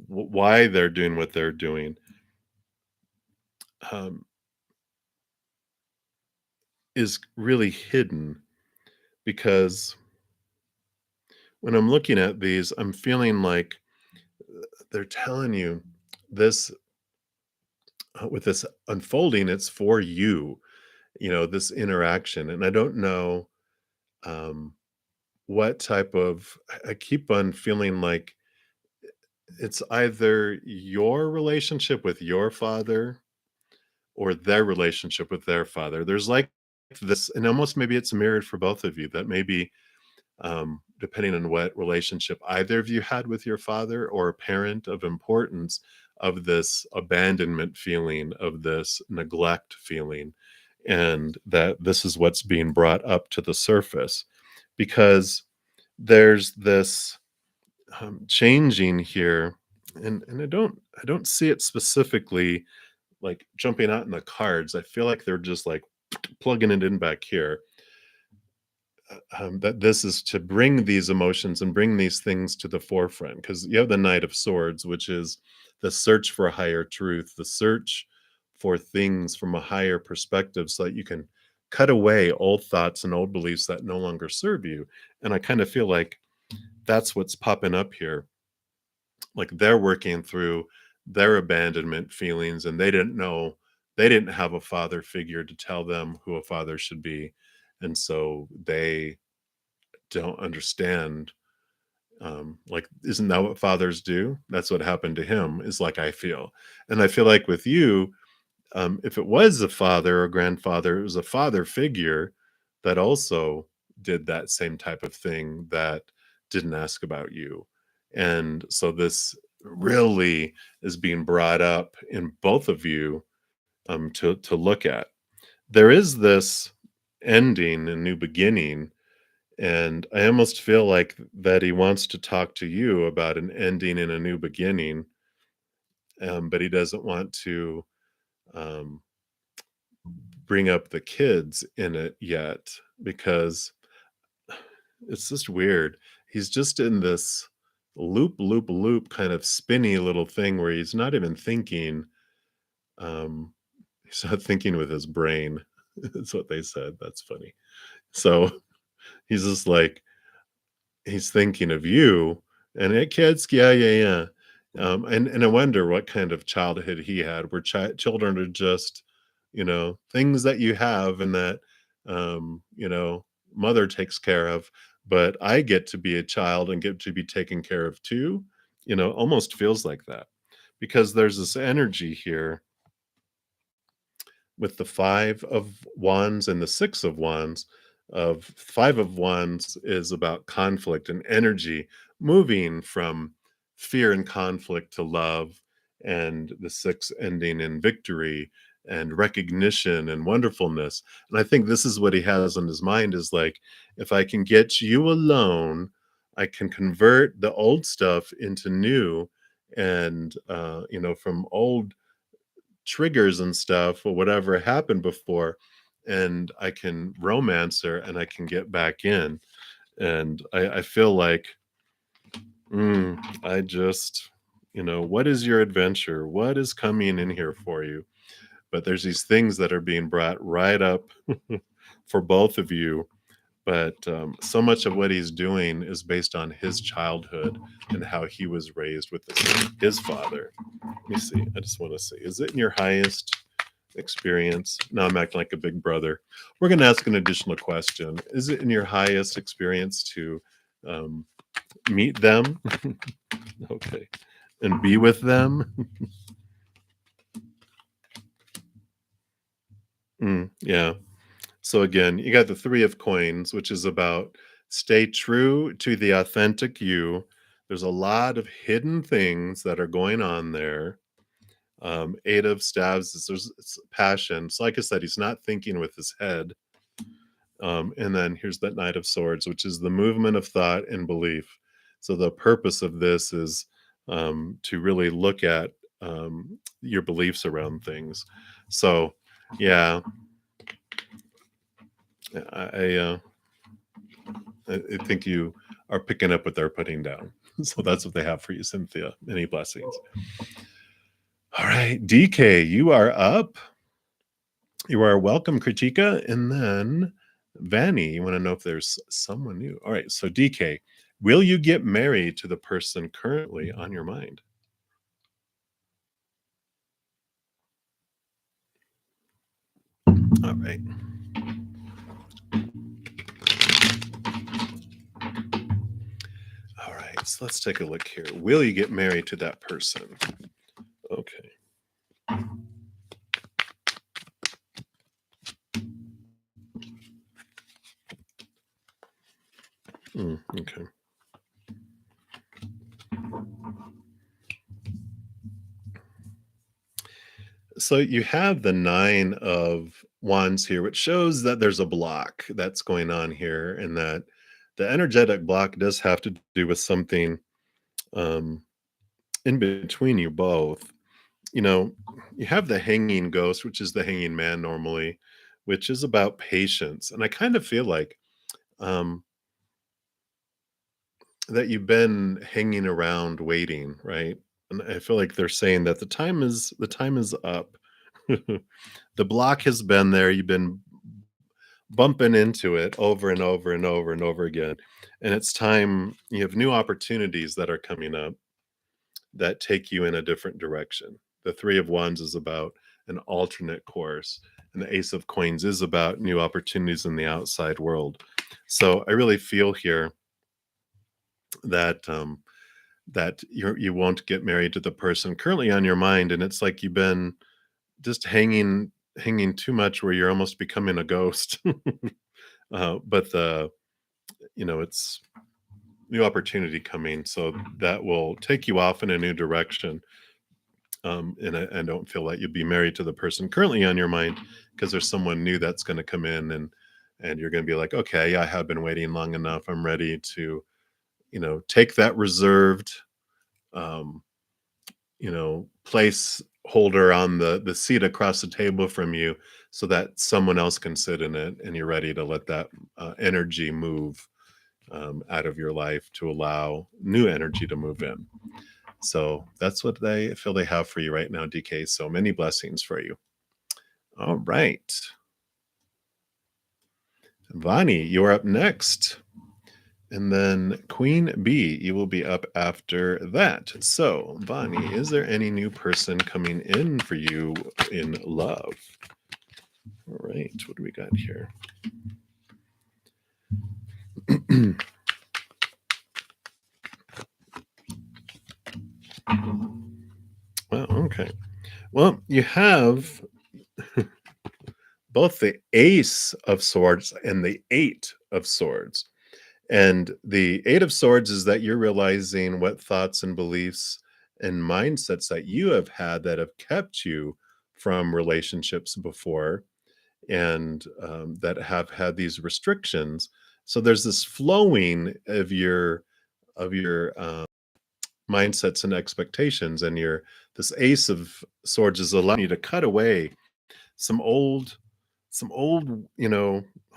why they're doing what they're doing, um, is really hidden. Because when I'm looking at these, I'm feeling like they're telling you this with this unfolding, it's for you, this interaction. And I don't know um, what type of, I keep on feeling like it's either your relationship with your father or their relationship with their father. There's like this, and almost maybe it's mirrored for both of you, that maybe depending on what relationship either of you had with your father or a parent of importance, of this abandonment feeling, of this neglect feeling, and that this is what's being brought up to the surface, because there's this changing here, and I don't see it specifically like jumping out in the cards. I feel like they're just like plugging it in back here, that this is to bring these emotions and bring these things to the forefront, because you have the Knight of Swords, which is the search for a higher truth, the search for things from a higher perspective so that you can cut away old thoughts and old beliefs that no longer serve you. And I kind of feel like that's what's popping up here. Like they're working through their abandonment feelings, and they didn't have a father figure to tell them who a father should be. And so they don't understand, like, isn't that what fathers do? That's what happened to him, is like I feel. And I feel like with you, if it was a father or grandfather, it was a father figure that also did that same type of thing, that didn't ask about you. And so this really is being brought up in both of you, to look at. There is this ending and new beginning, and I almost feel like that he wants to talk to you about an ending and a new beginning, but he doesn't want to um, bring up the kids in it yet, because it's just weird. He's just in this loop kind of spinny little thing where he's not even thinking. Um, he's not thinking with his brain. That's what they said. That's funny. So he's just like, he's thinking of you, and hey, kids, yeah, yeah, yeah. And I wonder what kind of childhood he had, where children are just, things that you have and that, mother takes care of, but I get to be a child and get to be taken care of too. Almost feels like that, because there's this energy here with the 5 of Wands and the 6 of Wands. Of 5 of Wands is about conflict and energy, moving from fear and conflict to love, and the 6 ending in victory and recognition and wonderfulness. And I think this is what he has on his mind, is like, if I can get you alone, I can convert the old stuff into new, and from old triggers and stuff or whatever happened before, and I can romance her and I can get back in. And I feel like, I just, what is your adventure? What is coming in here for you? But there's these things that are being brought right up for both of you. But so much of what he's doing is based on his childhood and how he was raised with his father. Let me see. I just want to see. Is it in your highest? experience. Now I'm acting like a big brother. We're going to ask an additional question. Is it in your highest experience to um, meet them? Okay. And be with them? Yeah. So again, you got the three of coins, which is about stay true to the authentic you. There's a lot of hidden things that are going on there. Eight of staves is there's it's passion. So like I said, he's not thinking with his head. And then here's that Knight of Swords, which is the movement of thought and belief. So the purpose of this is to really look at your beliefs around things. So, yeah, I, uh, I think you are picking up what they're putting down. So that's what they have for you, Cynthia. Many blessings. All right, DK, you are up. You are welcome, Kritika. And then Vanny, you want to know if there's someone new. All right, so DK, will you get married to the person currently on your mind? All right. All right, so let's take a look here. Will you get married to that person? Okay. Okay. So you have the nine of wands here, which shows that there's a block that's going on here, and that the energetic block does have to do with something um, in between you both. You know, you have the hanging ghost, which is the hanging man normally, which is about patience. And I kind of feel like um, that you've been hanging around waiting, right? And I feel like they're saying that the time is up. The block has been there. You've been bumping into it over and over and over and over again. And it's time you have new opportunities that are coming up that take you in a different direction. The Three of Wands is about an alternate course, and the Ace of Coins is about new opportunities in the outside world. So I really feel here that that you won't get married to the person currently on your mind, and it's like you've been just hanging too much, where you're almost becoming a ghost. But the it's new opportunity coming, so that will take you off in a new direction. And I don't feel like you'd be married to the person currently on your mind, because there's someone new that's going to come in, and you're going to be like, okay, yeah, I have been waiting long enough. I'm ready to, take that reserved, um, place holder on the seat across the table from you, so that someone else can sit in it, and you're ready to let that energy move out of your life to allow new energy to move in. So that's what they feel they have for you right now, DK. So many blessings for you. All right. Vani, you're up next. And then Queen B, you will be up after that. So, Vani, is there any new person coming in for you in love? All right. What do we got here? Well, okay. Well, you have both the Ace of Swords and the Eight of Swords. And the Eight of Swords is that you're realizing what thoughts and beliefs and mindsets that you have had that have kept you from relationships before, and that have had these restrictions. So there's this flowing of your mindsets and expectations, and your this Ace of Swords is allowing you to cut away some old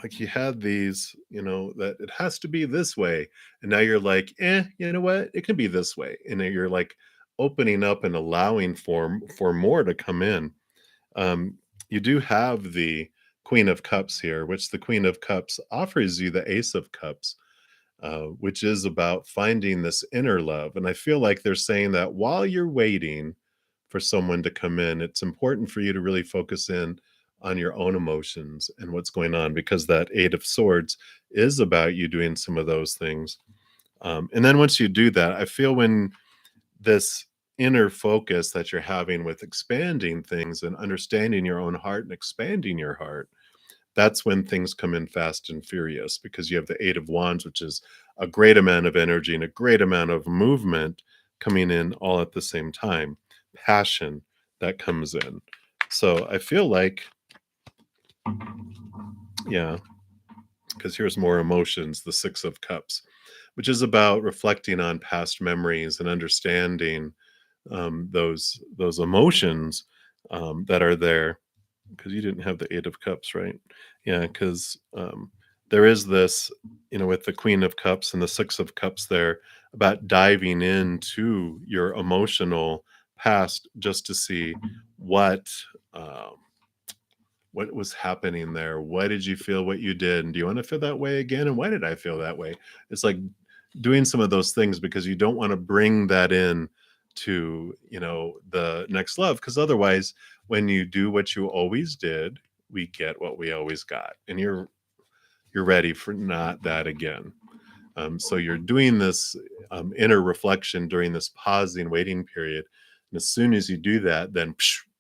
like you had these, that it has to be this way, and now you're like, you know what, it can be this way, and then you're like opening up and allowing for more to come in. You do have the Queen of Cups here, which the Queen of Cups offers you the Ace of Cups, which is about finding this inner love. And I feel like they're saying that while you're waiting for someone to come in. It's important for you to really focus in on your own emotions and what's going on, because that Eight of Swords is about you doing some of those things. And then once you do that, I feel when this inner focus that you're having with expanding things and understanding your own heart and expanding your heart, that's when things come in fast and furious, because you have the Eight of Wands, which is a great amount of energy and a great amount of movement coming in all at the same time. Passion that comes in. So I feel like, yeah, because here's more emotions, the Six of Cups, which is about reflecting on past memories and understanding those emotions that are there. Because you didn't have the Eight of Cups, right? Yeah, because there is this, with the Queen of Cups and the Six of Cups there, about diving into your emotional past just to see what um, what was happening there. Why did you feel what you did? And do you want to feel that way again? And why did I feel that way? It's like doing some of those things because you don't want to bring that in to, the next love. Because otherwise, when you do what you always did, we get what we always got. And you're ready for not that again. So you're doing this inner reflection during this pausing waiting period. And as soon as you do that, then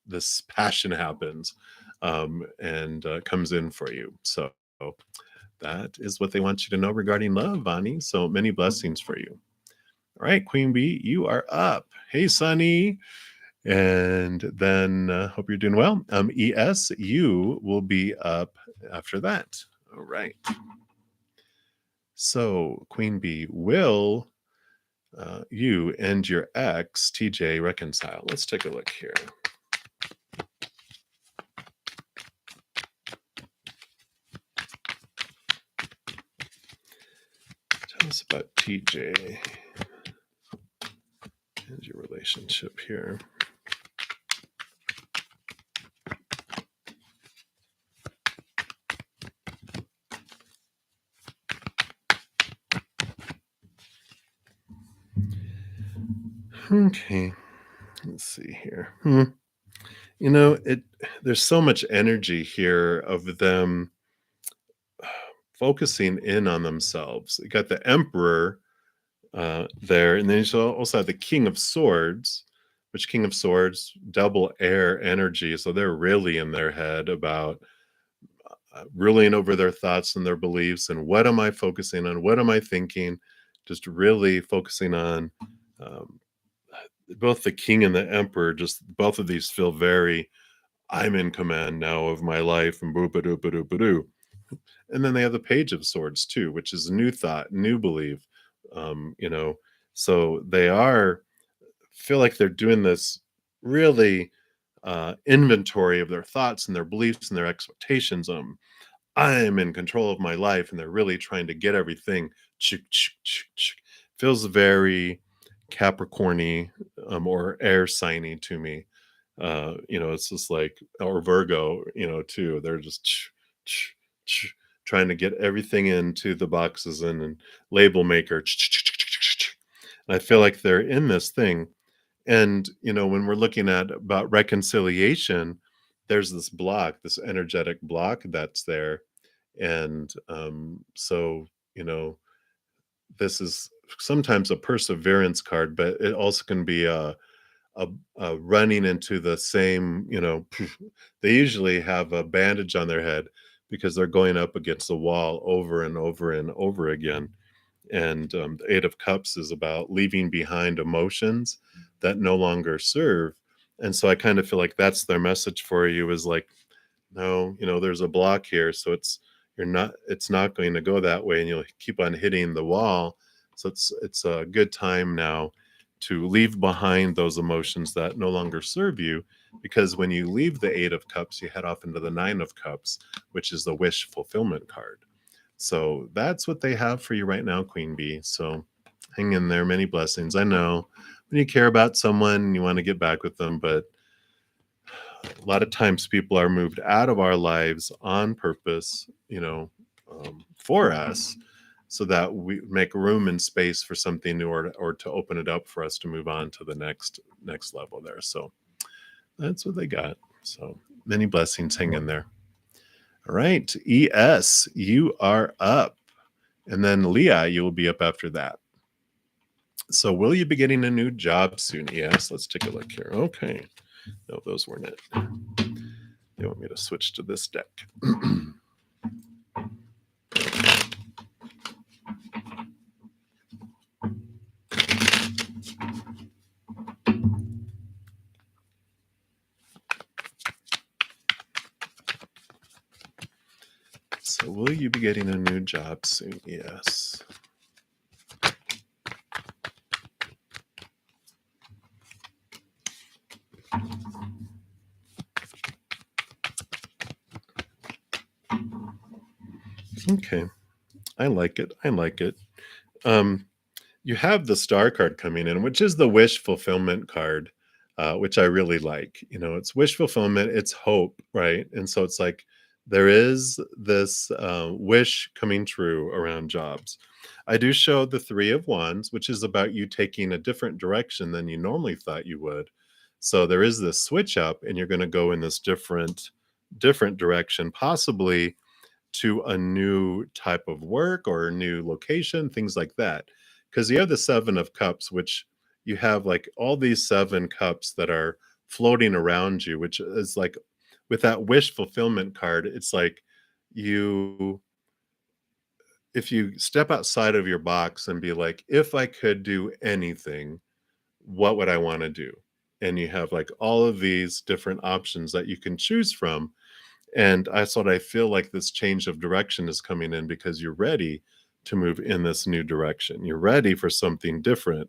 this passion happens and comes in for you. So that is what they want you to know regarding love, Vani. So many blessings for you. All right, Queen Bee, you are up. Hey, Sunny. And then hope you're doing well. ES, you will be up after that. All right. So, Queen Bee, will you and your ex, TJ, reconcile? Let's take a look here. Tell us about TJ and your relationship here. Okay, let's see here. There's so much energy here of them focusing in on themselves. You got the Emperor there, and then you also have the King of Swords, which King of Swords, double air energy. So they're really in their head about ruling over their thoughts and their beliefs. And what am I focusing on? What am I thinking? Just really focusing on um, both the King and the Emperor. Just both of these feel very, I'm in command now of my life, and boop a doo ba doo ba doo. And then they have the Page of Swords too, which is new thought, new belief. Um, you know, so they feel like they're doing this really inventory of their thoughts and their beliefs and their expectations. I'm in control of my life, and they're really trying to get everything. Chick, chick, chick, chick. Feels very Capricorny or air signy to me. It's just like, or Virgo, too. They're just trying to get everything into the boxes and label maker. And I feel like they're in this thing. And, when we're looking at about reconciliation, there's this block, this energetic block that's there. And so, this is sometimes a perseverance card, but it also can be a running into the same, they usually have a bandage on their head because they're going up against the wall over and over and over again. And the Eight of Cups is about leaving behind emotions that no longer serve. And so I kind of feel like that's their message for you, is like, no, there's a block here. So it's not going to go that way. And you'll keep on hitting the wall. So it's a good time now to leave behind those emotions that no longer serve you. Because when you leave the Eight of Cups, you head off into the Nine of Cups, which is the wish fulfillment card. So that's what they have for you right now, Queen Bee. So hang in there. Many blessings. I know when you care about someone, you want to get back with them, but a lot of times people are moved out of our lives on purpose, for us, so that we make room and space for something new, or to open it up for us to move on to the next level there. So That's what they got. So many blessings. Hang in there. All right. ES, you are up. And then Leah, you will be up after that. So will you be getting a new job soon? ES, let's take a look here. Okay. No, those weren't it. They want me to switch to this deck. So will you be getting a new job soon? Yes. Okay. I like it. I like it. You have the star card coming in, which is the wish fulfillment card, which I really like. It's wish fulfillment, it's hope, right? And so it's like there is this wish coming true around jobs. I do show the Three of Wands, which is about you taking a different direction than you normally thought you would. So there is this switch up, and you're going to go in this different direction, possibly to a new type of work or a new location, things like that. Because you have the Seven of Cups, which you have like all these seven cups that are floating around you, which is like with that wish fulfillment card, it's like you, if you step outside of your box and be like, if I could do anything, what would I want to do? And you have like all of these different options that you can choose from, and that's what I feel like this change of direction is coming in because you're ready to move in this new direction. You're ready for something different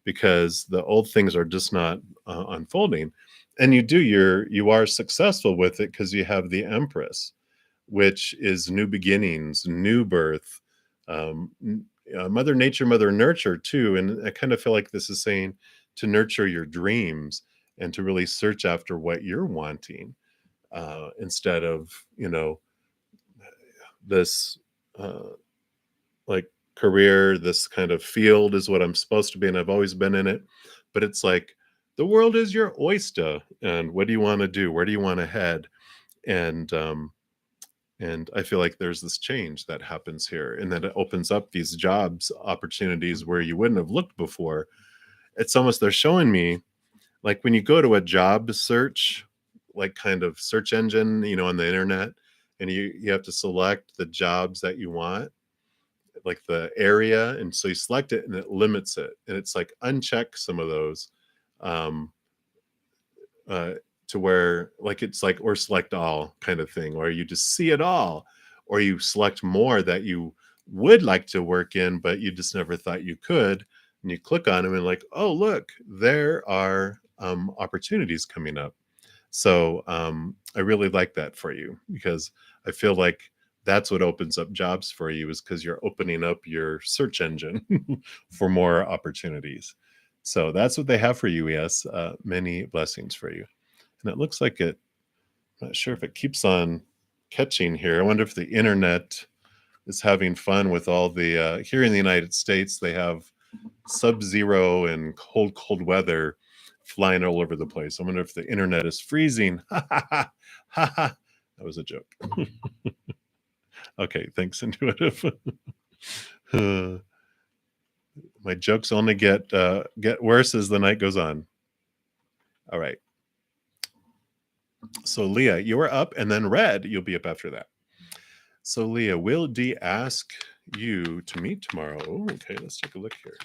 because the old things are just not unfolding. And you are successful with it because you have the Empress, which is new beginnings, new birth, Mother Nature, Mother Nurture too. And I kind of feel like this is saying to nurture your dreams and to really search after what you're wanting, instead of this uh, like career, this kind of field is what I'm supposed to be, and I've always been in it. But it's like the world is your oyster, and what do you want to do? Where do you want to head? And I feel like there's this change that happens here, and that it opens up these jobs opportunities where you wouldn't have looked before. It's almost they're showing me like when you go to a job search, like kind of search engine, on the internet, and you have to select the jobs that you want, like the area, and so you select it and it limits it, and it's like uncheck some of those, um, uh, to where like it's like or select all kind of thing, or you just see it all, or you select more that you would like to work in, but you just never thought you could, and you click on them and like, oh look, there are opportunities coming up. So I really like that for you because I feel like that's what opens up jobs for you is because you're opening up your search engine for more opportunities. So that's what they have for you. Yes, many blessings for you. And it looks like it. I'm not sure if it keeps on catching here. I wonder if the internet is having fun with all the. Here in the United States, they have sub-zero and cold weather flying all over the place. I wonder if the internet is freezing. Ha ha ha ha ha. That was a joke. Okay, thanks, Intuitive. Uh, my jokes only get worse as the night goes on. All right. So Leah, you are up, and then Red, you'll be up after that. So Leah, will D ask you to meet tomorrow? Oh, okay, let's take a look here.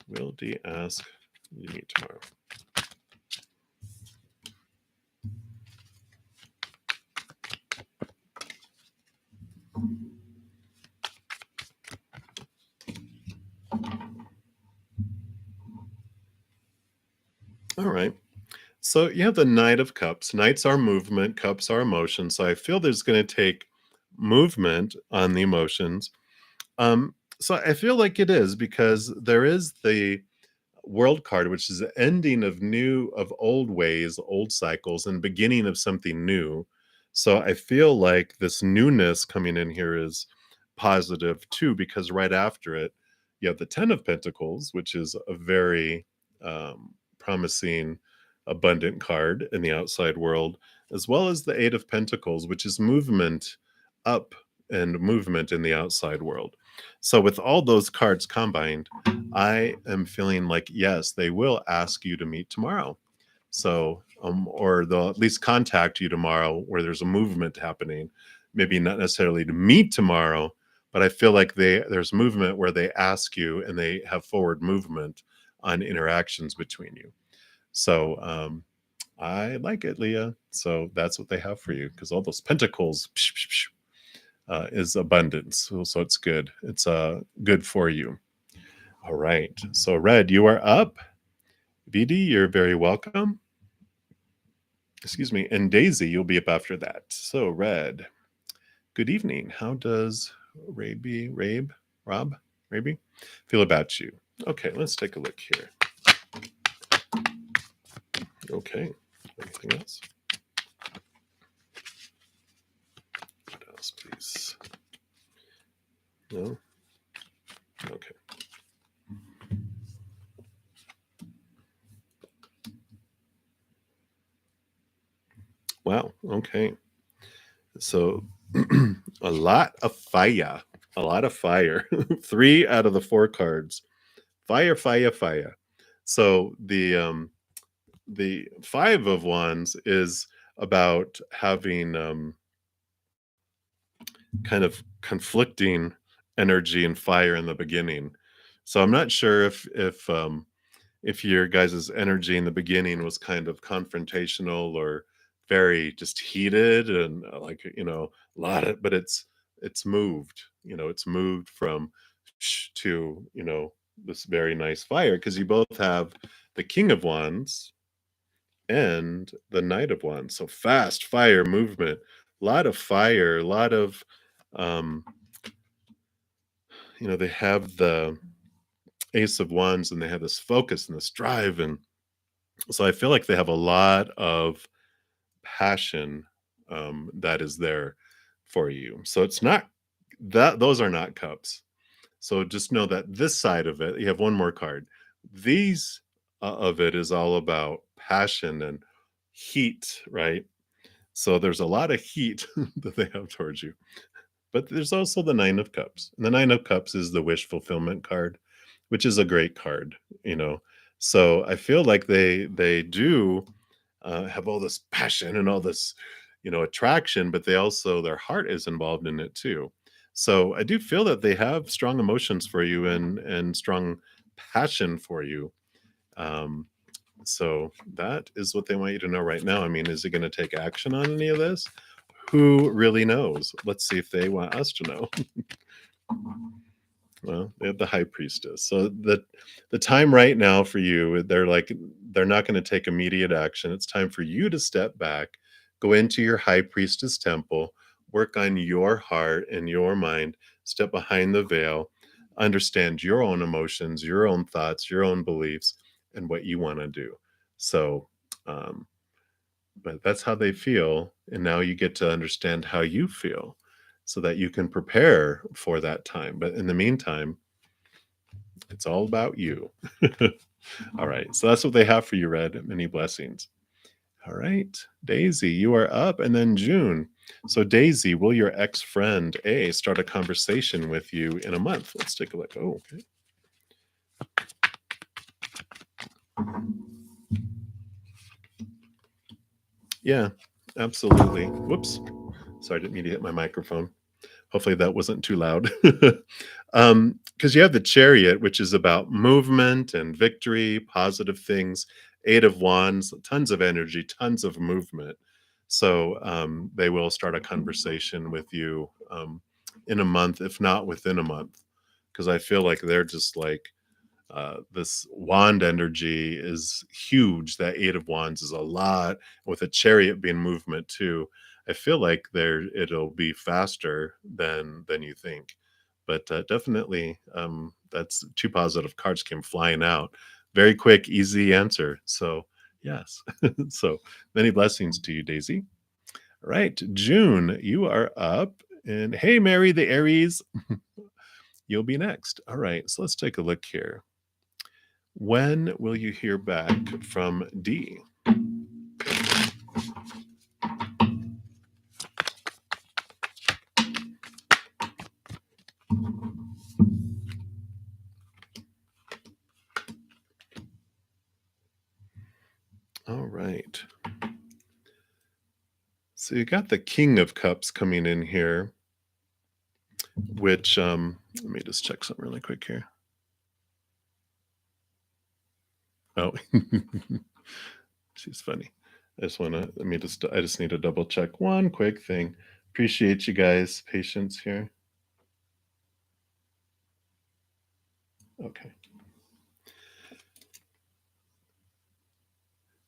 Will D ask you to meet tomorrow? All right. So you have the Knight of Cups. Knights are movement, cups are emotion. So I feel there's going to take movement on the emotions. So I feel like it is because there is the World card, which is the ending of old ways, old cycles, and beginning of something new. So I feel like this newness coming in here is positive too, because right after it, you have the Ten of Pentacles, which is a very promising abundant card in the outside world, as well as the Eight of Pentacles, which is movement up and movement in the outside world. So, with all those cards combined, I am feeling like, yes, they will ask you to meet tomorrow. So, or they'll at least contact you tomorrow where there's a movement happening. Maybe not necessarily to meet tomorrow, but I feel like there's movement where they ask you and they have forward movement on interactions between you. So, I like it, Leah. So that's what they have for you because all those pentacles is abundance. So it's good. It's good for you. All right. So Red, you are up. VD, you're very welcome. Excuse me. And Daisy, you'll be up after that. So Red, good evening. How does Rob, feel about you? Okay, let's take a look here. Okay. Anything else? What else, please? No? Okay. Wow. Okay. So a lot of fire. A lot of fire. 3 out of the 4 cards. Fire, fire, fire. So the 5 of Wands is about having kind of conflicting energy and fire in the beginning. So I'm not sure if your guys' energy in the beginning was kind of confrontational or very just heated and like a lot of, but it's moved, it's moved from to this very nice fire because you both have the King of Wands and the Knight of Wands. So fast fire movement, a lot of fire, a lot of um they have the Ace of Wands and they have this focus and this drive, and so I feel like they have a lot of passion that is there for you. So it's not that those are not cups. So just know that this side of it, you have one more card. These of it is all about passion and heat, right? So there's a lot of heat that they have towards you. But there's also the Nine of Cups. And the Nine of Cups is the wish fulfillment card, which is a great card, you know. So I feel like they do have all this passion and all this, attraction, but they also their heart is involved in it too. So I do feel that they have strong emotions for you and strong passion for you. Um, so that is what they want you to know right now. I mean, is it going to take action on any of this? Who really knows? Let's see if they want us to know. Well, they have the high priestess. So the time right now for you, they're not going to take immediate action. It's time for you to step back, go into your high priestess temple, work on your heart and your mind, step behind the veil, understand your own emotions, your own thoughts, your own beliefs, and what you want to do. So, but that's how they feel, and now you get to understand how you feel so that you can prepare for that time. But in the meantime, it's all about you. All right. So that's what they have for you, Red. Many blessings. All right. Daisy, you are up. And then June. So, Daisy, will your ex friend A start a conversation with you in a month? Let's take a look. Oh, okay. Yeah, absolutely. Whoops. Sorry, I didn't mean to hit my microphone. Hopefully that wasn't too loud. Because you have the Chariot, which is about movement and victory, positive things. Eight of Wands, tons of energy, tons of movement. So they will start a conversation with you in a month, if not within a month, because I feel like they're just like this wand energy is huge. That Eight of Wands is a lot, with a Chariot being movement too. I feel like it'll be faster than you think, but definitely that's 2 positive cards came flying out. Very quick, easy answer. So yes, so many blessings to you, Daisy. All right, June, you are up, and hey, Mary the Aries, you'll be next. All right, so let's take a look here. When will you hear back from D? All right. So you got the King of Cups coming in here, which let me just check something really quick here. Oh, she's funny. I just need to double check one quick thing. Appreciate you guys' patience here. Okay.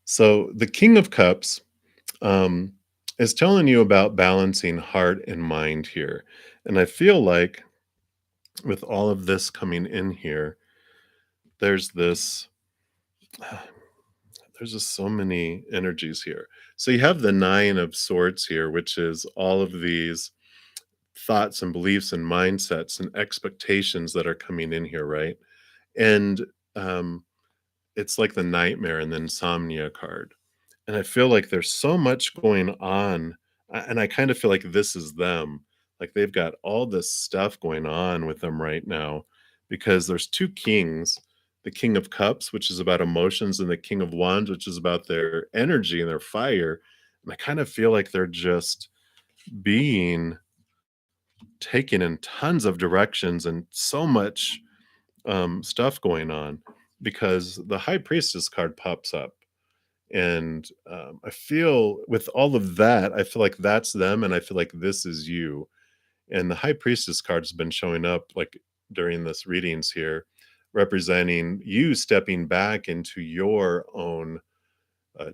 So the King of Cups um, is telling you about balancing heart and mind here. And I feel like with all of this coming in here, there's this, there's just so many energies here. So you have the Nine of Swords here, which is all of these thoughts and beliefs and mindsets and expectations that are coming in here, right? And um, it's like the nightmare and the insomnia card. And I feel like there's so much going on, and I kind of feel like this is them. Like they've got all this stuff going on with them right now because there's two kings, the King of Cups, which is about emotions, and the King of Wands, which is about their energy and their fire. And I kind of feel like they're just being taken in tons of directions and so much stuff going on because the High Priestess card pops up. And I feel with all of that, I feel like that's them, and I feel like this is you. And the High Priestess card has been showing up like during this readings here, representing you stepping back into your own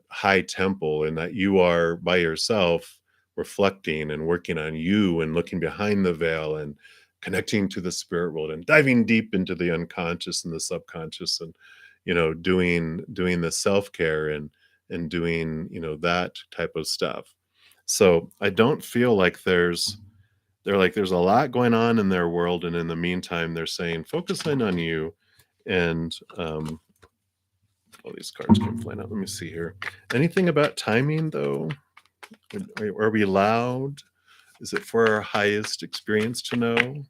high temple, and that you are by yourself reflecting and working on you and looking behind the veil and connecting to the spirit world and diving deep into the unconscious and the subconscious, and doing the self-care and doing that type of stuff. So I don't feel like they're like there's a lot going on in their world, and in the meantime they're saying focus in on you. And all these cards came flying out. Let me see here. Anything about timing, though? Are we loud? Is it for our highest experience to know?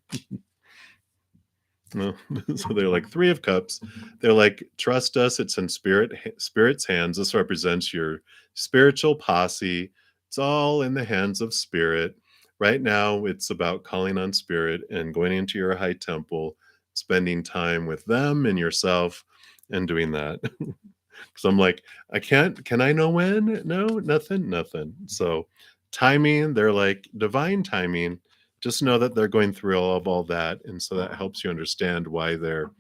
No. So they're like Three of Cups. They're like, trust us. It's in spirit's hands. This represents your spiritual posse. It's all in the hands of spirit. Right now, it's about calling on spirit and going into your high temple, spending time with them and yourself, and doing that. So I'm like, I can't, can I know when? No, nothing, nothing. So timing, they're like divine timing. Just know that they're going through all that. And so that helps you understand why they're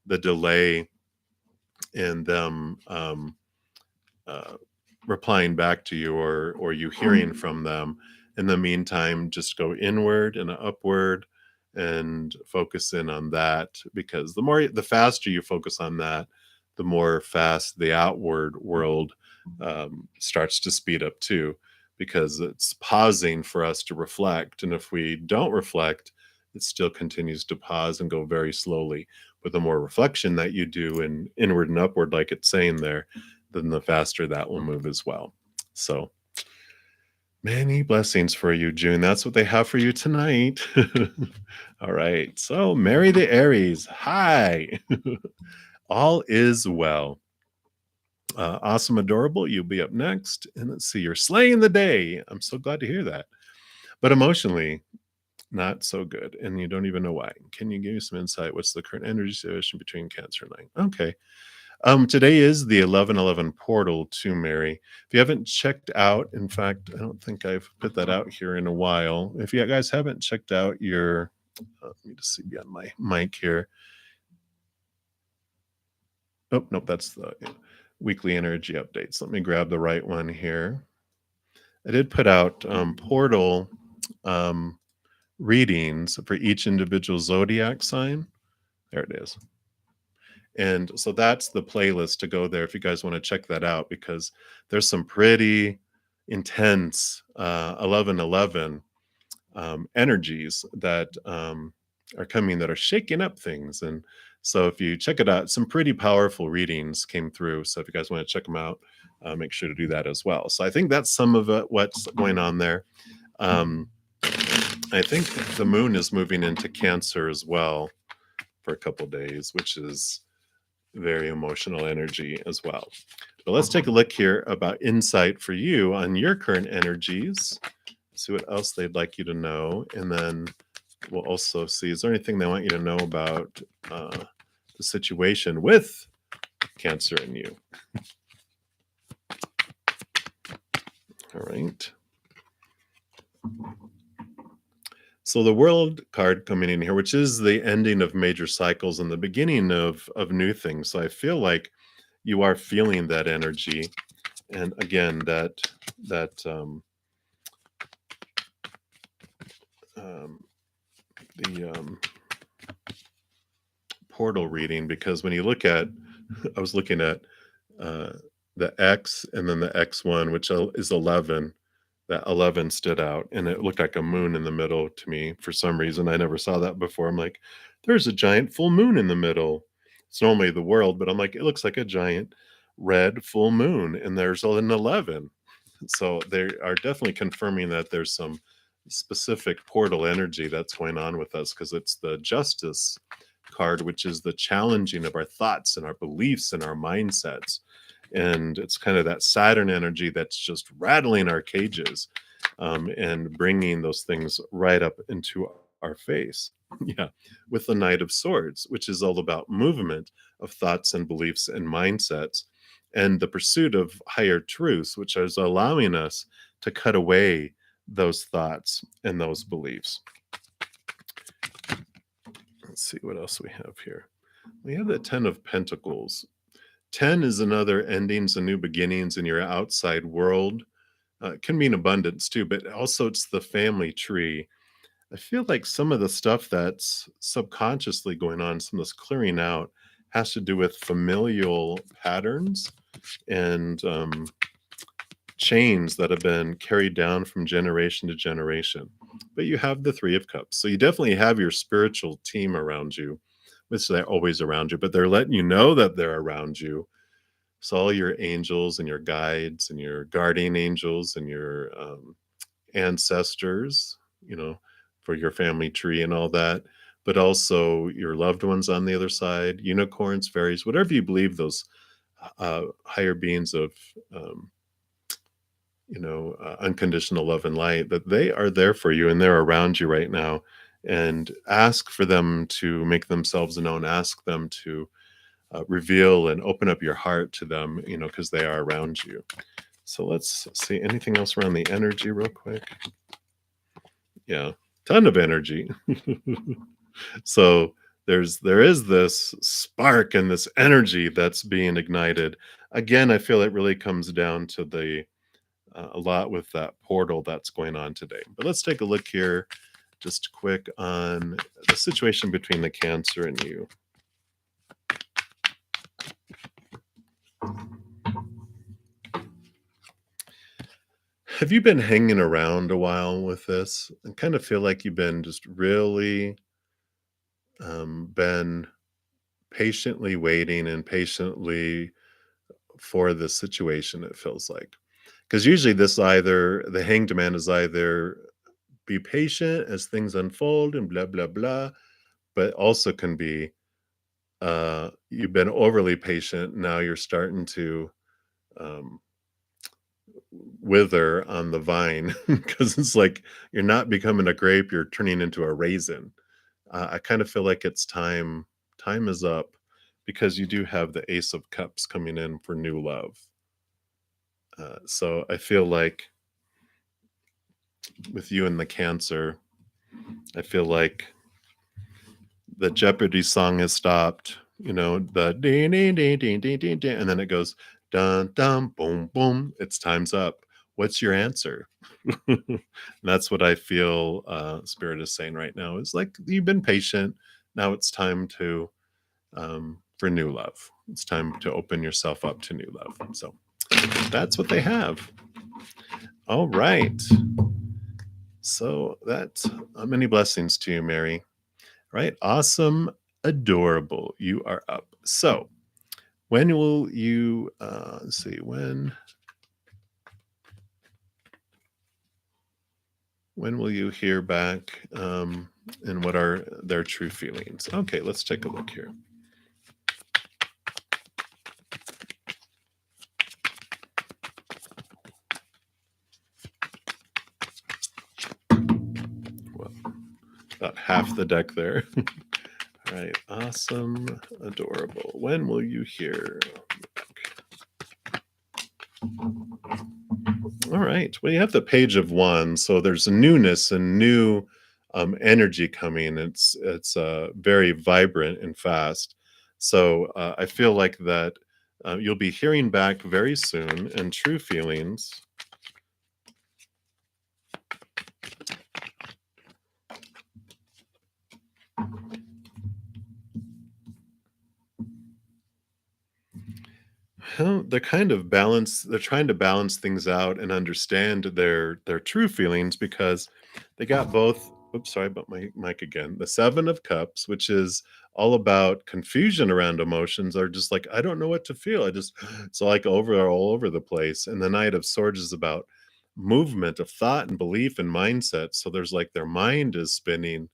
the delay in them uh, replying back to you, or you hearing from them. In the meantime, just go inward and upward and focus in on that, because the faster you focus on that, the more fast the outward world starts to speed up too, because it's pausing for us to reflect. And if we don't reflect, it still continues to pause and go very slowly. But the more reflection that you do in inward and upward, like it's saying there, then the faster that will move as well. So many blessings for you, June. That's what they have for you tonight. All right. So, Mary the Aries. Hi. All is well. Awesome, adorable. You'll be up next. And let's see, you're slaying the day. I'm so glad to hear that. But emotionally, not so good. And you don't even know why. Can you give me some insight? What's the current energy situation between Cancer and 9? Okay. Today is the 1111 portal to Mary. If you haven't checked out, in fact, I don't think I've put that out here in a while. If you guys haven't checked out your, let me just see beyond my mic here. Oh, nope, that's the weekly energy updates. Let me grab the right one here. I did put out portal um, readings for each individual zodiac sign. There it is. And so that's the playlist to go there if you guys want to check that out, because there's some pretty intense 1111 energies that are coming, that are shaking up things. And So if you check it out, some pretty powerful readings came through. So if you guys want to check them out, make sure to do that as well. So I think that's some of it, what's going on there. Um, I think the moon is moving into Cancer as well for a couple days, which is very emotional energy as well. But let's take a look here about insight for you on your current energies. See what else they'd like you to know. And then we'll also see, is there anything they want you to know about the situation with Cancer and you? All right. So the World card coming in here, which is the ending of major cycles and the beginning of new things. So I feel like you are feeling that energy, and again, that the portal reading, because when you look at, I was looking at uh, the X and then the X1, which is 11. That 11 stood out, and it looked like a moon in the middle to me for some reason. I never saw that before. I'm like, there's a giant full moon in the middle. It's normally the world, but I'm like, it looks like a giant red full moon, and there's an 11. So they are definitely confirming that there's some specific portal energy that's going on with us, because it's the Justice card, which is the challenging of our thoughts and our beliefs and our mindsets. And it's kind of that Saturn energy that's just rattling our cages, and bringing those things right up into our face. Yeah, with the Knight of Swords, which is all about movement of thoughts and beliefs and mindsets, and the pursuit of higher truths, which is allowing us to cut away those thoughts and those beliefs. Let's see what else we have here. We have the 10 of Pentacles. 10 is another endings and new beginnings in your outside world. It can mean abundance too, but also it's the family tree. I feel like some of the stuff that's subconsciously going on, some of this clearing out, has to do with familial patterns and chains that have been carried down from generation to generation. But you have the Three of Cups. So you definitely have your spiritual team around you, which they're always around you, but they're letting you know that they're around you. So all your angels and your guides and your guardian angels and your ancestors, for your family tree and all that, but also your loved ones on the other side, unicorns, fairies, whatever you believe, those higher beings of unconditional love and light, that they are there for you and they're around you right now. And ask for them to make themselves known. Ask them to reveal and open up your heart to them, because they are around you. So let's see, anything else around the energy real quick? Yeah, ton of energy. So there is this spark and this energy that's being ignited. Again, I feel it really comes down to the a lot with that portal that's going on today. But let's take a look here just quick on the situation between the Cancer and you. Have you been hanging around a while with this? I kind of feel like you've been just really been patiently waiting and patiently for this situation, it feels like. Because usually this either, the hanged man is either be patient as things unfold and blah, blah, blah, but also can be you've been overly patient. Now you're starting to um, wither on the vine, because it's like you're not becoming a grape, you're turning into a raisin. I kind of feel like it's time. Time is up, because you do have the Ace of Cups coming in for new love. So I feel like with you and the Cancer, I feel like the Jeopardy song has stopped. The ding ding ding ding ding ding ding, and then it goes dun dun boom boom. It's time's up. What's your answer? And that's what I feel Spirit is saying right now. It's like you've been patient. Now it's time to for new love. It's time to open yourself up to new love. So that's what they have. All right. So that's many blessings to you, Mary. Right. Awesome. Adorable. You are up. So, when will you, let's see, when will you hear back, and what are their true feelings? Okay, let's take a look here. Well, about half the deck there. All right, awesome, adorable. When will you hear back? All right. Well, you have the Page of Wands, so there's a newness and new energy coming. It's very vibrant and fast. So I feel like that you'll be hearing back very soon, and true feelings. Well, they're trying to balance things out and understand their true feelings because they got both. Oops, sorry about my mic again. The Seven of Cups, which is all about confusion around emotions, are just like, I don't know what to feel. I just it's like all over the place. And the Knight of Swords is about movement of thought and belief and mindset. So there's like their mind is spinning,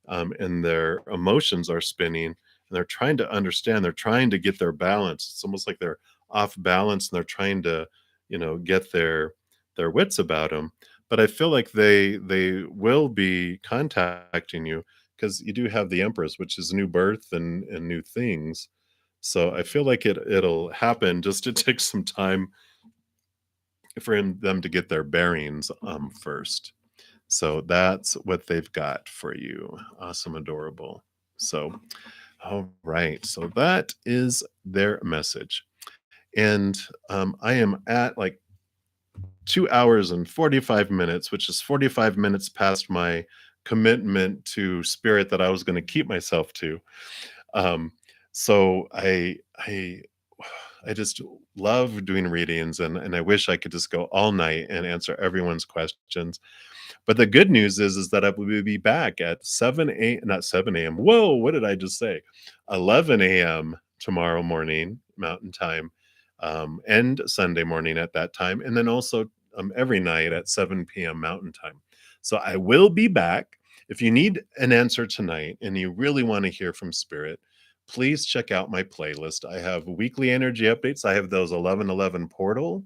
and their emotions are spinning, and they're trying to understand, they're trying to get their balance. It's almost like they're off balance and they're trying to, get their wits about them. But I feel like they will be contacting you because you do have the Empress, which is new birth and new things. So I feel like it'll happen. Just it takes some time for them to get their bearings first. So that's what they've got for you. Awesome, adorable. So, all right. So that is their message. And I am at like 2 hours and 45 minutes, which is 45 minutes past my commitment to spirit that I was going to keep myself to. Um, so I just love doing readings, and I wish I could just go all night and answer everyone's questions. But the good news is that I will be back at 7 not 7 a.m. Whoa, what did I just say? 11 a.m. tomorrow morning, Mountain Time, and Sunday morning at that time, and then also every night at 7 p.m. Mountain Time. So I will be back. If you need an answer tonight and you really want to hear from Spirit, please check out my playlist. I have weekly energy updates. I have those 1111 portal.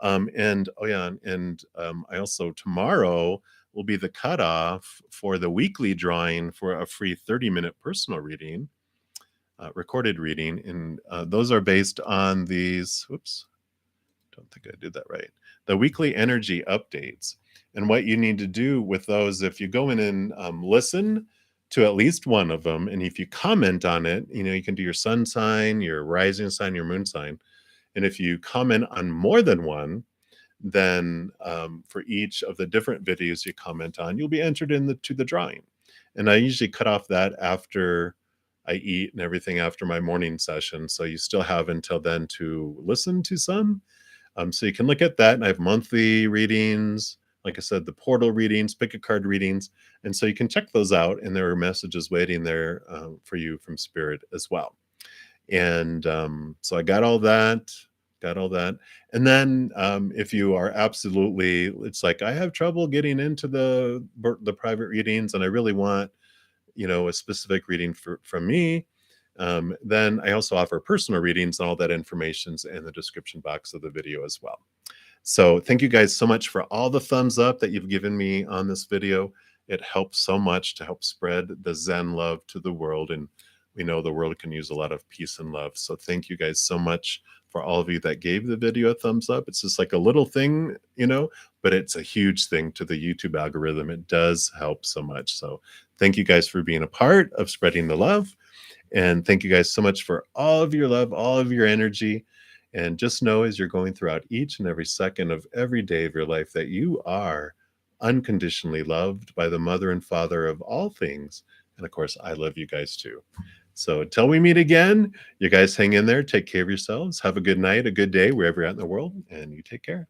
And oh yeah, and I also tomorrow will be the cutoff for the weekly drawing for a free 30-minute personal reading, recorded reading. And those are based on these, whoops, don't think I did that right. The weekly energy updates. And what you need to do with those, if you go in and listen to at least one of them, and if you comment on it, you can do your sun sign, your rising sign, your moon sign. And if you comment on more than one, then for each of the different videos you comment on, you'll be entered to the drawing. And I usually cut off that after I eat and everything after my morning session. So you still have until then to listen to some. So you can look at that. And I have monthly readings, like I said, the portal readings, pick a card readings. And so you can check those out, and there are messages waiting there for you from Spirit as well. And so I got all that. And then if you are absolutely, it's like, I have trouble getting into the private readings and I really want, a specific reading from me, then I also offer personal readings, and all that information's in the description box of the video as well. So thank you guys so much for all the thumbs up that you've given me on this video. It helps so much to help spread the Zen love to the world. And we know the world can use a lot of peace and love. So thank you guys so much for all of you that gave the video a thumbs up. It's just like a little thing, but it's a huge thing to the YouTube algorithm. It does help so much. So thank you guys for being a part of spreading the love. And thank you guys so much for all of your love, all of your energy. And just know, as you're going throughout each and every second of every day of your life, that you are unconditionally loved by the mother and father of all things. And of course, I love you guys too. So until we meet again, you guys hang in there, take care of yourselves, have a good night, a good day, wherever you're at in the world, and you take care.